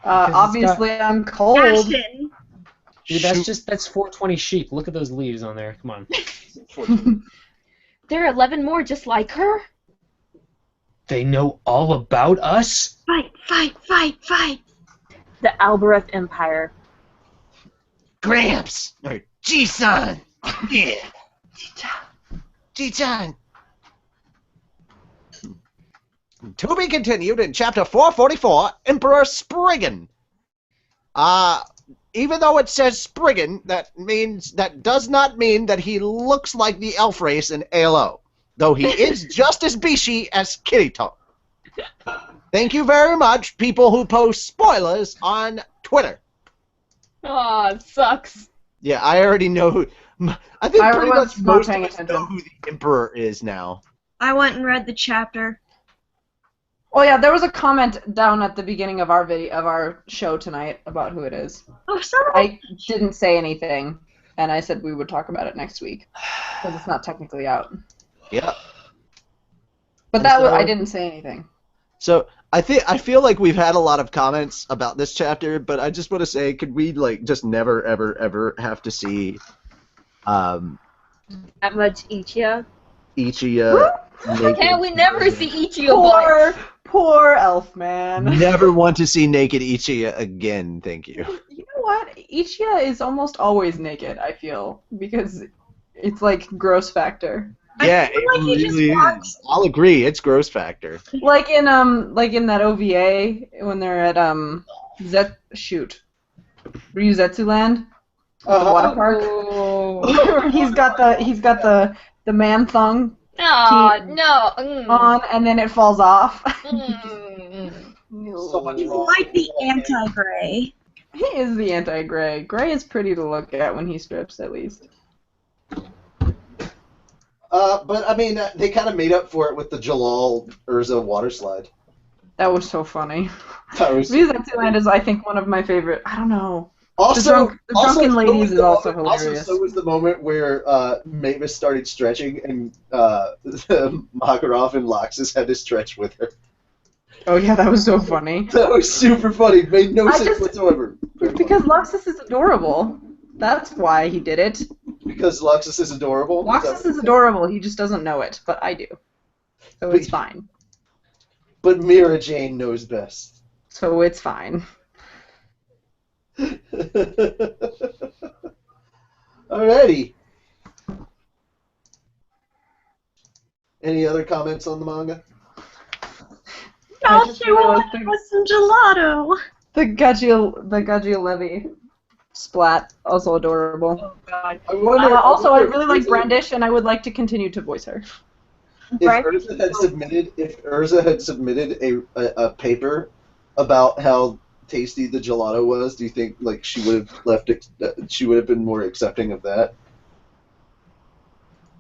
Obviously, I'm cold. Fashion. Dude, that's 420 sheep. Look at those leaves on there. Come on. There are 11 more just like her? They know all about us? Fight, fight, fight, fight! The Albereth Empire. Gramps! Or G-san! Yeah! G-chan! To be continued in Chapter 444, Emperor Spriggan. Even though it says Spriggan, that does not mean that he looks like the elf race in ALO, though he is just as beashy as Kirito. Thank you very much, people who post spoilers on Twitter. Aw, it sucks. Yeah, I already know who. I think pretty much most of paying us know who the Emperor is now. I went and read the chapter. Oh yeah, there was a comment down at the beginning of our show tonight about who it is. Oh, sorry. I didn't say anything, and I said we would talk about it next week because it's not technically out. Yeah. But I didn't say anything. So I feel like we've had a lot of comments about this chapter, but I just want to say, could we just never ever have to see That much Ichiya. Ichiya naked? Can we never see Ichigo Poor Elfman. Never want to see naked Ichiya again, thank you. You know what? Ichiya is almost always naked, I feel, because it's like gross factor. Yeah, I feel like he just walks. I'll agree, it's gross factor. Like in that OVA when they're at Ryuzetsu Land, the water park. Oh. he's got the man thong Oh, no. on, and then it falls off. So much He's wrong. like the anti-gray. He is the anti-gray. Gray is pretty to look at when he strips, at least. But I mean, they kind of made up for it with the Jalal Urza water slide. That was so funny. That was... Ryuzetsu Land is, I think, one of my favorite. I don't know. Also, the drunken ladies is also hilarious. Also, so was the moment where Mavis started stretching, and Makarov and Loxus had to stretch with her. Oh yeah, that was so funny. That was super funny. It made no sense whatsoever. Because Loxus is adorable. That's why he did it. Because Loxus is adorable? Loxus is adorable. He just doesn't know it, but I do. So it's fine. But Mira Jane knows best. So it's fine. Alrighty. Any other comments on the manga? All she wanted was some gelato. The Gaggia Levy splat, also adorable. Oh god. Also, I really like Brandish, and I would like to continue to voice her. If Urza had submitted a paper about how tasty the gelato was, do you think she would have she would have been more accepting of that?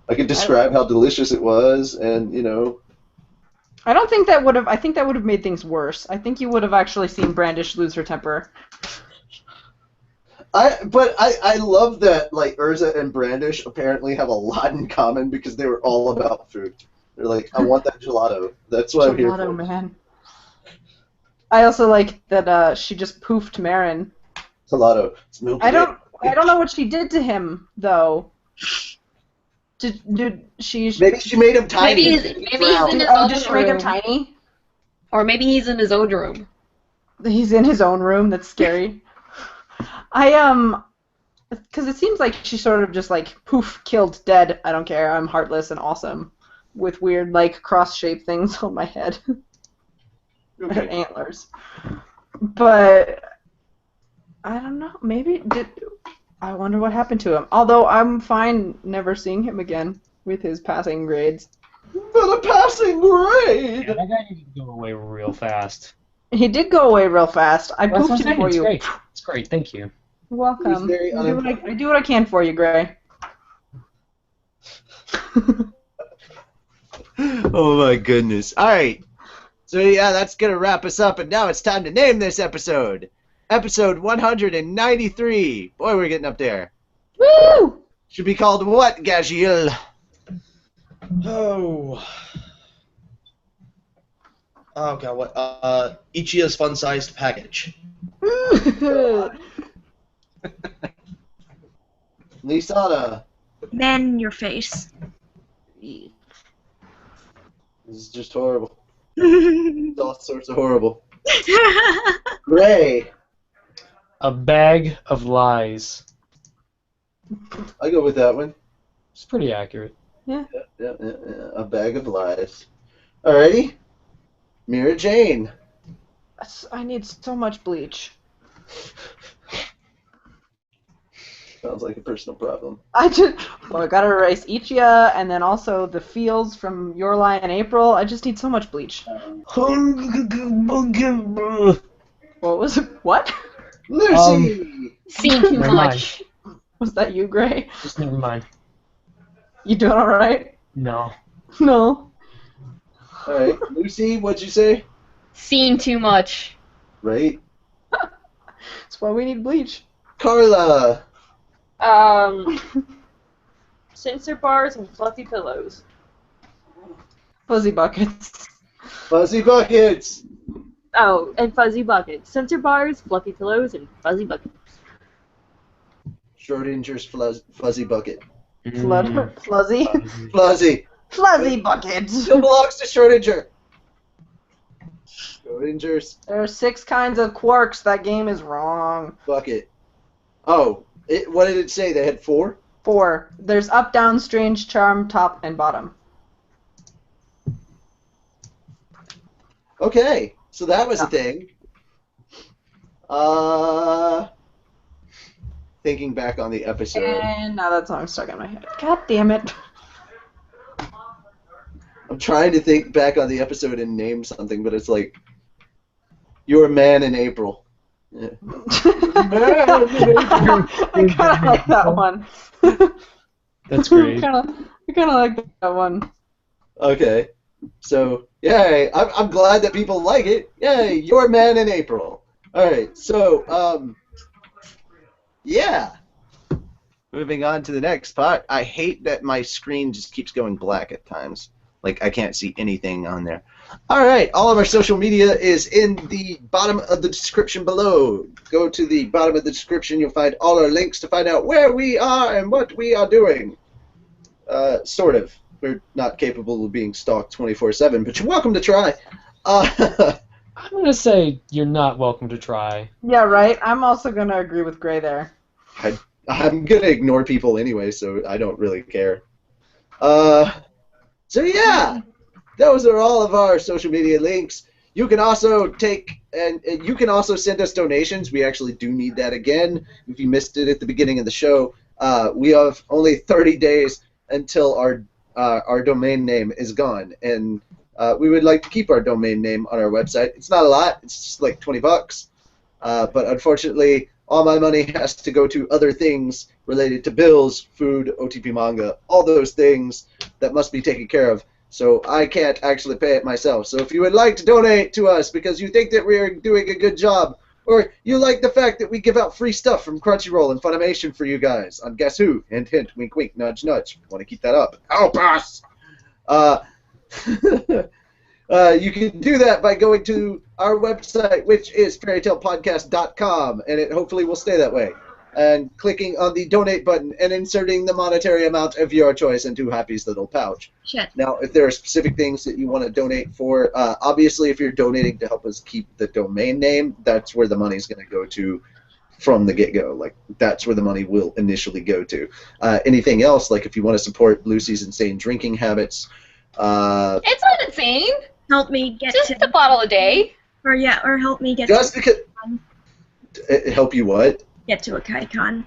I could describe how delicious it was, and I don't think that would have. I think that would have made things worse. I think you would have actually seen Brandish lose her temper. I love that Urza and Brandish apparently have a lot in common because they were all about food. They're like, I want that gelato. That's what I'm here for. Gelato, man. I also like that she just poofed Marin. Gelato. It's milky. I don't know what she did to him though. Did she? Maybe she made him tiny. Maybe he's in his own Did she room. make him tiny? Or maybe he's in his own room. He's in his own room. That's scary. Because it seems like she sort of just poof, killed, dead. I don't care. I'm heartless and awesome, with weird cross-shaped things on my head. Okay. Antlers. But I don't know. Maybe I wonder what happened to him. Although I'm fine never seeing him again with his passing grades. But a passing grade. Yeah, that guy needed to go away real fast. He did go away real fast. I That's what poofed I'm him for saying. you. It's great. It's great. Thank you. You're welcome. He's very I do what I can for you, Gray. Oh my goodness. Alright. So yeah, that's gonna wrap us up, and now it's time to name this episode. Episode 193. Boy, we're getting up there. Woo! Should be called what, Gagiel? Oh. Oh god, what? Ichiya's fun-sized package. Lisana. Man in your face. This is just horrible. It's all sorts of horrible. Gray. A bag of lies. I go with that one. It's pretty accurate. Yeah. Yeah. A bag of lies. Alrighty. Mira Jane. I need so much bleach. Sounds like a personal problem. I gotta erase Ichiya and then also the fields from Your Lie in April. I just need so much bleach. What was it? What? Lucy! Seen too Never much. Was that you, Gray? Just never mind. You doing alright? No. No. Alright, Lucy, what'd you say? Seen too much. Right. That's why we need bleach. Carla! Sensor bars and fluffy pillows. Fuzzy buckets. Fuzzy buckets! Oh, and fuzzy buckets. Sensor bars, fluffy pillows, and fuzzy buckets. Schrodinger's fuzzy bucket. Fuzzy. Fuzzy. Fuzzy bucket. Still belongs to Schrodinger. Schrodinger's There are 6 kinds of quarks. That game is wrong. bucket. Oh, what did it say? They had 4? 4. There's up, down, strange, charm, top, and bottom. Okay, so that was a thing. Thinking back on the episode. And now that song's stuck in my head. God damn it. I'm trying to think back on the episode and name something, but it's like, Your Man in April. Yeah. I kind of like that one. That's great. I kind of like that one. Okay, so, yay, I'm glad that people like it. Yay, Your Man in April. Alright, so, yeah. Moving on to the next part. I hate that my screen just keeps going black at times. Like, I can't see anything on there. Alright, all of our social media is in the bottom of the description below. Go to the bottom of the description. You'll find all our links to find out where we are and what we are doing. Sort of. We're not capable of being stalked 24/7, but you're welcome to try. I'm going to say you're not welcome to try. Yeah, right. I'm also going to agree with Gray there. I'm going to ignore people anyway, so I don't really care. So yeah, those are all of our social media links. You can also you can also send us donations. We actually do need that again. If you missed it at the beginning of the show, we have only 30 days until our domain name is gone, and we would like to keep our domain name on our website. It's not a lot. It's just like $20. But unfortunately, all my money has to go to other things related to bills, food, OTP manga, all those things that must be taken care of. So I can't actually pay it myself. So if you would like to donate to us because you think that we are doing a good job, or you like the fact that we give out free stuff from Crunchyroll and Funimation for you guys on Guess Who, hint, hint, wink, wink, nudge, nudge. Want to keep that up? Help us! You can do that by going to our website, which is fairytalepodcast.com, and it hopefully will stay that way. And clicking on the donate button and inserting the monetary amount of your choice into Happy's little pouch. Shit. Now, if there are specific things that you want to donate for, obviously if you're donating to help us keep the domain name, that's where the money's going to go to from the get-go. Like, that's where the money will initially go to. Anything else, like if you want to support Lucy's insane drinking habits, It's not insane. Help me get Just to a bottle a day. or help me get just to because... Help you what? get to a Kaikon.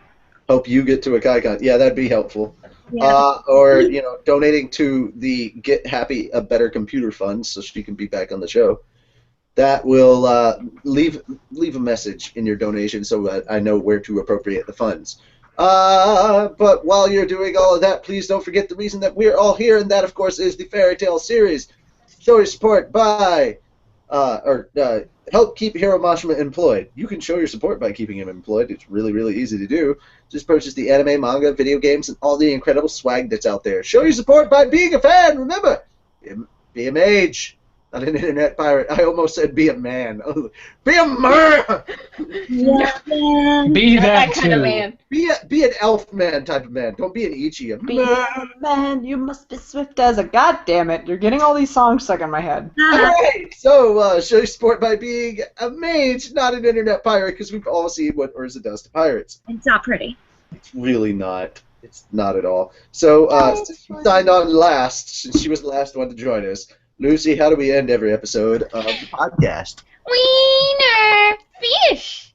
Help you get to a Kaikon. Yeah, that'd be helpful. Yeah. Or, donating to the Get Happy a Better Computer Fund so she can be back on the show. That will leave a message in your donation so that I know where to appropriate the funds. But while you're doing all of that, please don't forget the reason that we're all here, and that, of course, is the Fairy Tale series. Show your support by help keep Hiro Mashima employed. You can show your support by keeping him employed. It's really, really easy to do. Just purchase the anime, manga, video games, and all the incredible swag that's out there. Show your support by being a fan. Remember, be a mage, not an internet pirate. I almost said be a man. Be a man. Yeah, man. Be that kind of too. man. Be an Elfman type of man. Don't be an Ichi. A Be man. a man, you must be swift as a goddamn it. You're getting all these songs stuck in my head. Alright, so show your support by being a mage, not an internet pirate, because we've all seen what Urza does to pirates. It's not pretty. It's really not. It's not at all. So, since she signed on last, since she was the last one to join us, Lucy, how do we end every episode of the podcast? Wiener fish.